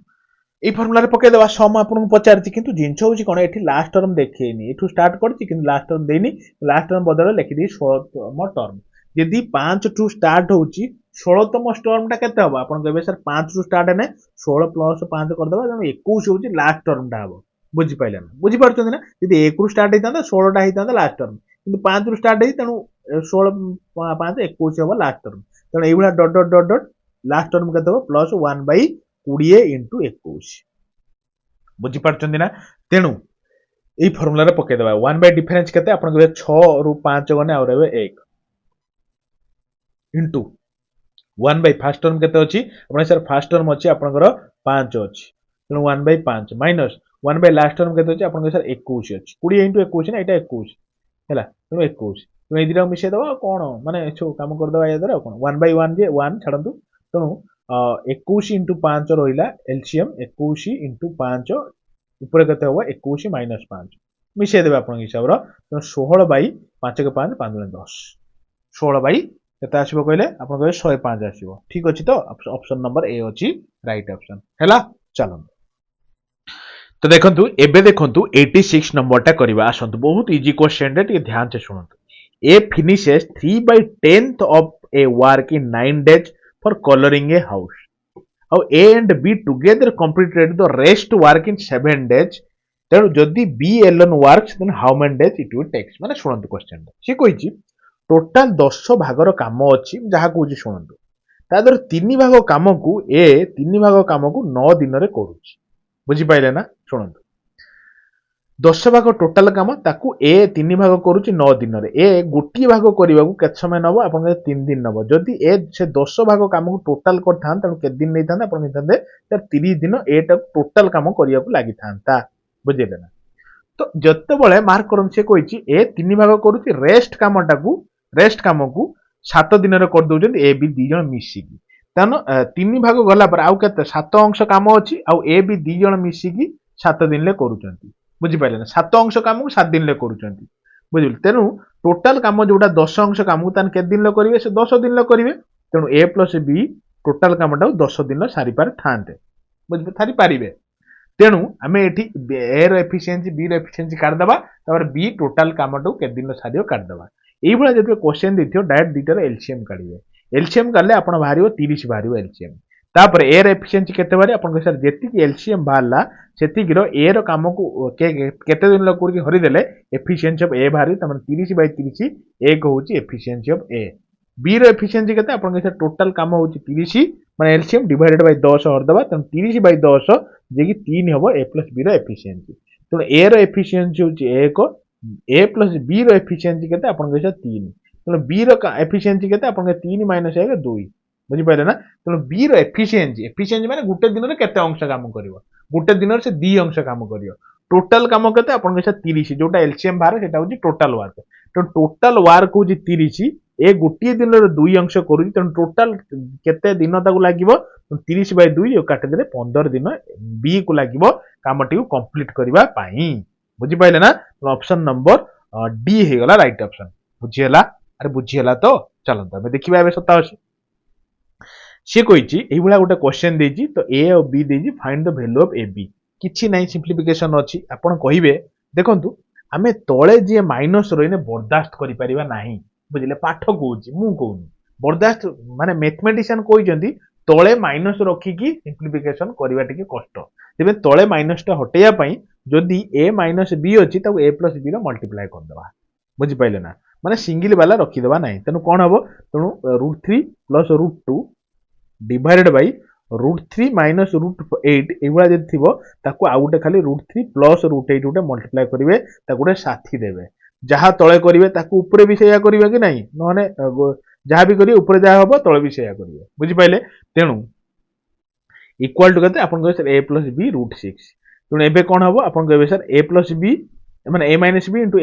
ए फार्मूला रे पके देबा सम आपन पचारची किंतु जिंस होची कोन एठी लास्ट टर्म देखेनी एठू स्टार्ट करची किंतु लास्ट टर्म देनी लास्ट टर्म बदल लिखि दी 16तम टर्म यदि 5 टू स्टार्ट होची 16तम टर्म टा केते हबो आपन कहबे सर 5 टू स्टार्ट हेने 16 + 5 कर देबा 21 होची लास्ट टर्म टा हबो बुझी पाइले ना बुझी पारछन ना यदि 1 रु स्टार्ट हेतांदा 16 टा हेतांदा लास्ट टर्म किंतु 5 रु स्टार्ट हेई तनु 16 5 21 हबो लास्ट टर्म तनु एइबला dot dot dot dot last term केते हबो प्लस 1/20 * 21 बुझी पारछन ना तेणु ए फार्मूला रे पके देबा 1 बाय डिफरेंस केते आपन कहबे 6 रु 5 गने और रहबे 1 into one by fast term केते अछि आपण सर फास्ट टर्म अछि आपनकर 5 अछि तेणु 1 बै 5 माइनस 1 बै लास्ट टर्म केते अछि आपनकर सर 21 अछि 20 * 21 ना एटा 21 हैला तेणु 21 तेणु ए दिरा मिसे दबा कोन माने छु काम कर दबा या दरा कोन 1 बै 1 जे 1 छडंतु तेणु 21 * 5 रहिला एलसीएम 21 * 5 ऊपर केते होबा 21 - 5 मिसे देबे आपन हिसाब रो तेणु 16 / 5 के 5 5 * 10 16 / केते आसीबो कहले आपन कहले 105 आसीबो ठीक अछि तो ऑप्शन नंबर ए अछि राइट ऑप्शन हैला चलो तो देखंतु एबे देखंतु 86 नंबर टा करबा आसंतु बहुत इजी क्वेश्चन रे ध्यान से सुनंतु ए finishes 3/10th of a work in 9 days for coloring a house how A and B together completed the rest work in 7 days ତେଣୁ ଯଦି B alone works then how many days it will takes ମାନେ ଶୁଣନ୍ତୁ question ସେ କହିଛି total 10 ଭାଗର କାମ ଅଛି ଯାହା କହୁଛି ଶୁଣନ୍ତୁ ତା ଦେହରୁ 3 ଭାଗ କାମକୁ A 3 ଭାଗ କାମକୁ 9 ଦିନରେ କରୁଛି ବୁଝିପାଇଲେ ନା ଶୁଣନ୍ତୁ 10 ଭାଗ ଟୋଟାଲ କାମ ତାକୁ A 3 ଭାଗ କରୁଛି 9 ଦିନରେ A ଗୋଟିଏ ଭାଗ କରିବାକୁ କେତେ ସମୟ ନବ ଆପଣଙ୍କ 3 ଦିନ ନବ ଯଦି A ସେ 10 ଭାଗ କାମକୁ ଟୋଟାଲ କରିଥାନ୍ତା ତେଣୁ କେତେ ଦିନ ନେଇଥାନ୍ତା ଆପଣ ନେଇଥାନ୍ତେ 30 ଦିନ A ଟା ଟୋଟାଲ କାମ କରିବାକୁ ଲାଗିଥାନ୍ତା ବୁଝିଲେ ନା ତ ଯେତେବେଳେ ମାର୍କ କରନ୍ତୁ ସେ କହିଛି ଏ 3 ଭାଗ କରୁଛି ରେଷ୍ଟ କାମକୁ 7 ଦିନରେ କରିଦଉଛନ୍ତି ଏ ବି ଦି ଜଣ ମିଶିକି ତେଣୁ 3 ଭାଗ ଗଲା ପରେ ଆଉ କେତେ 7 ଅଂଶ କାମ ଅଛି ଆଉ ଏ ବି ଦି ଜଣ ମିଶିକି 7 ଦିନରେ କରୁଛନ୍ତି ବୁଝିପାରିଲେ ନା 7 ଅଂଶ କାମକୁ 7 ଦିନରେ କରୁଛନ୍ତି ବୁଝିଲେ ତେଣୁ ଟୋଟାଲ କାମ ଯୋଉଟା 10 ଅଂଶ କାମକୁ ତାହେଲେ କେତେ ଦିନରେ କରିବେ ସେ 10 ଦିନରେ କରିବେ ତେଣୁ ଏ ପ୍ଲସ ବି ଟୋଟାଲ କାମଟାକୁ 10 ଦିନରେ ସାରି ପାରିଥାନ୍ତେ ବୁଝିପାରିବେ ସାରି ପାରିବେ ତେଣୁ ଆମେ ଏଠି ଏ ର ଏଫିସିଏନ୍ସି ବି ର ଏଫିସିଏନ୍ସି କାଢିଦବା ତାପରେ ବି ଟୋଟାଲ କାମଟାକୁ କେତେ ଦିନ ସାରିବ କାଢିଦବା ଏଇଭଳିଆ ଯେତେବେଳେ କ୍ୱେଶ୍ଚନ ଦେଇଥିବ ଡାଇରେକ୍ଟ ଦିଟାର ଏଲସିଏମ କାଢିବେ ଏଲସିଏମ କାଢିଲେ ଆପଣ ବାହାରିବ 30 ବାହାରିବ ଏଲସିଏମ ତାପରେ ଏ ର ଏଫିସିଏନ୍ସି କେତେ ବାହାରିବ ଆପଣଙ୍କ ସାର୍ ଯେତିକି ଏଲସିଏମ ବାହାରିଲା ସେତିକିର ଏ ର କାମକୁ କେତେ ଦିନ କରିକି ହରିଦେଲେ ଏଫିସିଏନ୍ସି ଅଫ ଏ ବାହାରିବ ତାମାନେ 30/30 ଏକ ହଉଛି ଏଫିସିଏନ୍ସି ଅଫ ଏ बी रो एफिशिएंसी केते आपन के टोटल काम होची 30 माने एलसीएम डिवाइडेड बाय 10 हरदबा त 30/10 जे कि 3 हबो a प्लस b रो एफिशिएंसी तो a रो एफिशिएंसी होची 1 a प्लस b रो एफिशिएंसी केते आपन के 3 तो b रो एफिशिएंसी केते आपन के 3 - 1 2 बुझी पाइले ना तो b रो एफिशिएंसी माने गुटे दिन रे केते अंश काम करिवो गुटे दिन रे से 2 अंश काम करिवो टोटल काम केते आपन के 30 जोटा एलसीएम बाहर सेटा होची टोटल वर्क तो टोटल वर्क होची 30 ए गोटे दिन दुई अंश करुच्ची तेणु टोटाल केते दिन ताकू लगे 30/2 काटिदेले 15 दिन बी को लगे कमटी कंप्लीट करने बुझीपारे ना ऑप्शन नंबर डी हो गला राइट ऑप्शन बुझीला अरे बुझीला तो चलता आम देखा ए 87 सी कही गोटे क्वेश्चन देती तो ए और बी देती find the value of A B किसी ना सिंप्लिफिकेशन अच्छी आपड़ कहे देखु आम तले जी माइनस रही बर्दाश्त करें बुझे पाठ कौन मु कौन बर्दाश्त माने मैथमेटिशियन कहते तले माइनस रखिकी सिंप्लिफिकेशन करवा टिके कष्ट तेज तले माइनस टा हटेया जदि ए माइनस बी अच्छी ए प्लस बी मल्टीप्लाई करदे बुझिपारे ना माने सिंगल वाला रखीदे ना तेणु कौन हम तेणु √3 प्लस √2 डिवाइडेड बाय √3 माइनस √8 एभला जदि थिबो ताको आ गुटे खाली √3 प्लस √8 गुटे मल्टीप्लाई करिवे ताको गुटे साथी देबे जहाँ तले करिवे ताको ऊपर भी सेया करिवे कि नहीं नहने जहाँ भी करिवे ऊपर जहाँ हबो तले भी सेया करिवे बुझि पाइले तेणु इक्वल टू केते आपन कहबे सर a + b √6 तेणु एबे कोन हबो आपन कहबे सर a + b माने a - b *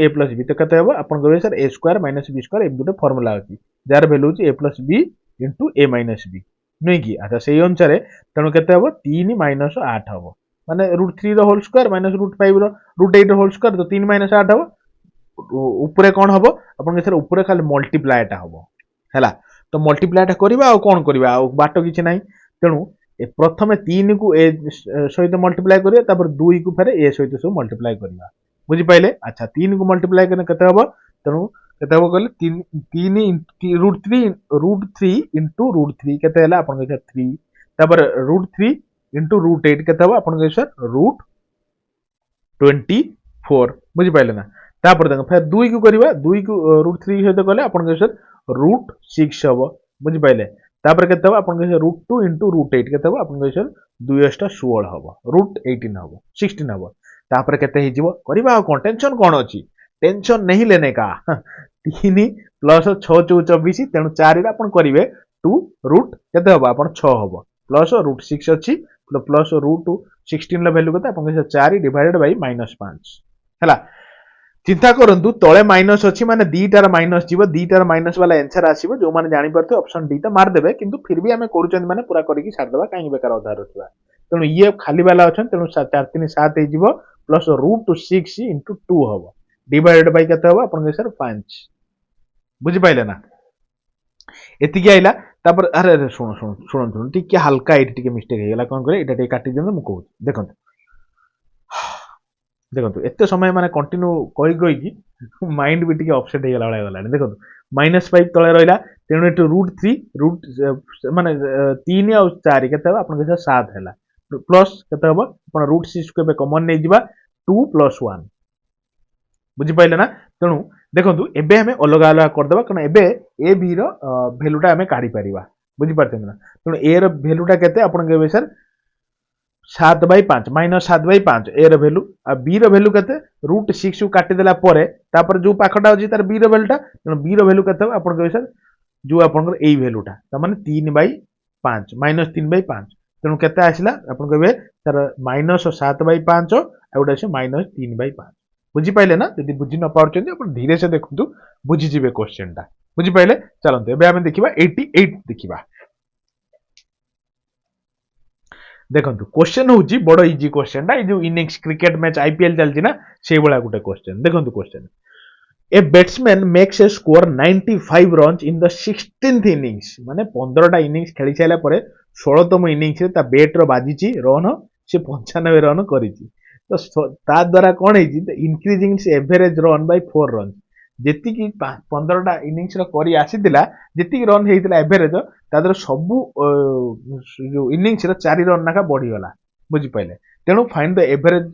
a + b तो केते हबो आपन कहबे सर a² - b² ए दुटे फार्मूला अछि जार वैल्यू अछि a + b * a - b नहीं कि अच्छा से अनुसार तेणु केते हबो 3 - 8 हबो माने √3 रो होल स्क्वायर माइनस √5 रो √8 रो होल स्क्वायर तो 3 - 8 हबो ऊपर कौन हम अपन सर ऊपर खाली मल्टीप्लाएटा हम है तो मल्टीप्लाएटा करवा आ कौन करवा बाट किसी ना तेणु प्रथम 3 को ए सहित मल्टीप्लाई करिया 2 को फेर ए सहित सब मल्टीप्लाई करवा बुझिपाइले अच्छा 3 को मल्टीप्लाई करने केते हबो तेणु केते हबो कहले 3 √3 इंटू √3 केते हला अपन के 3 तापर √3 इंटू √8 केते हबो अपन के सर √24 बुझिपाइले ना तापर देखो फिर 2 को करवा 2 को √3 सहित कले अपन के सर √6 हबो बुझिपाइले तापर केते हबो अपन के √2 इंटू √8 केते हबो अपन के सर 2 * 16 हबो √18 हबो 16 हबो तापर केते हि जीवो करबा कोन टेंशन कोन अछि टेंशन नहीं लेने का 3 + 6 = 24 तेणु 4 रे अपन करिवे 2 रूट केते हबो आपण 6 हबो प्लस रूट 6 अछि प्लस रूट 16 ला वैल्यू केते आपण 4 डिवाइडेड बाय -5 हैला चिंता करंतु तळे माइनस अछि माने दीटार माइनस जीव दीटार माइनस वाला आंसर आसीबो जो माने जानि परथे ऑप्शन डी त मार देबे किंतु फिर भी हमें करूचन माने पूरा करिकि छाड़ देबा काहे बेकार उधार रखबा तेणु ये खाली वाला अछन तेणु 4 3 7 हे जीवो प्लस रूट 6 इंटू 2 हबो डिवाइडेड बाय केते हबो आपण सर 5 बुझि पाइले ना एतिकी आइला तापर अरे अरे सुनो सुनो सुनो सुनो टिके हल्का एटी टिके मिस्टेक हे गेला कोन करे एटा टिके काटी दियौ मु कहू देखंतु देखो एत समय माने कंटिन्यू कही कही कि माइंड भी टिके अपसेट हो गला गला देखो -5 तले रहिला तेणु एटु √3 रूट माने 3 आ 4 केते हो आपन के 7 हैला प्लस केते हो आपन √6 को बे कॉमन नै जिबा 2 + 1 बुझि पाइले ना तेणु देखंतु एबे हमें अलग अलग कर देबा कना एबे ए बी रो वैल्यूटा हमें काढी परिबा बुझि पारते ना तेणु ए रो वैल्यूटा केते आपन के सर 7/5 -7/5 ए रो वैल्यू आ बी रो वैल्यू केते √6 को काटी देला परे तापर जो पाखटा अछि तार बी रो वैल्यूटा तेणु बी रो वैल्यू केते आपन के सर जो आपन एई वैल्यूटा त माने 3/5 -3/5 तेणु केते आसिला आपन कहबे सर -7/5 आ उडा से -3/5 बुझी पाइले ना यदि बुझी न पाउछन अपन धीरे से देखंतु बुझी जिवे क्वेश्चन टा बुझी पाइले चलंतु एबे हम देखिबा 88 देखिबा देखंतु क्वेश्चन होउची बडो इजी क्वेश्चन टा जो इनिंग्स क्रिकेट मैच आईपीएल चलची ना से बळा गुटे क्वेश्चन देखंतु question a batsman makes a score 95 runs in the 16th innings माने 15 टा इनिंग्स खेली साइला परे 16तम इनिंग्स रे ता बैट रो बाजीची रन से 95 रन करिची तो ता द्वारा कोन हेची increasing average run by 4 run जेति की 15 टा इनिंग्स रो करी आसीतिला जेति की रन हेतिला एवरेज तादर सबु जो इनिंग्स रो 4 रन नाका बढ़ी गला बुझी पाइले तेनु find the average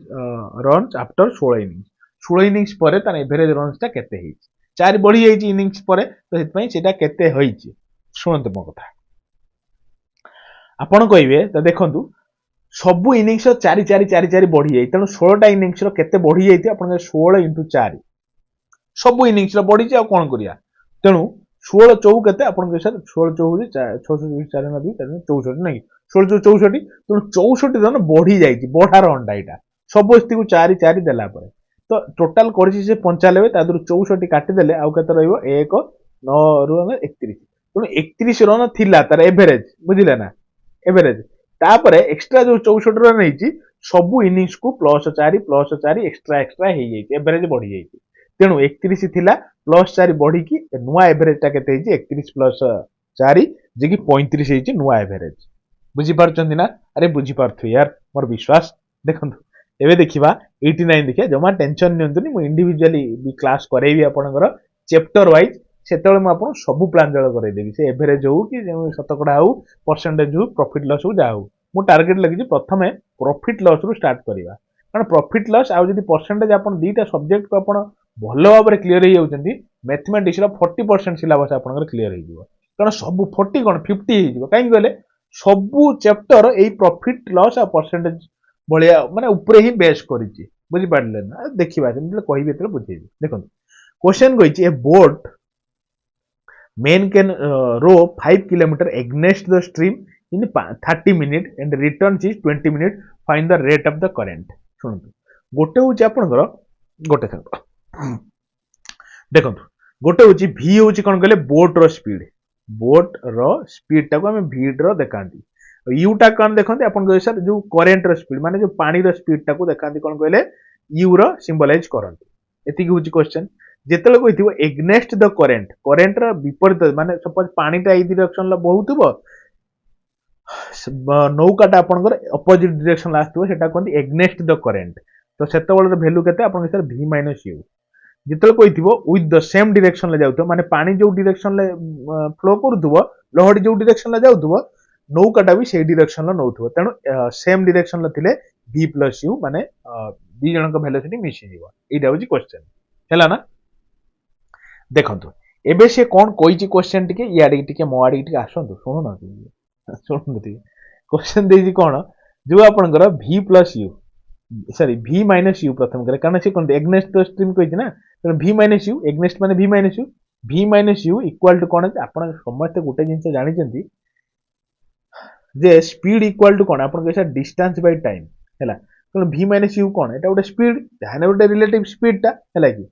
runs after 16 innings 16 innings परे तार एवरेज रन्स ता केते हेची 4 बढ़ी हेची इनिंग्स परे तो हेत पई सेटा केते होईची सुनंतु मो कथा आपण कहिबे त देखंतु सबु इनिंग्स 4 4 4 4 बढ़ी जाई तेणु 16 टा इनिंग्स रो केते बढ़ी जाई आपण 16 * 4 सबु इनिंग्स रो बढ़ी जा कोन करिया तेणु 16 4 केते आपण के सर 16 4 624 4 64 नहीं 16 64 तेणु 64 रन बढ़ी जाई बढ़ा रन डाइटा सब स्थिति को 4 4 देला परे तो टोटल करछि से 95 तादर 64 काटी देले आउ केते रहइबो 1 9 रु 31 तेणु 31 रन थिला तार एवरेज बुझिले ना एवरेज तापरे एक्स्ट्रा जो 64 रन हेची सबु इनिंग्स को +4 एक्स्ट्रा एक्स्ट्रा हे जाई एवरेज बढ़ी जाई तेणु 31 थिला +4 बढ़ी की नुआ एवरेज ता केते हेची 31 + 4 जे की 35 हेची नुआ एवरेज बुझी पारछन ना अरे बुझी पारथु यार मोर विश्वास देखंतु एबे देखिबा 89 देखिया जमा टेंशन नियंतुनी मु इंडिविजुअली भी क्लास करेबी आपनकर चैप्टर वाइज सेतବେଳେ ମୁଁ ଆପଣ ସବୁ ପ୍ଲାନ୍ ଜଳ କରେଇଦେବି ସେ ଏଭରେଜ ହଉ କି ଶତକଡ଼ା ହଉ ପରସେଣ୍ଟେଜ ହଉ ପ୍ରଫିଟ୍ ଲସ୍ ହଉ ଯାହା ହଉ ମୁଁ ଟାର୍ଗେଟ ଲାଗିଛି ପ୍ରଥମେ ପ୍ରଫିଟ୍ ଲସ୍ ରୁ ଷ୍ଟାର୍ଟ କରିବା କାରଣ ପ୍ରଫିଟ୍ ଲସ୍ ଆଉ ଯଦି ପରସେଣ୍ଟେଜ ଆପଣ ଦିଟା ସବଜେକ୍ଟକୁ ଆପଣ ଭଲ ଭାବରେ କ୍ଲିୟର ହେଇଯାଉଛନ୍ତି ମ୍ୟାଥମେଟିକ୍ସର 40% ସିଲାବସ୍ ଆପଣଙ୍କର କ୍ଲିୟର ହେଇଯିବ କାରଣ ସବୁ 40 କ'ଣ 50 ହେଇଯିବ କାହିଁକି କହିଲେ ସବୁ ଚ୍ୟାପ୍ଟର ଏଇ ପ୍ରଫିଟ୍ ଲସ୍ ଆଉ ପରସେଣ୍ଟେଜ ଭଳିଆ ମାନେ ଉପରେ ହିଁ ବେସ୍ କରିଛି ବୁଝିପାରିଲେ ନା ଦେଖିବା ଯେମିତି କହିବି ଏତେବେଳେ ବୁଝେଇବି ଦେଖନ୍ତୁ କ୍ୱେଶ୍ଚନ କହିଛି ଏ boat man can row 5 kilometer against the stream in 30 minutes and returns is 20 minutes find the rate of the current सुनନ୍ତୁ गोटे होची आपनकर गोटे थंग देखंतु गोटे होची v होची कोन कहले बोट रो स्पीड टाको हम v रो देखांती u टा कोन देखंती आपन कहै सर जो करंट रो स्पीड माने जो पानी रो स्पीड टाको देखांती कोन कहले u रो सिंबलाइज करंती एतिकी होची क्वेश्चन जेतले कहिथिबो एग्नेस्ट द करंट रा विपरीत माने सपोज पानी टा ई डायरेक्शन ला बहुथिबो नौकाटा आपनकर अपोजिट डायरेक्शन ला आस्तबो सेटा कोंती एग्नेस्ट द करंट तो सेतबेल रो वैल्यू केते आपन सर v - u जेतले कहिथिबो विथ द सेम डायरेक्शन ला जाउतो माने पानी जो डायरेक्शन ले फ्लो करूथबो लहड़ी जो डायरेक्शन ला जाउथबो नौकाटा भी सेही डायरेक्शन ला नउथबो तेनु सेम डायरेक्शन ला थिले v + u माने दी जणक वेलोसिटी मिसि जीवो एटा होची क्वेश्चन हैला ना देखंतु एबे से कोन कोइची क्वेश्चन टिके याडी टिके मोआडी टिके आसंतु सुनु ना सुनु टिके क्वेश्चन देजी कोन जो आपनकर v + u sorry v - u प्रथम करे कारण से कोन एग्नेस्ट द स्ट्रीम कहिछि ना v - u एग्नेस्ट माने v - u v minus u equal to कौन है आपण समस्त गोटे जिनसे जानिछंती जे स्पीड इक्वल टू कौन आपण कहसा डिस्टेंस बाय टाइम हैला तो v माइनस u कौन एटा गोटे स्पीड जाने गोटे रिलेटिव स्पीड ता हैला कि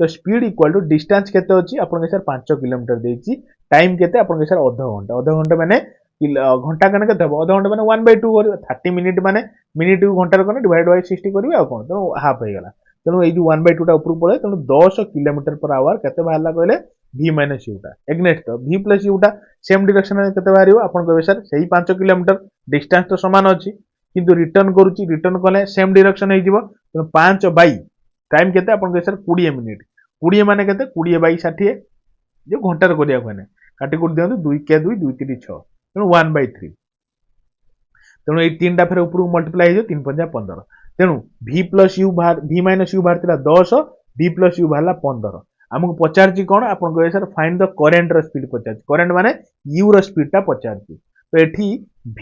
तो स्पीड इक्वल टू डिस्टेंस केते अछि आपण कहसा 5 किलोमीटर देछि टाइम केते आपण कहसा आधा घंटा माने घंटा कने केते आधा घंटा माने 1/2 कर 30 मिनिट माने मिनिट को घंटा कने डिवाइड बाय 60 करबे आ कोन तो हाफ हो गला तेणु ये 1/2 टा ऊपर पड़े तेणु 10 किलोमीटर पर आवर केते बाहरला कहले v माइनस u टा एग्नेस्ट तो v प्लस u टा सेम डायरेक्शन में केते बाहरियो आपण कहबे सर सही 5 किलोमीटर डिस्टेंस तो समान अछि किंतु रिटर्न करूची रिटर्न कले सेम डायरेक्शन हे जिवो तो 5 बाई टाइम केते आपण कहबे सर 20 मिनिट 20 माने केते 20 बाई 60 जो घंटा रे करिया कोने काटी कुट दियंतु 2 के 2 2 3 6 तेणु 1/3 तेणु ये तीन टा फेर ऊपर मल्टीप्लाई हो 3 5 15 तेणु v प्लस u बाहर v माइनस u बाहर तिला 10 v प्लस u बाहरला 15 हमको पचारची कोन आपण कहबे सर फाइंड द करंट रो स्पीड पचारची करंट माने u रो स्पीड टा पचारची तो एठी v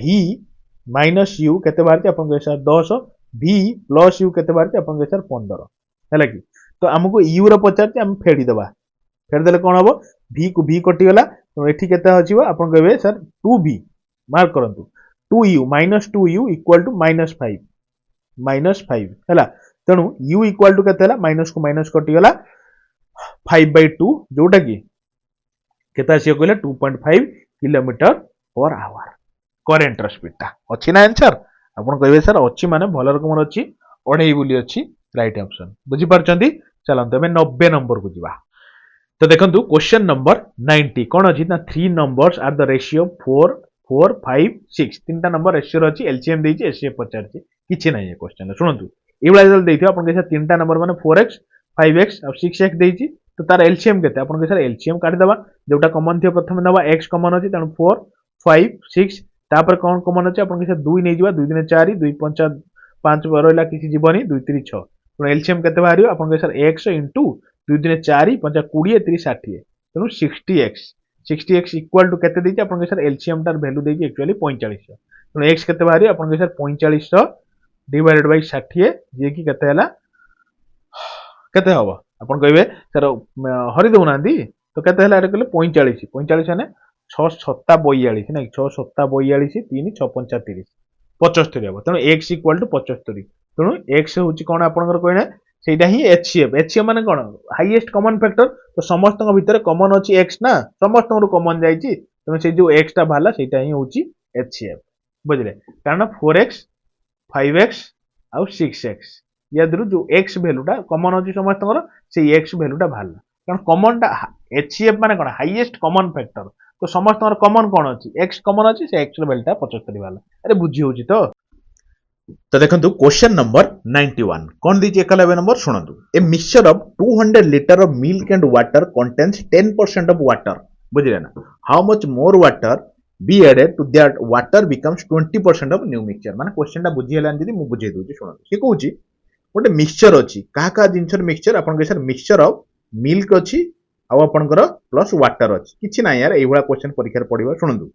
माइनस u केते बाहरची आपण कहबे सर 10 v प्लस u केते बाहरची आपण कहबे सर 15 हैला कि तो हमको u रो पचारची हम फेडी देबा फेडी देले कोन हबो v को v कटि गला तो एठी केते हचिबो आपण कहबे सर 2v मार्क करंतु 2u minus 2u equal to -5 हैला तेणु u इक्वल टू केते हला माइनस को माइनस कटि गला 5/2 जोटा कि केता से कहले 2.5 किलोमीटर पर आवर करंट रो स्पीड ता अछि ना आंसर आपण कहबे सर अछि माने भल रकम अछि ओढेई बोली अछि राइट ऑप्शन बुझी परचंदी चलंत हमें 90 नंबर को जिबा तो देखंतु क्वेश्चन नंबर 90 कोन अछि ना 3 नंबर्स आर द रेशियो 4 4 5 6 तीनटा नंबर रेशियो अछि एलसीएम देछि एचसीएफ पचारछि किछि नै ये क्वेश्चन सुनंतु एबला रिजल्ट देथियो आपण कहै तीनटा नंबर माने 4x 5x और 6x देछि तो तार एलसीएम केते आपण कहै सर एलसीएम काटि दबा जोटा कॉमन थियो प्रथम दबा x कॉमन अछि तेणु 4 5 6 तापर कोन कॉमन अछि आपण कहै 2 नै जिबा 2 दिने 4 2 5 5 रहला किछि जीवनी 2 3 6 तो एलसीएम केते बाहरियो आपण कहै सर x * 2 दिने 4 5 20 3 60 तेणु 60x इक्वल टू केते देछि आपण कहै सर एलसीएम तार वैल्यू देछि एक्चुअली 45 तेणु x केते बाहरियो आपण कहै सर 45 डिवाइडेड बाय 60 जे कि केते हला केते हबो आपण कहबे सर हरि दउ नांदी तो केते हला एटा कहले 45 45 माने 6 7 42 नै 6 7 42 3 6 35 75 हबो तेणु x इक्वल टू 75 तेणु x होची कोन आपनकर कहले सेटा ही एचसीएफ माने कोन हाईएस्ट कॉमन फैक्टर तो समस्त भीतर कॉमन अछि x ना समस्त कॉमन जाईची तेणु से जो x टा भाला सेटा ही होची एचसीएफ बुझले कारण 4x 5x और 6x या दरु जो x वैल्यूटा कॉमन अछि समस्त से x वैल्यूटा भाला कारण कॉमन टा एचसीएफ माने कोन हाईएस्ट कॉमन फैक्टर तो समस्त कॉमन कोन अछि x कॉमन अछि से x वैल्यूटा 75 भाला अरे बुझी होची तो देखंतु क्वेश्चन नंबर 91 कोन दी 91 नंबर सुनंतु a mixture of 200 litre of milk and water contains 10% of water बुझिले ना how much more water be added to that water becomes 20% of new mixture माने क्वेश्चन टा बुझी हलान जदी मु बुझे दोची सुनंतु से कहूची गोटे मिक्सचर अछि का जिंसर मिक्सचर आपन के सर मिक्सचर ऑफ मिल्क अछि आ आपनकर प्लस वाटर अछि किछि ना यार एही वाला क्वेश्चन परीक्षा रे पडिबा सुनंतु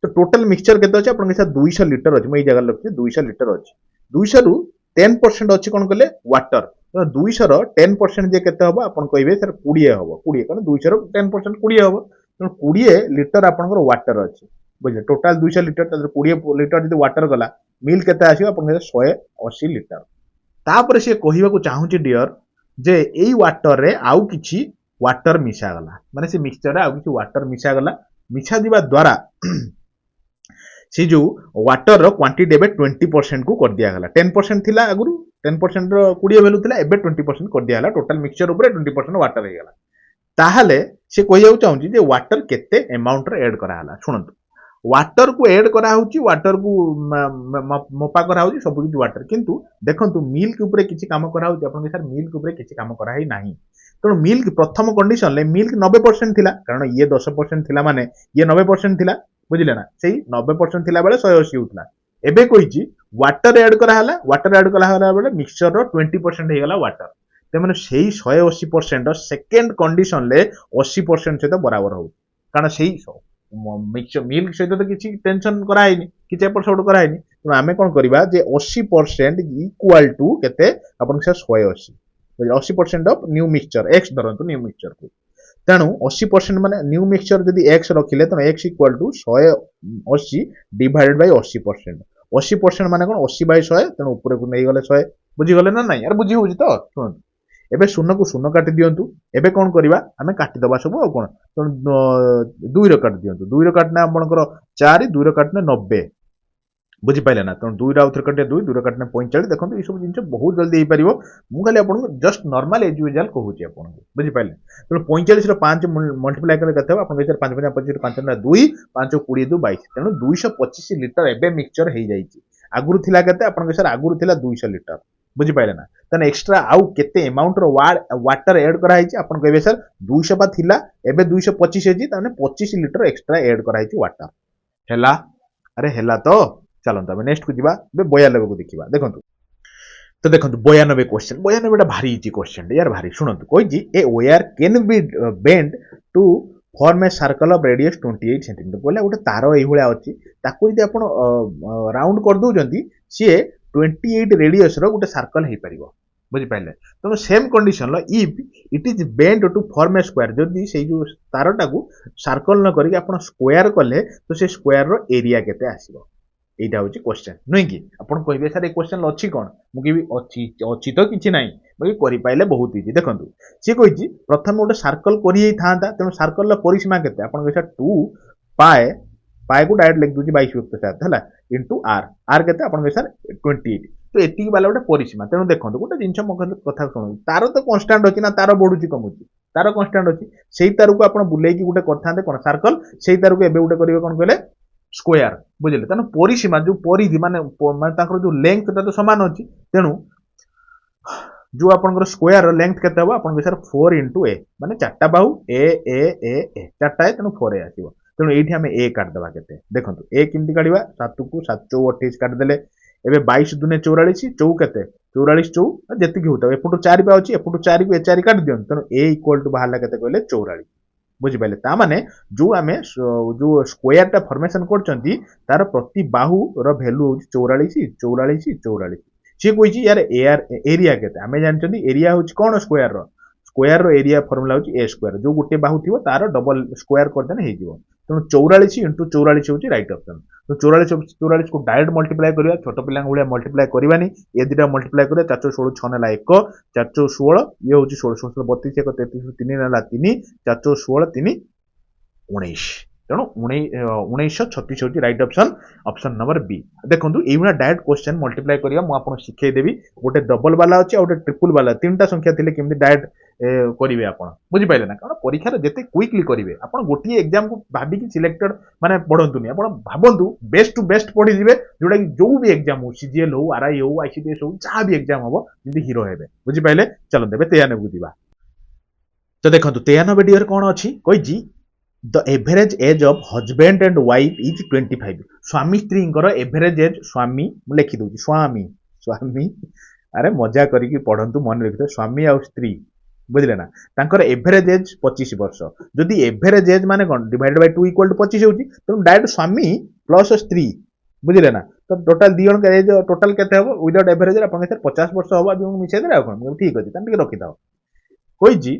तो टोटल मिक्सचर केते अछि आपन के साथ 200 लीटर अछि मैं जगह लखि 200 लीटर अछि 200 रु 10% अछि कोन कहले वाटर तो 200 रो 10% जे केते हबो आपन कहबे सर 20 हबो 20 कोन 200 रो 10% 20 हबो तो 20 लीटर आपनकर वाटर अछि बुझले टोटल 200 लीटर त 20 लीटर जदी वाटर गला मिल्क केते आसीबो आपन के 180 लीटर तापर से कहिबा को चाहूची डियर जे एई वाटर रे आउ किछि वाटर मिसा गला माने से मिक्सचर रे आउ किछि वाटर मिसा गला मिसा दिबा द्वारा सी जो वाटर रो क्वांटिटी एबे 20% को कर दिया गला 10% थिला अगुरु 10% रो 20 वैल्यू थिला एबे 20% कर दिया गला टोटल मिक्सचर ऊपर 20% वाटर हे गला ताहाले से कहिया चाहूची जे वाटर केते अमाउंट रे ऐड करा हला सुनंतु वाटर को ऐड करा होची वाटर को मपा करा होची सब किछि वाटर किंतु देखंतु मिल्क ऊपर किछि काम करा होची अपन के सर मिल्क ऊपर किछि काम करा ही नाही तो मिल्क प्रथम कंडीशन ले मिल्क 90% थिला कारण ये 10% थिला माने ये 90% थिला बुझिले ना सेही 90% थिला बेले 180 होतला एबे कहिची वाटर ऐड करा हला बेले मिक्सचर रो 20% हे गला वाटर ते माने सेही 180% सेकंड कंडीशन ले 80% से तो बराबर हो कारण सेही मिक्सचर मिल्क सहित तो किसी टेंशन कराइनी किसी एपट कराइनी तो आम कौन करवा जे 80% इक्वाल टू केते अपन 180 80% ऑफ न्यू मिक्सचर एक्स धरंतु न्यू मिक्सचर को तेणु 80% माने न्यू मिक्सचर जदि x रखिले तो x equal to 180 divided by 80%। 80% माने कोन 80 बाय 100 तेणु ऊपर को नै गले 100 बुझी गले ना नहीं यार बुझी होउची तो सुन एबे शून्य को शून्य काटी दियंतु एबे कोन करबा हमें काटी दबा सब आ कोन तेणु 2 रो काटी दियंतु 2 रो काटना आपनकर 4 2 रो काटना 90 बुझिपारे ना तेणु 2 आउथर काटे 2 रो काटना 45 देखो ये सब जिन बहुत जल्दी हो खाली आपको जस्ट नॉर्मल एज यूजुअल कहूँ आपको बुझिपारे तेणु 45 5 मल्टीप्लाई कले केते आप 5 5 25 5 2 5 20 2 22 तेणु 225 लिटर एबे मिक्सचर हो जाइए आगुरी थिला केते आपन सर आगुरी थिला 200 लिटर बुझिपारे ना तेना एक्स्ट्रा आउ केते अमाउंट रो वाटर ऐड करा हिची आपन कहबे सर 200 बा थिला एबे 225 हेजी ताने 25 लिटर एक्स्ट्रा ऐड करा हिची वाटर हैला अरे हैला तो चलता आम नेक्स्ट को जीवा 92 को देखा देखो तो देखो 92 क्वेश्चन 92 भारी इजी क्वेश्चन यार भारी शुणु कही a wire can be bend to form a circle of radius 28 centimetre बोले गोटे तार ये अच्छी ताकू यदि आप राउंड कर दौरान सी 28 रेडियस रो गोटे सर्कल हो पार बुझिपारे तेणु same condition if it is bend to form a square जदि से जो तारटा को सर्कल न करके आप स्क्वायर कले तो से स्क्वायर रो एरिया केते आसीबो एटा होची क्वेश्चन नुई कि आपण कहबे सर ए क्वेश्चन अछि कोन मुकी भी अछि तो किछि नाही बाकी करि पाइले बहुत इजी देखंतु से कहिछि प्रथम गोटे सर्कल करियै थांता तेणु सर्कल ला परिसीमा केते आपण कहै 2 पाए पाए को डायरेक्ट लिख दूची 22 हला इनटू आर आर केते आपण कहै सर 28 तो एतिकी वाला गोटे परिसीमा तेणु देखंतु गोटे जिंस म कथा सुनु तार तो कांस्टेंट अछि ना तार बढ़ुची कमुची तार कांस्टेंट अछि सेही तार को आपण बुलेई की गोटे करथांते कोन सर्कल सेही तार को एबे गोटे करिवे कोन कहले स्क्वायर बुझे तेणु परिसीमा जो परिधि माने जो लेंथ तो सामान अच्छी तेणु जो आप स्क्वायर लेंथ के सर 4 इंटू ए माने चार्टा बाहु ए ए ए ए चार्टा है तेणु 4 ए आसो तेणु ये आम ए काटिदेवा के देखो ए केमती काढ़ा 7 को 7 चौ 28 काटिदेले एवं 22 दुने 44 चौ के 44 चौ जी होता है एपटू 4 अच्छी एपटू 4 को ए 4 काट दिखाँ तेणु ए इक्वल टू बाहर के कहले 44 बुझिपारे ताने जो आम जो स्क्वायर टा फॉर्मेशन करचंती तार प्रति बाहु रो वैल्यू होची 44 44 44 सी कहिची यार एरिया केते आमे जानचंती एरिया होची कोन स्क्वायर रो एरिया फार्मूला होची ए स्क्वायर जो गुटे बाहु थिवो तार डबल स्क्वायर कर देने हे जिवो तेणु 44 इंटू 44 होची राइट ऑप्शन तो 44 को डायरेक्ट मल्टीप्लाई करिया छोट पिला भलिया मल्टीप्लाई करबानी ए दिटा मल्टीप्लाई करिया 4 16 6 नेला 1 4 16 ये होची 16 16 32 1 33 3 नेला 3 4 16 3 19 तेणु 1936 होची right option option number B देखो ये डायरेक्ट क्वेश्चन मल्टीप्लाई करिया मु आपन सिखै देबी गोटे डबल वाला अछि और ट्रिपल वाला तीनटा संख्या थिले केमति डायरेक्ट करिवे आपण बुझि पाइले ना कारण परीक्षा रे जते क्विकली करिवे आपण गोटी एग्जाम को भाबी कि सिलेक्टेड माने पढंतुनी आपण भाबंतु बेस्ट टू बेस्ट पढि दिबे जोडा कि जो भी एग्जाम हो सीजीएल हो आरआई हो आईसीटीएस हो जहां भी एग्जाम हो जति हीरो हेबे बुझि पाइले चलो देबे 93 को दिबा तो देखंतु 93 डियर कोन अछि कहि जी the average age of husband and wife is 25 स्वामी स्त्री एवरेज एज स्वामी लिखि दूची स्वामी स्वामी अरे मजा करिकी पढ़ंतु मन रखिथे स्वामी आ स्त्री बुझले ना तांकर एवरेज एज 25 वर्ष जदि एवरेज एज माने कोन डिवाइडेड बाय 2 इक्वल टू 25 होची तो डायरेक्ट स्वामी प्लस स्त्री बुझले ना तो टोटल दियन के एज टोटल केते हो विदाउट एवरेज अपन के 50 वर्ष होबा जो मिसे दे कोन ठीक अछि तन के रखि दाओ कोइ जी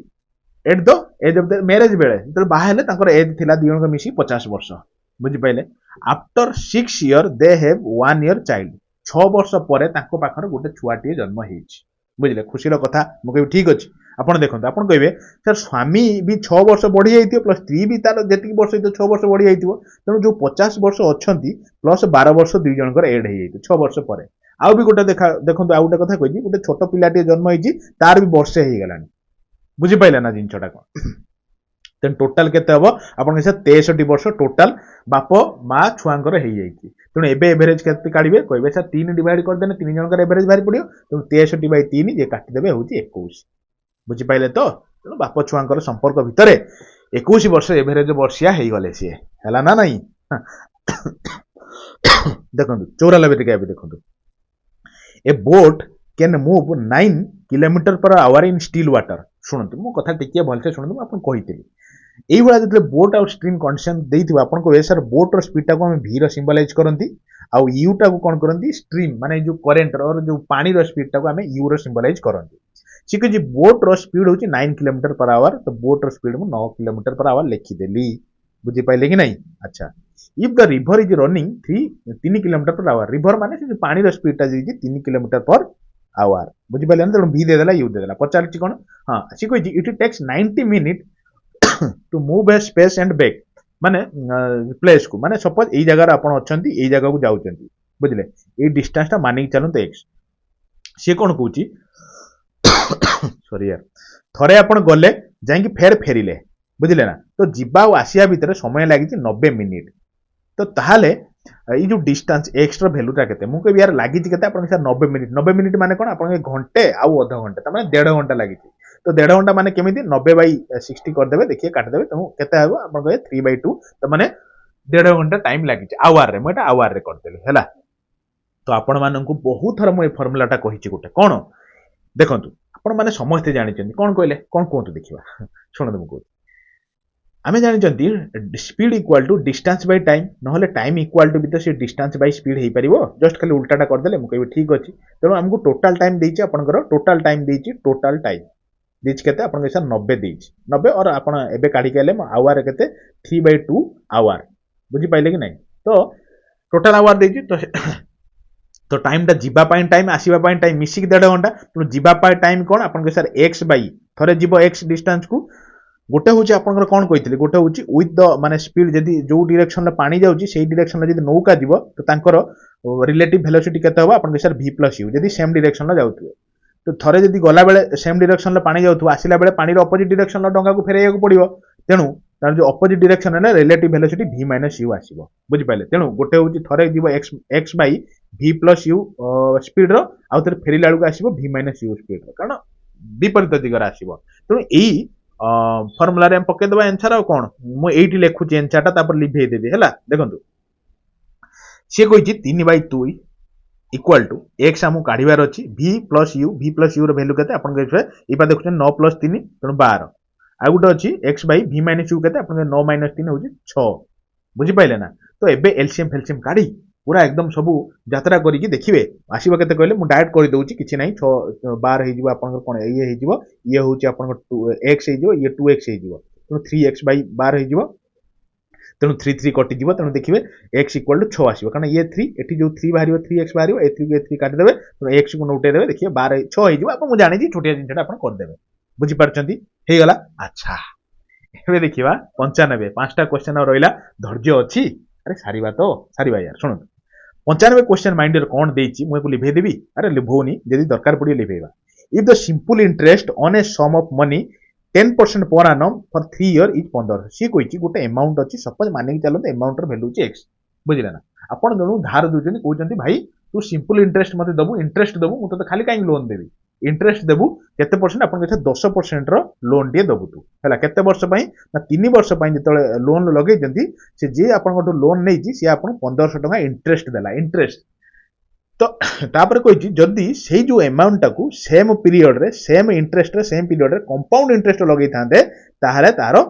at the age of the marriage बेले तो बाहेले तांकर एज थिला दियन के मिसी 50 वर्ष बुझि पाइले after 6 year they have 1 year child 6 वर्ष परे तांको पाखर गोटे छुआटी जन्म हेछि बुझले खुशी रो कथा म कहबी ठीक अछि आपण देखंतु आपण कहबे सर स्वामी भी 6 वर्ष बढ़ी जाइतियो प्लस स्त्री भी तार जेतिक वर्ष तो 6 वर्ष बढ़ी जाइतियो तेणु जो 50 वर्ष अछंती प्लस 12 वर्ष दुई जनकर एड हे जाइतो 6 वर्ष परे आउ भी गोटे देखंतु आउ गोटे कथा कहि गोटे छोट पिलाटी जन्म हेछि तार भी वर्ष हे गेलानी बुझि पाइले ना जिनछटा कोन तेन टोटल केते हबो आपण के 63 वर्ष टोटल बाप मां छुआंकर हे जाइछि तेणु एबे एवरेज केते काढिबे कहबे सर 3 डिवाइड कर देने 3 जनकर एवरेज भारी पडियो तेणु 63/3 जे काटि देबे होछि 21 बुझि पाइले तो तेणु बाप छुआंकर संपर्क भितरे 21 वर्ष एवरेज वर्षिया हे गले सी हला ना नाही देखंतु 94 टिके देखंतु ए boat can move 9 kilometre per our in still water शुणु मो कथा टिके भलसे शुणु आपन कहितली एई वाला जते बोट आउ स्ट्रीम कंडीशन देइथिबा आपन को सर बोट रो स्पीड टा को हम v रो सिंबलाइज करंती आउ u टा को कोन करंती स्ट्रीम माने जो करंट और जो पानी रो स्पीड टा को हम u रो सिंबलाइज करंती सी कह बोट रो स्पीड होची 9 किलोमीटर पर आवर तो बोट रो स्पीड मु 9 किलोमीटर पर आवर लिखिदेली बुझी पाइले कि नहीं अच्छा if the river is running 3 kilometre per our river माने से पानी रो स्पीड टा जी 3 किलोमीटर पर आवर बुझी पाइले ना तेणु बी देदेला यू देदेला पचारछि कोन हां सी कह it takes 90 minute to move a space and back माने प्लेस को माने सपोज एई जगह आपण अछंती एई जगह को जाउचंती बुझले ए डिस्टेंस टा मानिक चलंत x से कोन कहूची सॉरी यार थरे आपण गले जाई फेर फेरिले बुझले ना तो जिबा और आसिया भितर समय लागि 90 मिनिट तो ताहाले ये जो डिस्टेंस x रो वैल्यू ता केते मु कहबी यार लागि केते आपण सर 90 मिनिट माने कोन आपण घंटे आ आधा घंटे त माने 1.5 घंटा लागि तो 1.5 घंटा माने केमिति 90/60 कर देबे देखिए काट देबे तो केते आबो आपण कहे 3/2 तो माने 1.5 घंटा टाइम लागि आवर रे मोटा आवर रे कर देली हैला तो आपण माननकु बहुत थर मु फार्मूला टा कहिछि गुटे कोन देखंतु आपण माने समस्त जानि चंदी कोन कहले कोन कोंतु देखिबा सुनदु मु आमे जानि चंदी speed equal to distance by time नहले टाइम इक्वल टू भी तो से डिस्टेंस बाय स्पीड हे परिबो जस्ट खाली उल्टाटा कर देले मु कहबी ठीक अछि तेणु हमकु टोटल टाइम देछि आपनकर टोटल टाइम देछि टोटल टाइम देछि केते आपन सर 90 देछि 90 और आपन एबे काढी केले आवर केते 3/2 आवर बुझी पाइले कि नहीं तो टोटल आवर देछि तो टाइम टा जीवा पाई टाइम आसीबा पाई टाइम मिसिक 1.5 घंटा तो जीवा पाई टाइम कोन आपन सर x बाई थरे जीवो x डिस्टेंस को गोटे हूँ आपंकर कौन कही गोटे हूँ विथ द माने स्पीड जदि जो डायरेक्शन पानी जाऊँगी से डायरेक्शन जब नौका जीव तो तांकर रिलेटिव वेलोसिटी केते होबा आपन सर v प्लस यू जदि सेम डायरेक्शन जाउथुए तो थरे जदि गला बेले सेम डायरेक्शन पानी जाउथु आसिला बेले पानी रो अपोजिट डायरेक्शन डंगा को फेरैया को पड़िबो तेणु तार जो अपोजिट डायरेक्शन है relative velocity v minus u आसीबो बुझि पाइले तेणु गोटे हूँ थरे जीव x by v plus u speed रो आ थरे फेरिला बेलू आसीबो v माइनस यू स्पीड रो कारण विपरीत दिगरे आसीबो तेणु एई फॉर्मूला रे हम पके दबा आंसर आ कोन मु एठी लेखु छि आंसर ता तापर लिभे देबे हैला देखंतु से कहि छि 3/2 इक्वल टू x हमु काढिबार अछि v प्लस u रो वैल्यू केते अपन कहै इपा देखु 9 + 3 तनो 12 आ गुटे अछि x by v minus u केते अपन 9 - 3 होछि 6 बुझि पाइले ना तो एबे एलसीएम फेलसीएम काढी पूरा एकदम सबू यात्रा करिकी देखिबे आसीबो केते कहले मु डायरेक्ट करि दउछि किछि नाही 6 12 हे जिवो आपन कोन ये हे जिवो ये होछि आपन 2x हे जिवो ये 2x हे जिवो तो 3x बाई 12 हे जिवो तेणु 3 3 कटि जिवो तेणु देखिबे x इक्वल टू 6 आसीबो कारण ये 3 एठी जो 3 बाहरिबो 3x बाहरिबो ए 3 के 3 काटि देबे तो x को नोटे देबे देखिबे 12 6 हे जिवो आपन मु जानि छि छोटिया जिनटा आपन कर देबे बुझि पारछंती हे गला अच्छा एबे देखिबा 95 पांचटा क्वेश्चन रहिला धैर्य अछि अरे सारीबा यार सुनो 95 क्वेश्चन माइंड कौन देछि मु को लिभे देबी अरे लिभोनी जदि दरकार पड़ी लिभेबा if the simple interest on a sum of money 10% per annum for 3 year is 15 सी कहिछि गोटे अमाउंट अछि सपोज माने चलो अमाउंट रो वैल्यू छि x बुझिला ना आपण जणु धार दोजनी कहउचंती भाई तू सिंपल इंटरेस्ट मते दबु इंटरेस्ट दबु मु तो खाली काई लोन देबी इंटरेस्ट देबु केते परसेंट आपण के 10% रो लोन टे दबु तू हला केते वर्ष पई ना 3 वर्ष पई जतले लोन लगै जंती से जे आपण गोटो लोन नै छि से आपण 1500 टका इंटरेस्ट देला इंटरेस्ट तो तापर कहिछि जदी सेही जो अमाउंट टाकू सेम पीरियड रे सेम इंटरेस्ट रे सेम पीरियड रे कंपाउंड इंटरेस्ट लगै थांदे ताहाले तारो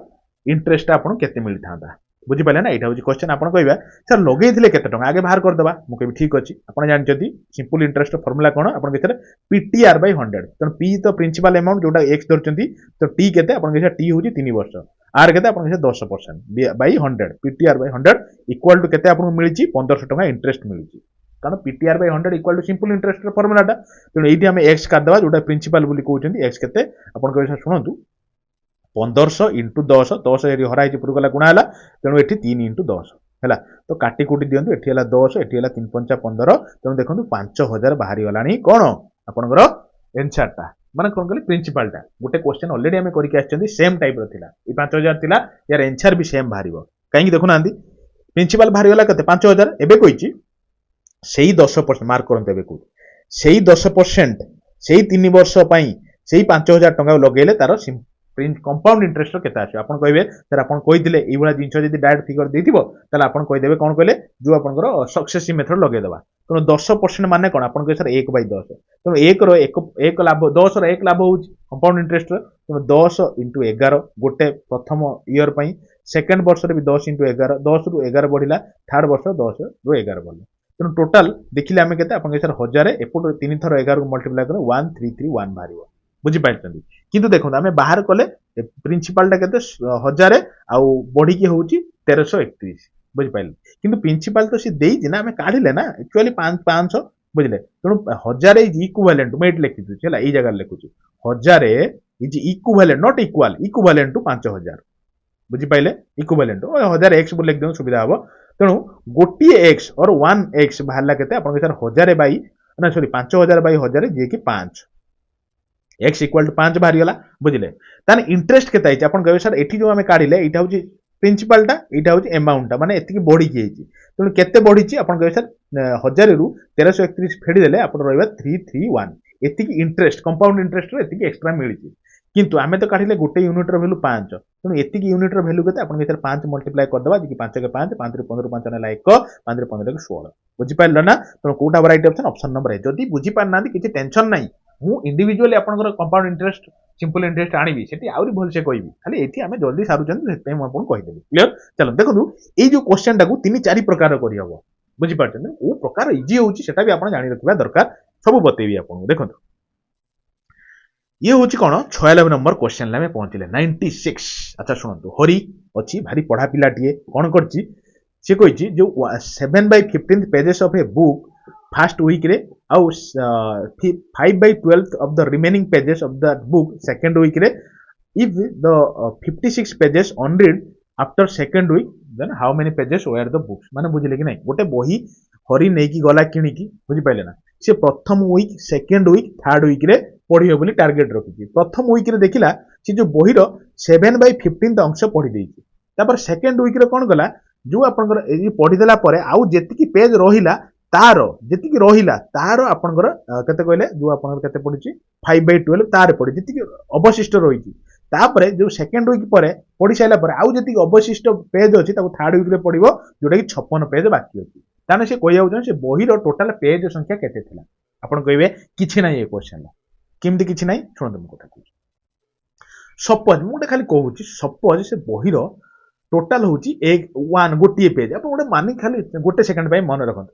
इंटरेस्ट आपण केते मिलि थांदा बुझि पाले ना एटा होछि क्वेश्चन आपण कहबा सर लगै थिले केते टका आगे बाहर कर दबा मु कहबी ठीक अछि आपण जानि जदी सिंपल इंटरेस्ट फार्मूला कोन आपण केते पीटीआर बाय 100 त p तो प्रिंसिपल अमाउंट जोटा x धरचंती तो t केते आपण केते t होछि 3 वर्ष r केते आपण केते 10% by 100 PTR by 100 equal to केते आपण मिलिछि 1500 टका इंटरेस्ट मिलिछि कारण PTR by 100 equal to simple interest रो फार्मूलाटा तेणु एठी हम x काट दबा जोटा प्रिंसिपल बोली कहउचंती x केते आपण कहै सुनंतु 1500 इंटू 10 10 एरी हराई पुर गला गुणा हला तेणु एठी 3 इंटू 10 हला तो काटी कुटी दियंतु एठी हला 10 एठी हला 3 5 15 तेणु देखंतु 5000 बाहरी गलानी कोन आपनकर आंसर ता माने कोन कहली प्रिंसिपल टा गोटे क्वेश्चन ऑलरेडी हमें करिके आछंती सेम टाइप रो थिला ई 5000 थिला यार आंसर भी सेम बाहरिबो काहे देखु नांदी प्रिंसिपल बाहरी गला कते 5000 एबे कहिची सेही 10% मार्क करंत एबे को सेही 10% सेही 3 वर्ष पई सेही 5000 टका लगेले तारो कंपाउंड इंटरेस्ट केता आछे आपण कहबे सर आपण कहिदिले एई बडा जिंस जदी डायरेक्ट फिगर देथिबो तले आपण कहि देबे कोन कहले जो आपनकर सक्सेसिव मेथड लगे देबा तो 10% माने कोन आपण कहि सर 1/10 तो 1 रो 1 लाभ 10 रो 1 लाभ होउची कंपाउंड इंटरेस्ट तो 10 * 11 गोटे प्रथम ईयर पई सेकंड वर्ष रे भी 10 * 11 10 रु 11 बढ़िला थर्ड वर्ष 10 रु 11 बढ़ला तो टोटल देखिले हमें केते आपण कहि सर 1000 एपुट 3 थर 11 को मल्टीप्लाई करो 1331 बाहरिबो बुझिपारछन्ती किंतु देखो आमे बाहर कले प्रिंसिपल टा केते 1000 आउ बढ़ी के होउची 1331 बुझिपाइले किंतु प्रिंसिपल तो सी देई ना आमे काढिले ना एक्चुअली 500 बुझिले तेणु 1000 इज इक्विवेलेंट मैं एट लिखि दुची हला एई जगह लिखुची 1000 is equivalent not equal equivalent to 5000 बुझिपाइले इक्विवेलेंट 1000 एक्स बोल लिख देउ सुविधा हबो तेणु गोटिए एक्स और 1 एक्स बाहरला केते आपन के 1000 बाई ना सॉरी 5000 बाई 1000 जे कि 5 एक्स इक्वल टू 5 बाहरी गला बुझिले ताने इंटरेस्ट केते आइछ आपन कहबे सर एठी जो हमें काढिले एटा होची प्रिंसिपल टा एटा होची अमाउंट टा माने एतिकी बढ़ी की हेची तेणु केते बढ़ीची आपन कहबे सर 1000 रु 1331 फेडी देले आपन रहबा 331 एतिकी इंटरेस्ट कंपाउंड इंटरेस्ट रे एतिकी एक्स्ट्रा मिलिची किंतु आमे तो काढिले गोटे यूनिट रो वैल्यू 5 तेणु एतिकी यूनिट रो वैल्यू केते आपन कहबे 5 मल्टीप्लाई कर दबा जे कि 5 के 5 5 रे 15 5 ने 1 5 रे 15 के 16 बुझि पाइल ना तेणु कोटा राइट ऑप्शन ऑप्शन नंबर है जदी बुझि पार ना किछि टेंशन नाही मु इंडिविजुअली आपनकर कंपाउंड इंटरेस्ट सिंपल इंटरेस्ट आनिबी सेठी आउरी भल से कहबी खाली एठी आमे जल्दी सारु जन सेते हम आपन कहि देबी क्लियर चलो देखो ए जो क्वेश्चन टाकू 3-4 प्रकार रो करि हबो बुझि पारछन ओ प्रकार इजी होउची सेटा भी आपन जानि रखबा दरकार सब बतेबी आपन देखो ये होची कोन 96 नंबर क्वेश्चन ला में पहुंचले 96 अच्छा सुनंतु हरि अछि भारी पढ़ा पिलाटिए कोन करची से कहिची जो 7/15 pages of a book first week रे आउ 5/12 of the remaining pages of the book second week रे if the 56 pages on read after second week then how many pages were the books माने बुझिले कि नहीं गोटे बही हरि नै की गला किनी की बुझि पाइले ना से प्रथम week second week third week रे पढियो बोली टारगेट रखिची प्रथम वीक रे देखिला से जो बही रो 7/15 अंश पढि देइची तापर सेकंड वीक रे कोन गला जो आपनकर ए पढि देला परे आउ जेतिकी पेज रहिला तार जेतिकी रहिला तार आपनकर केते कहले जो आपनकर केते पढिची 5/12 तार पढि जेतिकी अवशिष्ट रहिची तापरे जो सेकंड वीक परे पढि साइला परे आउ जेतिकी अवशिष्ट पेज अछि ताको थर्ड वीक रे पढिबो जोटा कि 56 पेज बाकी अछि ताने से कहि आउछन से बही रो टोटल पेज संख्या केते थिला आपन कहबे किछि नै ए क्वेश्चन केमति किछि नै सुन तुम कथा कहू सपोज मुटे खाली कहूची सपोज से बही रो टोटल होची 1 गोटिए पेज आपन गोटे मानि खाली गोटे सेकंड बाय मन रखंत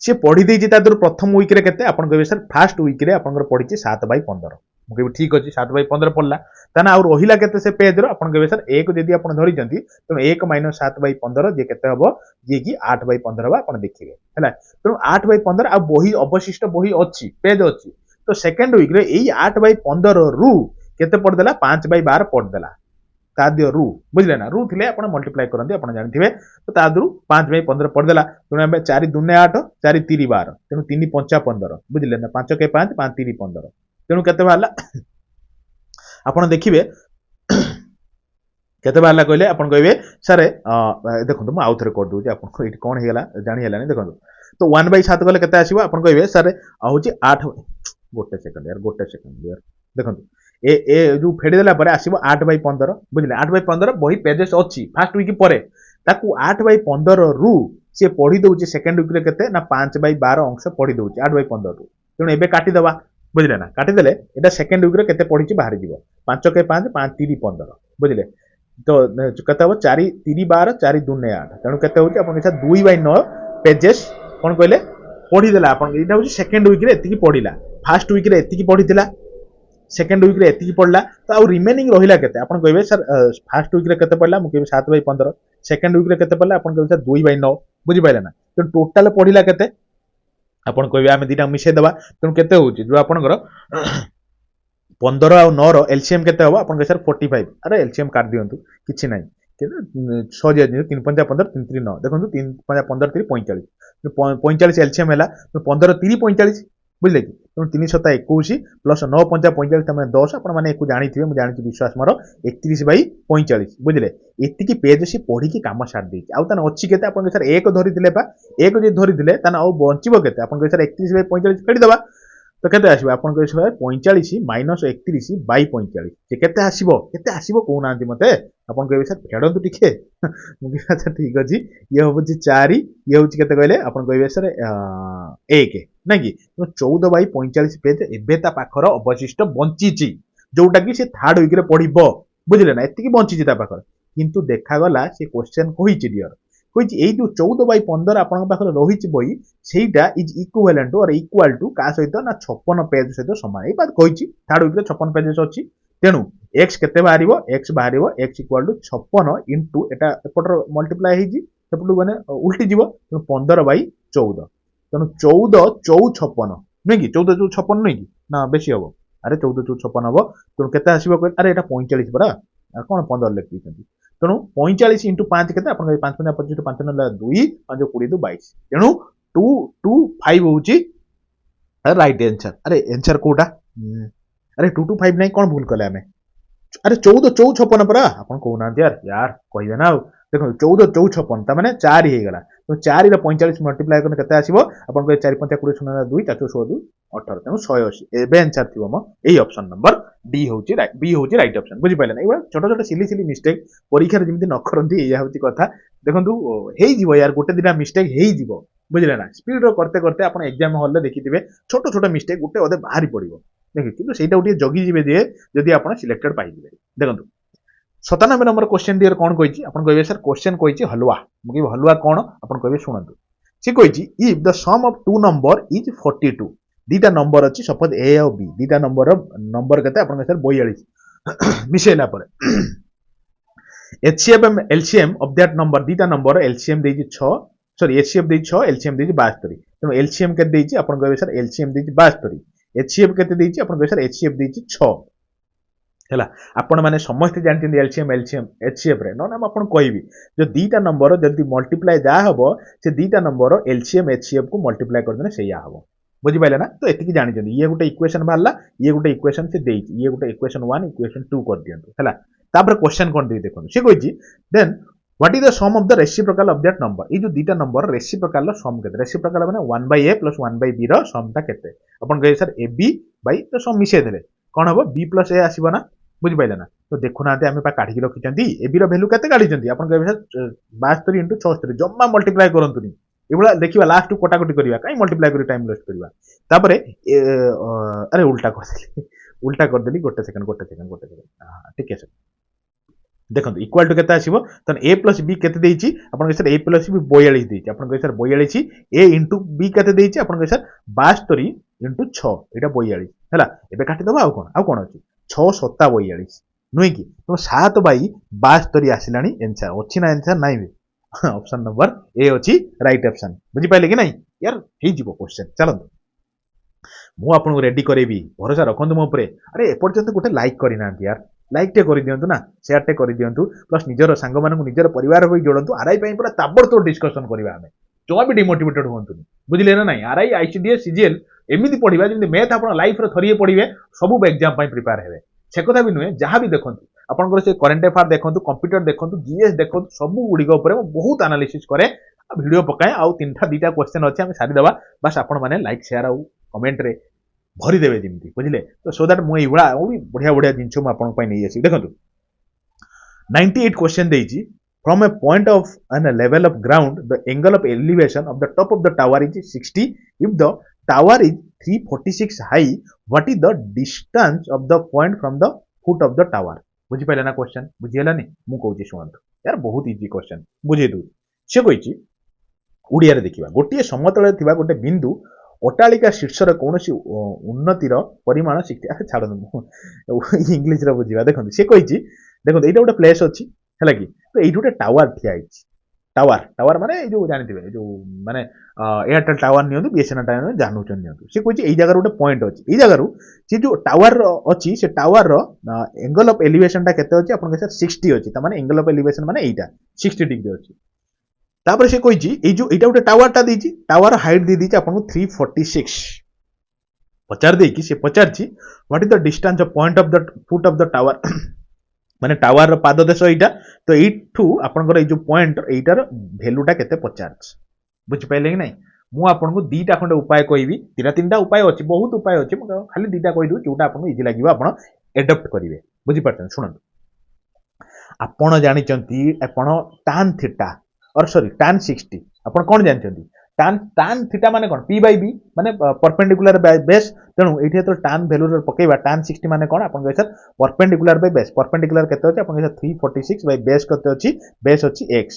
से पढ़ी देइछि तादर प्रथम वीक रे केते आपन कहबे सर फर्स्ट वीक रे आपन पढ़िछि 7/15 मु कहबे ठीक अछि 7/15 पढ़ला ताना और रहिला केते से पेज रो आपन कहबे सर 1 जदी आपन धरि जंती त 1 - 7/15 जे केते हबो जे कि 8/15 बा आपन देखिबे हैला त 8/15 आ बही अवशिष्ट बही अछि पेज अछि तो सेकंड वीक रे एई 8/15 रु केते पढ़ देला 5/12 पढ़ देला ताद्य रु बुझले ना रु थिले आपण मल्टीप्लाई करंती आपण जानथिबे तो तादरु 5/15 पढ़ देला तने हम 4 दुने 8 4 3 12 तेनु 3 5 15 बुझले ना 5 के 5 5 3 15 तेनु केते बाला आपण देखिबे केते बाला कहले आपण कहबे सर देखंतु म आउ थरे कर दोजे आपण को इट कोन हेला जानि हेलानी देखंतु तो 1/7 गले केते आसीबो आपण कहबे सर होची 8 गोटे सेकंड यार देखंतु ए जो फेडी देला परे आसीबो 8/15 बुझले 8/15 बही पेजेस अछि फर्स्ट वीक परे ताकू 8/15 रु से पढी दउची सेकंड वीक रे केते ना 5/12 अंश पढी दउची 8/15 रु तेनु एबे काटी दबा बुझले ना काटी देले एटा सेकंड वीक रे केते पढीची बाहर जीवो 5 के 5 5 3 15 बुझले तो केते हो 4 3 12 4 2 8 तेनु केते होची अपन केसा 2/9 पेजेस कोन कहले पढी देला अपन एटा होची सेकंड वीक रे एतिकी पढिला फर्स्ट वीक रे एतिकी पढितिला सेकंड वीक रे एतिकी पड़ला तो आउ रिमेनिंग रहिला केते आपण कहबे सर फर्स्ट वीक रे केते पड़ला मु कहबे 7/15 सेकंड वीक रे केते पड़ला आपण कहबे सर 2/9 बुझि पाइला ना तो टोटल पढिला केते आपण कहबे आमे दिटा मिसे दबा तनु केते होची जो आपनकर 15 और 9 रो एलसीएम केते होबा आपण कहबे सर 45 अरे एलसीएम काट दियंतु किछि नै केते 6 जे 3 5 15 3 3 9 देखंतु 3 5 15 3 45 45 एलसीएम हैला तो 15 3 45 बुझले कि तो 3 7 21 प्लस 9 5 45 तमे 10 आपण माने एको जानिथिबे मु जानिछि विश्वास मोर 31/45 बुझले एतिकी पेज से पढी की काम साथ देछि आउ तने अछि केते आपण सर 1 धरि दिले बा 1 जे धरि दिले तने आउ बंचिबो केते आपण सर 31/45 फेडी दबा तो केते आसीबो आपण सर 45 - 31/45 जे केते आसीबो को नांती मते आपण कहबे सर फेडंतु टिके मु कहबे अच्छा ठीक अछि ये होबछि 4 ये होछि केते कहले आपण कहबे सर 1 ना कि तो 14/45 पेज एबे ता पाखर अवशिष्ट बंचीची जोटा कि से थर्ड वीक रे पढिबो बुझले ना एतिकी बंचीची ता पाखर किंतु देखा गला से क्वेश्चन कहिची डियर কইছি এই যে 14/15 আপনার পাখে রয়েছে বই সেইটা is equivalent or equal to কা সহিত না 56 পেজ সহিত সমান এই বাদ কইছি থার্ড উইকরে 56 পেজেস ଅଛି তেণু x কেতে বাহারিব x বাহারিব x equal to 56 into এটা এপটর মল্টিপ্লাই ହେଇଛି সেপটু মানে উল্টি যাব 15/14 তেণু 14 চৌ 56 নয় কি 14 চৌ 56 নয় কি না বেশি হব আরে 14 চৌ 56 হব তেণু কেতে আসিব আরে এটা 45 পরা আর কোন 15 লেখিଛନ୍ତି তেণু 45 ইন্টু 5 কেতে আপনার 5 5 25 5 9 2 5 20 22 তেণু 225 হଉଛି রাইট आंसर আরে आंसर কোটা আরে 225 নাই কোন ভুল কলে আমি আরে 14 চৌ 56 পরা আপন কোনা यार यार কইবে না দেখো 14 চৌ 56 তা মানে 4 হই গলা তো 4 রে 45 মল্টিপ্লাই করলে কেতে আসিবো আপন 4 5 20 9 2 4 16 18 তেমন 180 এবে आंसर থিব ম এই অপশন নম্বর ডি হଉଛି রাইট বি হଉଛି রাইট অপশন বুঝি পাইলেন এইবা ছোট ছোট সিলি সিলি মিস্টেক পরীক্ষার যেମିତି ন করন্তি এইয়া হଉଛି কথা দেখন্তু হেই দিব यार গোটে দিনা মিস্টেক হেই দিব বুঝলে না স্পিড র করতে করতে আপন एग्जाम হল রে দেখিতিবে ছোট ছোট মিস্টেক গোটে অদে বাহারি পড়িব দেখি কিন্তু সেইটা উঠে জগি যাবে যে যদি আপন সিলেক্টেড পাই যাবে দেখন্তু 97 नंबर क्वेश्चन डी कौन कही आप कहे सर क्वेश्चन कही हलवा मुझे हलवा कौन आप कहे शुणु सी कही if the sum of two number is 42 दीटा नंबर अच्छी सपोज ए और बी दीटा नंबर के सर 42 मिसेला HCF LCM of that number दीटा नंबर एलसीएम दे 6 सॉरी एचसीएफ दे 6 एलसीएम दे 72 तेणु एलसीएम के देछि आप कहे सर एलसीएम दे 72 एचसीएफ के देछि आप कहे सर एचसीएफ दे 6 है आपण मैंने समस्त जानते एलसीएम एलसीएम एचसीएफ रे ना आपण कहबी जो दीटा नंबर जल्दी मल्टीप्लाई जा हबो से दीटा नंबर एलसीएम एचसीएफ को मल्टीप्लाई कर देने सेया हबो बुझि पाइले ना तो एतिकी जानि जंदी ये गुटे इक्वेशन बारला ये गुटे इक्वेशन से देई ये गुटे इक्वेशन 1 इक्वेशन 2 कर दियंतु हैला तापर क्वेश्चन कोन दे देखो से कहछि then what is the sum of the reciprocal of that number ये जो दीटा नंबर रेसिप्रोकल रो सम केते रेसिप्रोकल माने 1/a + 1/b रो सम ता केते अपन कहे सर ab बाय तो सम मिसे देले कोन हबो b + a आसीबो ना बुझी पाइले ना तो देखु ना आमे पा काढी रखिचंती एबी रो वैल्यू केते काढिचंती अपन कहबे सर 72 * 76 जम्मा मल्टीप्लाई करंतुनी एबला देखिबा लास्ट टू कोटाकोटी करिवा काई मल्टीप्लाई करी टाइम वेस्ट करिवा तापरे अरे उल्टा कर देली गोटे सेकंड ठीक है सर देखो इक्वल टू केते आसीबो तन a + b केते देइची अपन कह सर a + b 42 देइची अपन कह सर 42 a * b केते देइची अपन कह सर 72 * 6 एटा 42 हैला एबे काटी दबा आ कोन अछि 6 7 42 नुई की तो 7/72 आसिलानी आंसर अछि ना आंसर नाही बे ऑप्शन नंबर ए अछि राइट ऑप्शन बुझी पाइले कि नहीं यार हे जीवो क्वेश्चन चलो मु आपन रेडी करेबी भरोसा रखंतु मो ऊपर अरे ए पर्यंत गोटे लाइक करि ना यार लाइक टे करि दियंतु ना शेयर टे करि दियंतु प्लस निजर सांग मानकु निजर परिवार होई जोडंतु आरआई पई पूरा ताबड़तोड़ डिस्कशन करिवा हमें जमा भी डिमोटिवेटेड होंतु बुझिले ना नहीं आरआई आईसीडीएस सीजीएल एमिति पढिबा जेमि मैथ आपन लाइफ रे थरिए पढिबे सब एग्जाम पई प्रिपेयर हेबे से कथा भी नुहे जहाँ भी देखो आपंकर से करेन्ट अफेयर देखो कंप्यूटर देखो जीएस देखो सब गुड़िक बहुत एनालिसिस करे वीडियो पकाए आउ तीनटा दीटा क्वेश्चन अच्छे आम सारीदे बस आपण मैंने लाइक शेयर आउ कमेंट रे भरीदेवे जमी बुझे तो सो दैट मुझे बढ़िया बढ़िया जिन नहीं देखो 98 क्वेश्चन देइछि from a point of an level of ground the angle of elevation of the top of the tower is 60 if the tower is 346 high what is the distance of the point from the foot of the tower बुझी पाइले ना question बुझीलानी मु कहूची शुणंतु यार बहुत easy question बुझे दउ से कहिछि उड़िया रे देखिबा गोटिए समतल थिबा गोटे बिंदु अट्टालिका शीर्षर कौनसी उन्नतिर परिमाण 60 अरे छाड़ इंग्लिश रे बुझीबा देखो से कहिछि देखो एटा गोटे प्लेस अछि हैला कि तो एइठु गोटे टावर ठिया आइछि टावर माने जो जानिथिबे जो माने एयरटेल टावर नियंतु बीएसएनएल टावर जानउचन नियंतु से कहिछि एई जगह गोटे पॉइंट अछि एई जगह से जो टावर अछि से टावर रो एंगल ऑफ एलिवेशन ता केते अछि आपन के 60 अछि त माने एंगल ऑफ एलिवेशन माने एइटा 60 डिग्री अछि तापर से कहिछि एई जो एटा गोटे टावर ता देछि टावर हाइट दे दिछि आपन 346 पचार देछि से पचारछि what is the distance of point of the foot of the tower माने टावर पाद देश एटा तो एठू आपनकर ए जो पॉइंट एटार वैल्यूटा केते पचारछि बुझि पाइले कि नहीं मु आपनको दीटा खंडे उपाय कहबी तीनटा उपाय अछि बहुत उपाय अछि मु खाली दीटा कहि दउ जोटा आपनको इजी लागिबो आपण एडॉप्ट करिवे बुझि पाछन सुनन आपण जानि चंती आपण tan थीटा और सॉरी tan 60 आपण कोन जानि चंती tan थीटा माने कोन p by b माने परपेंडिकुलर बाय बेस तेनु एठी तो tan वैल्यू रे पकेबा tan 60 माने कोन आपण कहै sir perpendicular by base perpendicular केते अछि आपण कहै 346 बाय बेस केते अछि बेस अछि x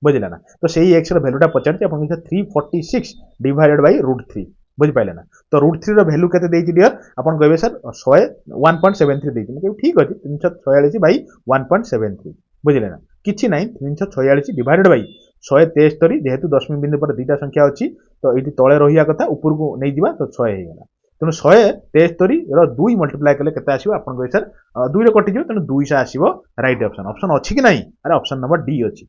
बुझिले ना तो सेही x रो वैल्यूटा पचारछि आपन 346 डिवाइडेड बाय √3 बुझि पाइले ना तो √3 रो वैल्यू केते देछि डियर आपन कहबे सर 100 1.73 देछि मतलब ठीक अछि 346 बाय 1.73 बुझिले ना किछि नाही 346 डिवाइडेड बाय 173 जेहेतु दशमी बिंदु पर दुईटा संख्या अछि तो एठी तळे रहिया कथा ऊपर को नै दिबा तो 100 हे गेला तेणु 173 रो 2 मल्टीप्लाई कले केते आसीबो आपन कहबे सर 2 रे कटि जिवो तेणु 200 आसीबो राइट ऑप्शन अछि कि नाही अरे ऑप्शन नंबर डी अछि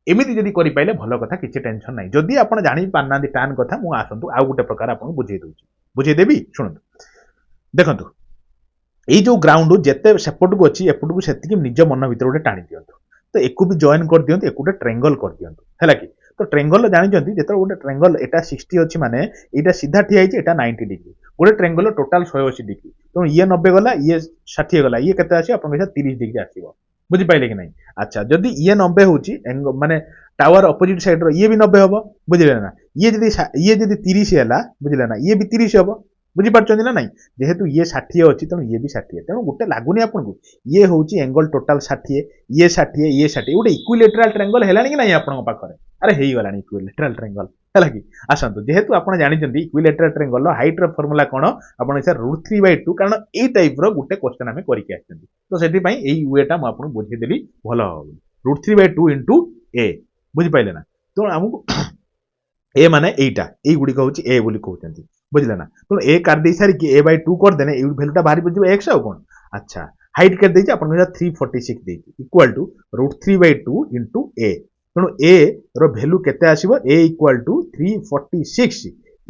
एमिति जदि करि पाइले भलो कथा किछि टेंशन नाही जदि आपण जानि पारनांदी टान कथा मु आसंतु आ गुटे प्रकार आपण बुझेइ दउछि बुझेइ देबी सुनंतु देखंतु एई जो ग्राउंड जेते सेपट को अछि एपट को सेति निज मन भीतर गोटे टाणी दियंतु तो एकु भी जॉइन कर दियंतु एकु ट्रायंगल कर दियंतु हैला कि तो ट्रायंगल जानि जंती जेते गोटे ट्रायंगल एटा 60 अछि माने एटा सीधा ठिया हिचे एटा 90 डिग्री गोटे ट्रायंगल टोटल 180 डिग्री तो ये 90 गला ये 60 गला ये केते आसी आपण कहै 30 डिग्री आसीबो बुझि पाइले कि नहीं अच्छा जदि ये 90 होची माने टावर अपोजिट साइड रो ये भी 90 हबो बुझिले ना ये जदि 30 हैला बुझिले ना ये भी 30 हबो बुझि पारछन ना नहीं जेहेतु ये 60 अछि त ये भी 60 तेणु गोटे लागुनी आपन को ये होची एंगल टोटल 60 ये 60 ये 60 गोटे इक्विलेटरल ट्रायंगल हेलानी कि नहीं आपन पाखरे अरे हेई गलानी इक्विलेटरल ट्रायंगल हैला कि आसंतु जेहेतु आपन जानि जंती इक्विलेटरल ट्रायंगल रो हाइट रो फार्मूला कोन आपन इसा √3/2 कारण ए टाइप रो गोटे क्वेश्चन हमें करि के आछन तो सेति पई एई वेटा म आपन बुझि देली भलो हो √3/2 * a बुझि पाइले ना तो हमकु ए माने एटा एई गुडी कहउची ए बोली कहउचंती बुझिले ना तो ए कर दे सारी कि a/2 कर देने ए वैल्यूटा बाहरी बुझिबो x आ कोन अच्छा हाइट कर देछि अपन 346 देछि इक्वल टू √3/2 a तेणु a रो वैल्यू केते आसीबो a = 346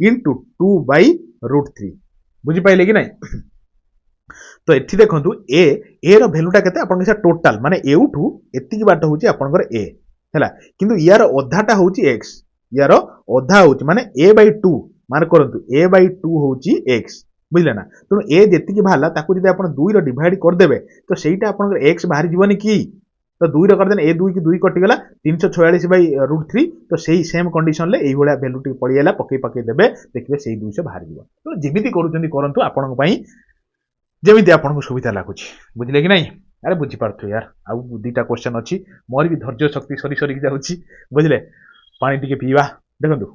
* 2/√3 बुझि पाइले कि नहीं तो एठी देखंतु a रो वैल्यूटा केते अपन टोटल माने a टू एतिकी बाट होची आपनकर a हैला किंतु यार अधाटा होची x यार अधा होची माने a/2 मान करंतु a/2 होची x बुझले ना तो a जेति की भाला ताकू जदि आपण 2 रो डिवाइड कर देबे तो सेहीटा आपण x बाहर जीवनी की तो 2 रो कर देन a 2 की 2 कटि गला 346/√3 तो सेही सेम कंडीशन ले एही होला वैल्यू टी पडियाला पकई देबे देखबे सेही 200 बाहर जीव तो जेमिति करूचंदी करंतु आपण पई जेमिति आपण को सुविधा लागुची बुझले कि नहीं अरे बुझी पारथु यार आ दुईटा क्वेश्चन अछि मोर भी धैर्य शक्ति सरी सरी जाउची बुझले पानी टिके पीवा देखंतु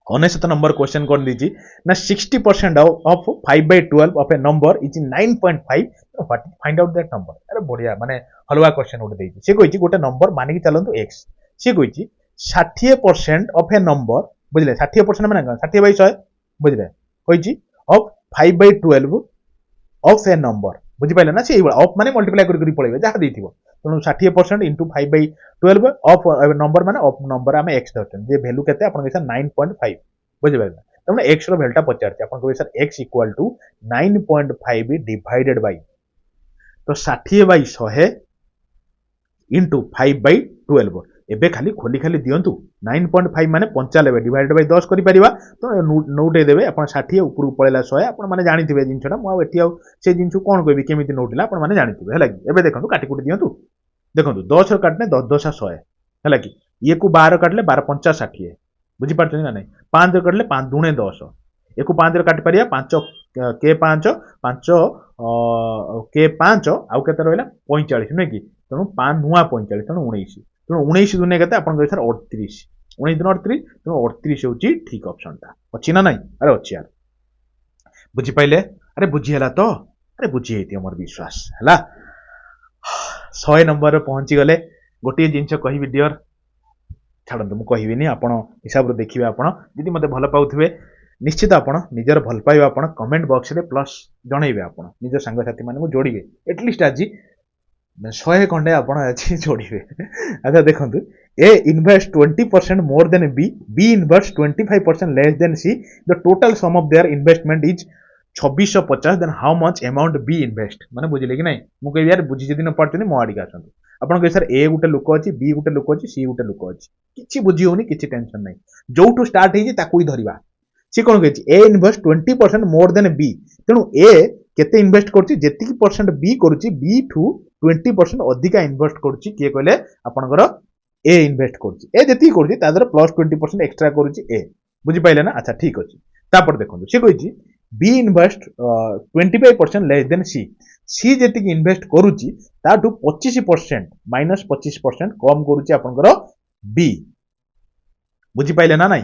19 नंबर क्वेश्चन कर दीजिए ना 60% of 5/12 of A number is 9.5 what find out that number अरे बढ़िया माने हलवा क्वेश्चन उठे देछि से कहिछि गोटे नंबर मानि कि चलंतु x से कहिछि 60% ऑफ ए नंबर बुझले 60% माने 60/100 बुझले कहिछि ऑफ 5/12 ऑफ ए नंबर बुझि पाइले ना से ऑफ माने मल्टीप्लाई करि पळेबे जहा देथिबो तेणु 60% इंटू 5/12 ऑफ नंबर माने ऑफ नंबर आमे x धरछन जे वैल्यू केते आपन कहै 9.5 बुझि पाइले तमने x रो वैल्यूटा पचारछि आपन कहै सर x = 9.5 डिवाइडेड बाय तो 60/100 इंटू 5/12 एबे खाली खोली खाली दियंतु 9.5 माने 95 डिवाइडेड बाय 10 करि परिबा तो नोटे देबे अपन 60 ऊपर पळेला 100 अपन माने जानिथिबे जिंसटा मु एठी आ से जिंसु कोन कहबी केमिति नोटिला अपन माने जानिथिबे हला कि एबे देखंतु काटी कुटी दियंतु देखंतु 10 रो काटने 10 10 100 हला कि ये को 12 काटले 12 50 60 बुझि पारछनी ना नहीं 5 रो काटले 5 दुणे 10 एको 5 रो काटि परिया 5 के 5 5 के 5 आउ केते रहला 45 नै कि तनु 5 नुआ 45 तनु 19 तनु 19 दुने केते अपन कहै सर 38 19 दिन 38 तनु 38 होची ठीक ऑप्शन ता अछि ना नहीं अरे अछि यार बुझि पाइले अरे बुझि हला तो अरे बुझि हेति हमर विश्वास हला 100 नंबर पहुंची गले गोटे जिंस कहिबि डियर छाड़ंतु मु कहिबिनी आपण हिसाब रो देखिबे आपण जदि मते भल पाउथिबे निश्चित आपण निजर भल पाइबा आपण कमेंट बॉक्स रे प्लस जणैबे आपण निज संग साथी माने जोड़िबे एटलीस्ट आज 100 खंडे आपण आज जोड़िबे अच्छा देखंतु A invest 20% more than B invest 25% less than C the total sum of their investment is 2650 then how much amount B invest माने बुझिले कि नहीं मु कहि यार बुझि जदि न पड़तनी मो आडी आसंतु आपण कहि सर ए गुटे लोक अछि बी गुटे लोक अछि सी गुटे लोक अछि किछि बुझि होनी किछि टेंशन नहीं जोठू स्टार्ट हेजी ताकू ही धरिबा सी कोन कहि ए इन्वेस्ट 20% मोर देन बी तेनु ए केते इन्वेस्ट करछि जेतिकी परसेंट बी करछि बी टू 20% अधिका इन्वेस्ट करछि के कहले आपनकर ए इन्वेस्ट करछि ए जेतिकी करछि तादर प्लस 20% एक्स्ट्रा करछि ए बुझि पाइले ना अच्छा ठीक अछि तापर देखंतु से कहिछि बी इन्वेस्ट 25% लेस देन सी सी जेतिकी इन्वेस्ट करूछि ताठू 25% -25% कम करूछि आपनकर बी बुझिपाइले ना नाई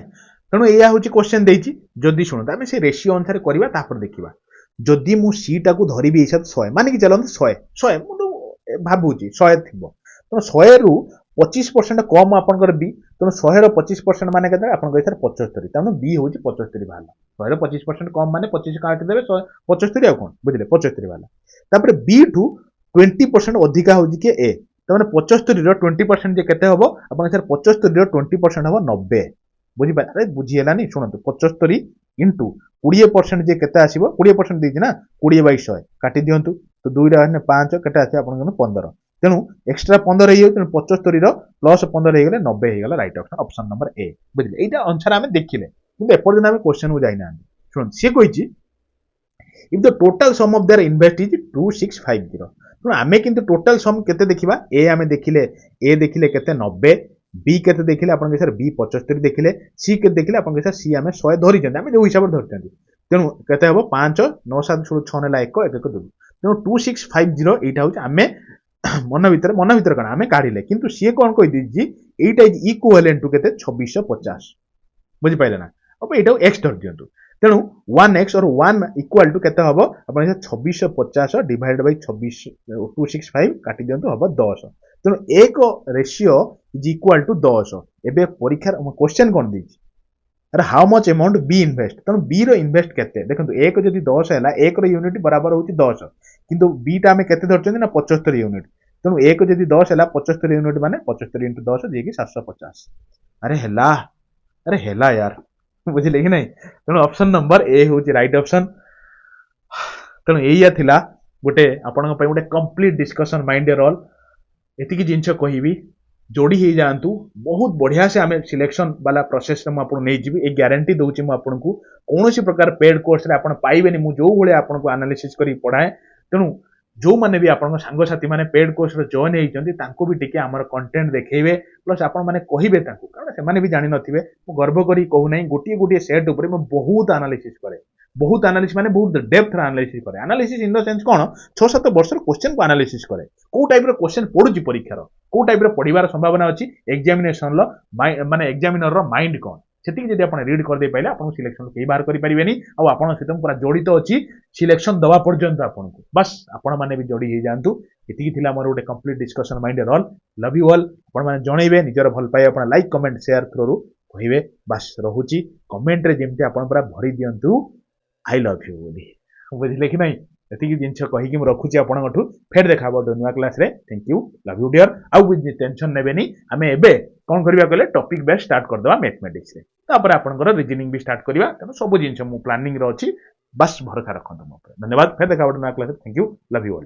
तेणु या हूँ क्वेश्चन देती जदि शुणु आम से रेसीो अनुसार करवा देखा जदि मु सी टाक धरबी हिसाब 100 मानिक चलते 100 मुझे भावुची 100 थी तेणु 100 रु 25% कम आपंकर बी तेणु 100 रो 25% मान के आप 75 तेणु बी हूँ 75 बाहर 100 रो 25% कम मान 25 काटिदेवे 75 आउ कौन बुझे 75 बाहर बी ठू 20% अधिका हूँ कि ए तमें 75 रो 20% के हम आप 75 रो 20% हम 90 बुझीपा अरे बुझीगलानी शुणु 75 इंटू 20% जे केते आसीबो 20% देछि ना 20/100 काटी दियंतु तो 2 रा 5 केते आसी आपन 15 तेणु एक्स्ट्रा 15 हे तेणु 75 रो प्लस 15 हे गले 90 हे गला राइट ऑप्शन नंबर ए बुझले एटा आंसर हमें देखिले किंतु एपर दिन हमें क्वेश्चन को जाइना शुन से कहिछि if the total sum of their invest is 2650 तो आमे किंतु टोटल सम केते देखिबा ए आमे देखिले ए देखिले केते 90 बी केते देखिले आपन के सर बी 75 देखिले सी केते देखिले आपन के सर सी आमे 100 धरि जंते आमे जो हिसाब धरतंती तेणु केते हबो 5 9 7 6 नेला 1 1 1 2 तेणु 2650 एटा होची आमे मन भीतर कण आमे काढिले किंतु सी कोन कहि दिजी एटा इज इक्विवेलेंट टू केते 2650 बुझि पाइले ना अब एटा x धर दियंतु तेणु 1x और 1 इक्वल टू केते हबो आपन 2650 डिवाइड बाय 265 काटी दियंतु हबो 10 तेणु एक रेशियो इज इक्वल टू 10 एबे परीक्षा क्वेश्चन कोन दिछि अरे how much amount B invest तेणु बी रो इन्वेस्ट केते देखंतु एक जदि 10 हैला एक रो यूनिट बराबर होची 10 किंतु बी टा हमें केते धरचंदी ना 75 यूनिट तेणु एक जदि 10 हैला 75 यूनिट माने 75 into 10 जे कि 750 अरे हेला यार बुझिले कि नहीं तेणु ऑप्शन नंबर ए होची राइट ऑप्शन तेणु एया थिला गोटे आपन पय गोटे कंप्लीट डिस्कशन माइंड रोल एतिकी जिंस कहिबी जोड़ी ही जानतु बहुत बढ़िया से आमे सिलेक्शन वाला प्रोसेस रे आपन नै जिबी ए गारंटी दोउची म आपन को कोनोसी प्रकार पेड कोर्स रे आपन पाइबेनी मु जो भले आपन को एनालिसिस करी पढाए तेणु जो माने भी आपन सांग साथी माने पेड कोर्स रे जॉइन हेइचंती तांको भी टिके हमर कंटेंट देखेबे प्लस आपन माने कहिबे तांको कारण से माने भी जानि नथिबे मु गर्व करी कहू नै गोटी सेट ऊपर म बहुत एनालिसिस करे बहुत एनालिसिस माने बहुत डेप्थ रे एनालिसिस करे एनालिसिस इन द सेंस कोन 6-7 वर्ष रो क्वेश्चन को एनालिसिस करे को टाइप रो क्वेश्चन पडुची परीक्षा रो को टाइप रो पढिबार संभावना अछि एग्जामिनेशन लो माने एग्जामिनर रो माइंड कोन सेति जदि आपण रीड कर दे पाइले आपण सिलेक्शन के बाहर करि परिबेनी आ आपण सेतम पूरा जडित अछि सिलेक्शन दवा पर्यंत आपण को बस आपण माने भी जोड़ी हे जानतु एतिकी थिला मोर गोटे complete discussion mind roll love you all आपण माने जणैबे निजर भल पाए आपण लाइक कमेंट शेयर थ्रू कहिबे बस रहुची कमेंट रे जेमते आपण पूरा भरि दियंतु आई लव यू बोली बुझिले कि नहीं एतिकी जिंस कहि कि म रखुची आपनठु फेर देखा बड नुवा क्लास रे thank you love you dear आउ टेंशन नेबेनी आमे एबे कोन करबा कहले टॉपिक बेस स्टार्ट कर दवा मैथमेटिक्स रे तापर आपनकर रीजनिंग भी स्टार्ट करबा तनो सब जिंस मु प्लानिंग रे अछि बस भरोसा रखंतु मो धन्यवाद फेर देखा बड नुवा क्लास रे thank you love you all